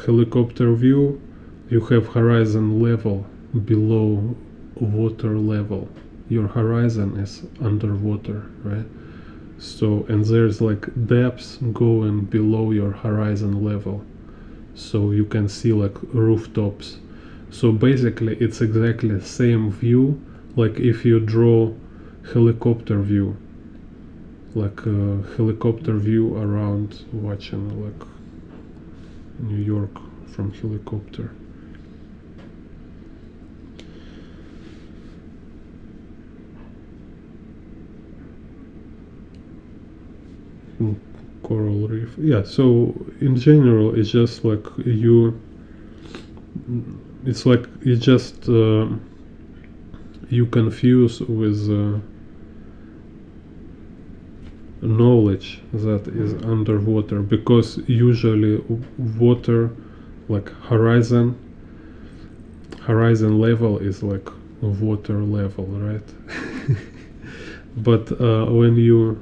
helicopter view, you have horizon level below water level. Your horizon is underwater, right? So, and there's like depths going below your horizon level, so you can see like rooftops. So basically it's exactly the same view, like if you draw helicopter view, like a helicopter view around, watching like New York from helicopter. Coral reef. Yeah, so in general it's just like it's like you just you confuse with knowledge that is underwater, because usually water, like horizon level is like water level, right? But when you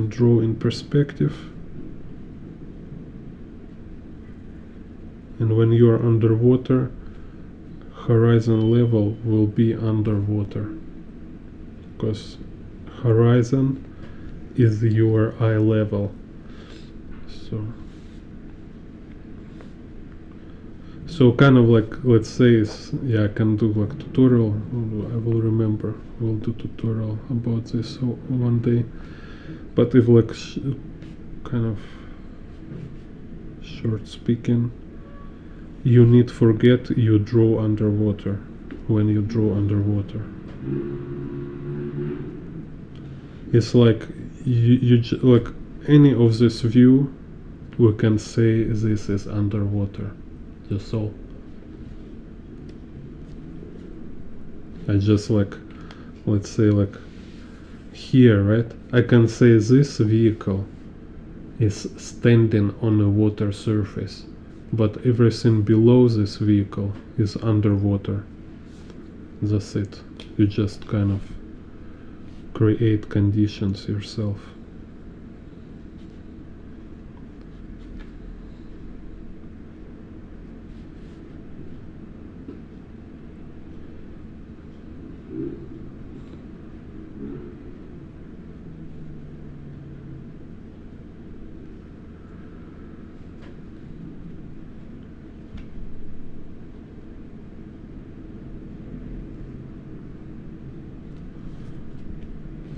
draw in perspective, and when you are underwater, horizon level will be underwater, because horizon is your eye level. So kind of like, let's say, yeah, I can do like tutorial. I will remember. We'll do tutorial about this one day. But if like kind of short speaking, you need forget you draw underwater when you draw underwater. It's like like any of this view, we can say this is underwater. That's all. I just like, let's say like here, right? I can say this vehicle is standing on a water surface, but everything below this vehicle is underwater. That's it. You just kind of create conditions yourself.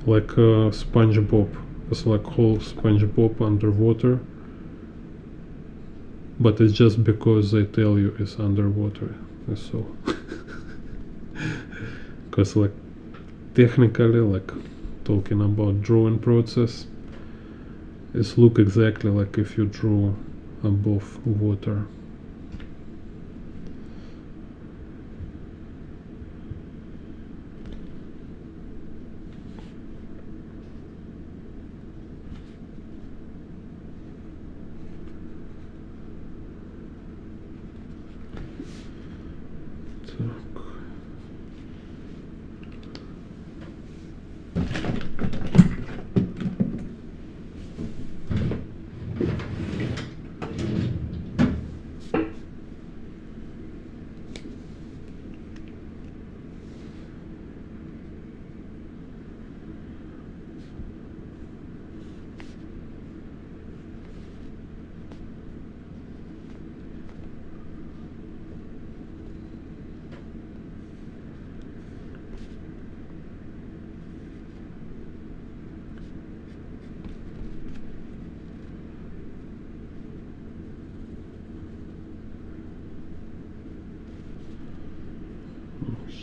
Like SpongeBob. It's like whole SpongeBob underwater, but it's just because they tell you it's underwater. That's all. Because like technically, like talking about drawing process, it's look exactly like if you draw above water.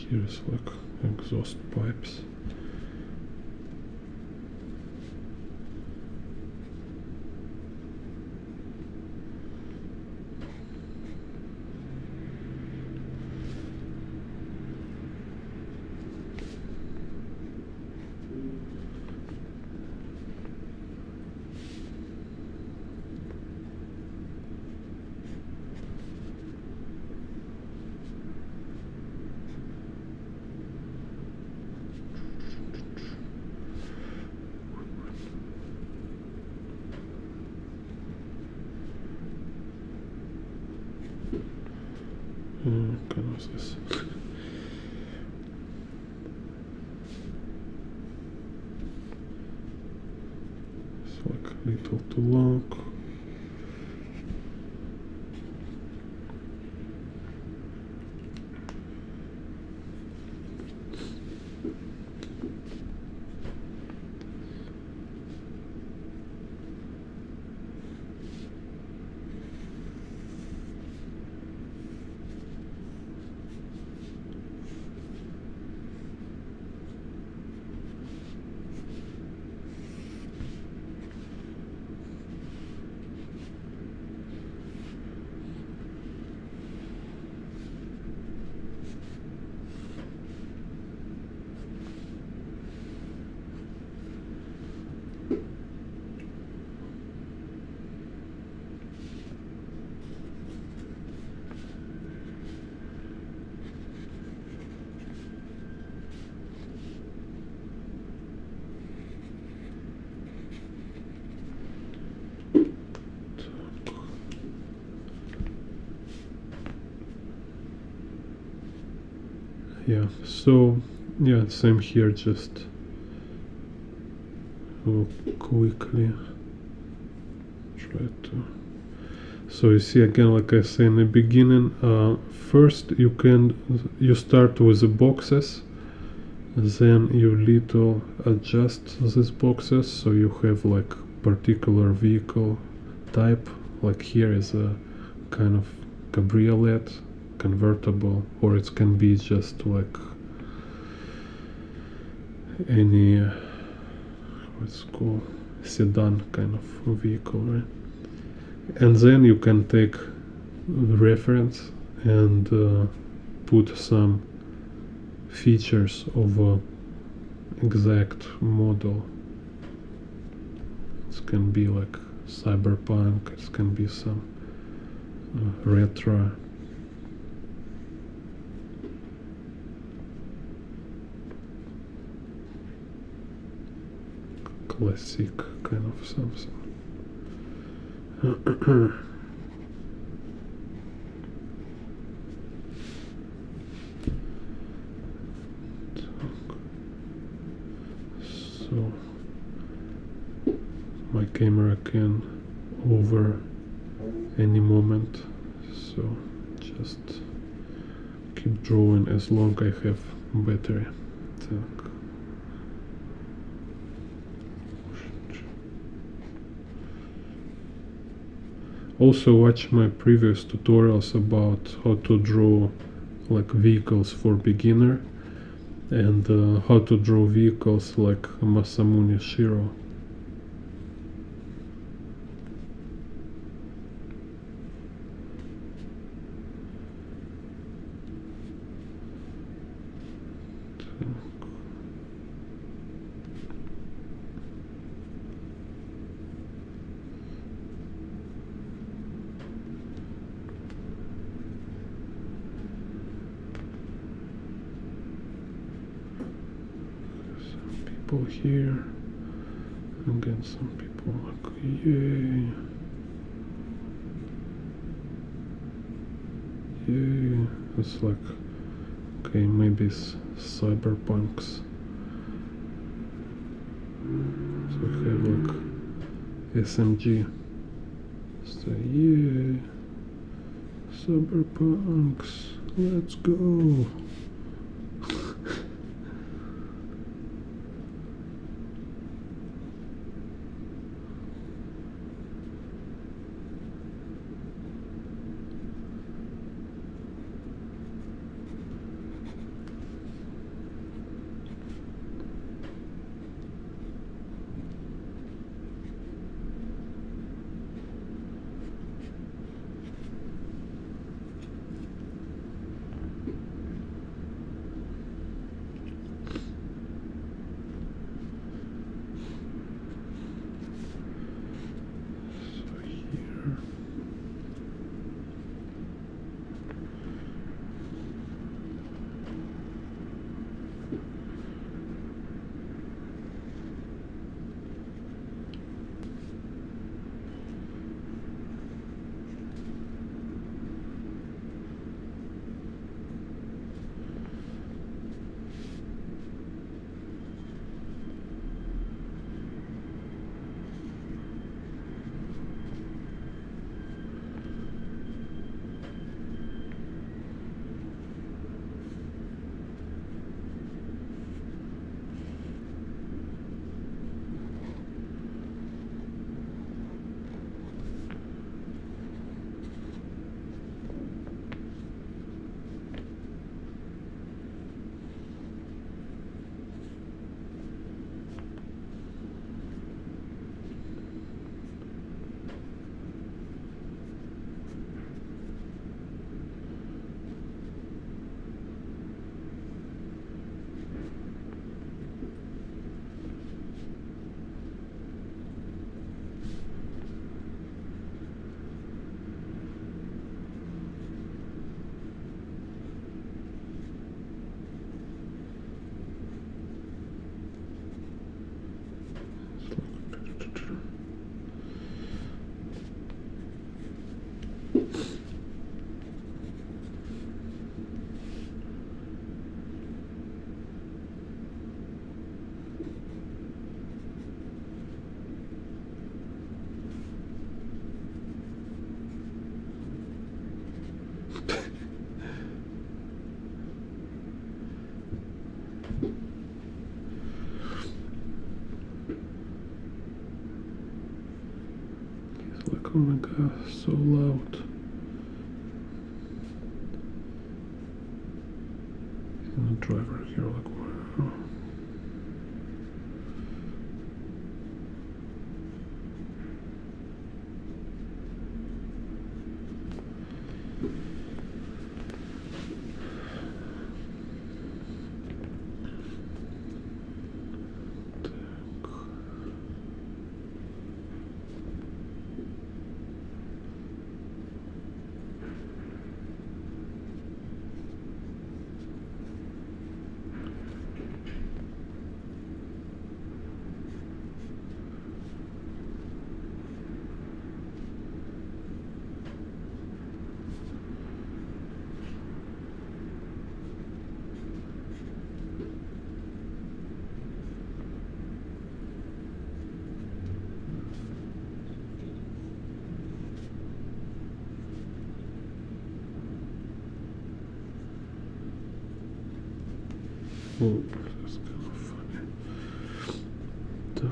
Here's like exhaust pipes. Kind of this. little too long. Yeah, so yeah, same here, just quickly try to. So you see again, like I say in the beginning, first you start with the boxes, then you little adjust these boxes so you have like particular vehicle type. Like here is a kind of cabriolet, convertible, or it can be just like any what's called sedan kind of vehicle, right? And then you can take the reference and put some features of a exact model. It can be like cyberpunk, it can be some retro. Classic kind of something. So my camera can over any moment, so just keep drawing as long as I have battery. Так. Also watch my previous tutorials about how to draw like vehicles for beginner and how to draw vehicles like Masamune Shiro. Here again, some people like yay, it's like okay, maybe it's cyberpunks, so we have like SMG, so yeah, cyberpunks, let's go. He's like, oh my god, so loud. He's in a driver here, like, wow. Oh, that's kind of funny. Так.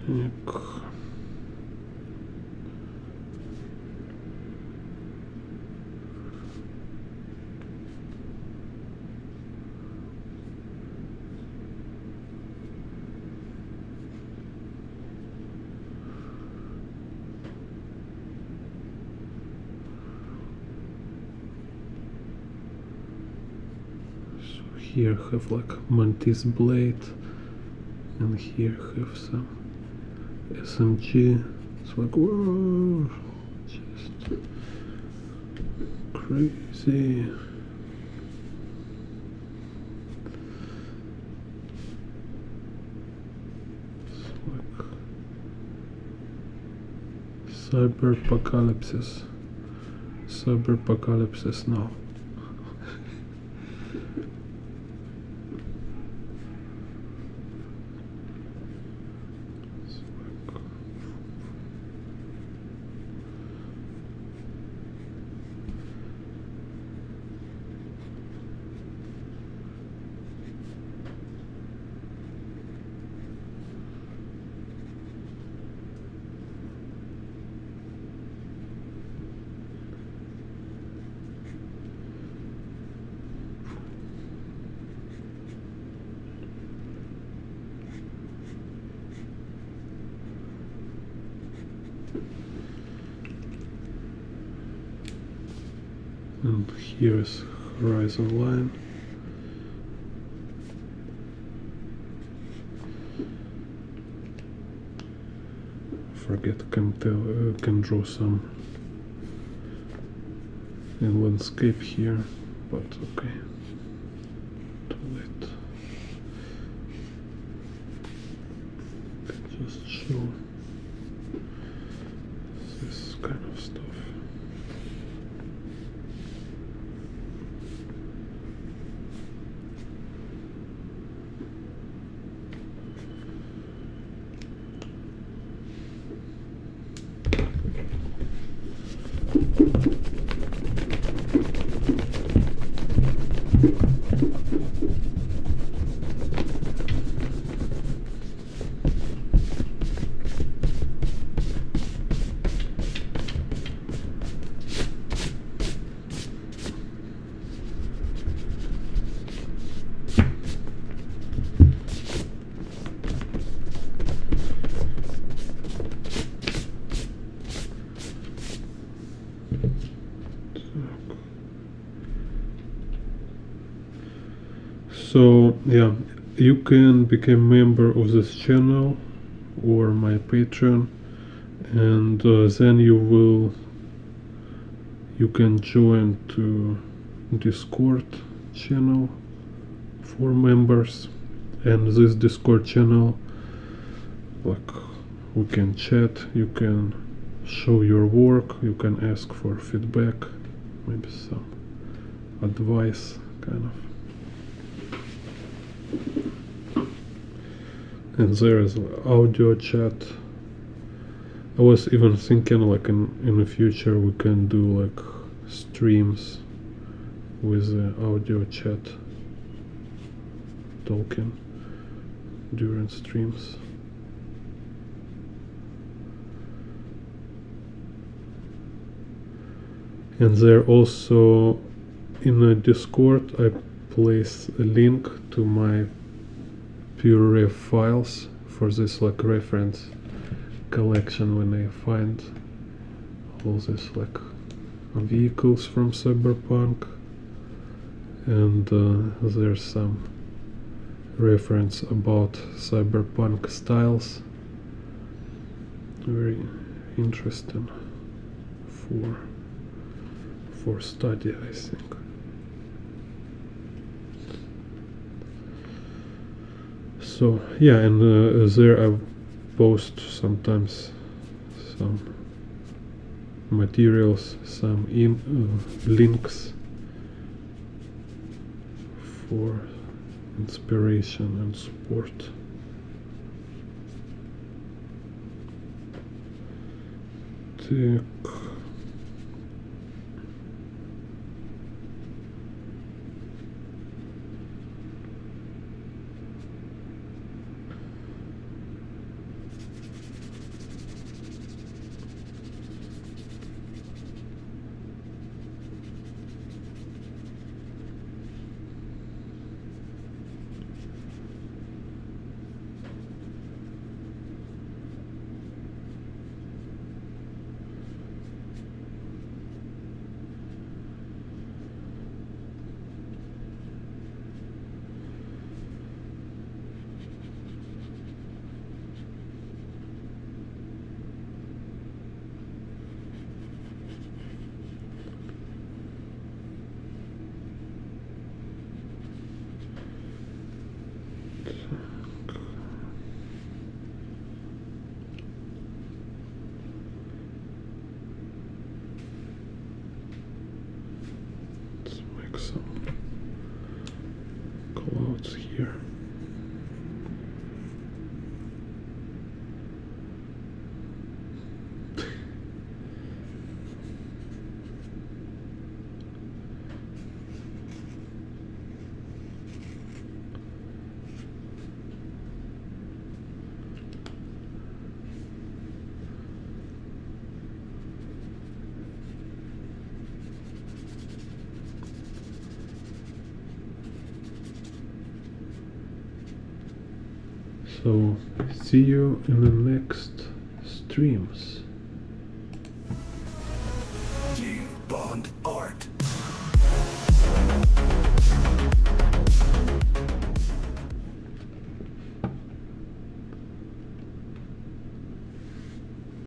Так. So here have like mantis blade, and here have some SMG. It's like, whoa, just crazy. It's like cyber-apocalypse now. And here is horizon line. forget, can draw some in landscape here, but okay, too late. Can just show this kind of stuff. So yeah, you can become member of this channel or my Patreon, and then you can join to Discord channel for members, and this Discord channel, like, we can chat, you can show your work, you can ask for feedback, maybe some advice, kind of. And there is audio chat. I was even thinking, like, in the future we can do like streams with audio chat, talking during streams. And there also in the Discord I place a link to my pure files for this, like, reference collection when I find all this, like, vehicles from Cyberpunk, and there's some reference about Cyberpunk styles, very interesting for study, I think. So yeah, and there I post sometimes some materials, some links for inspiration and support. Так. Let's make some clouds here. So see you in the next streams.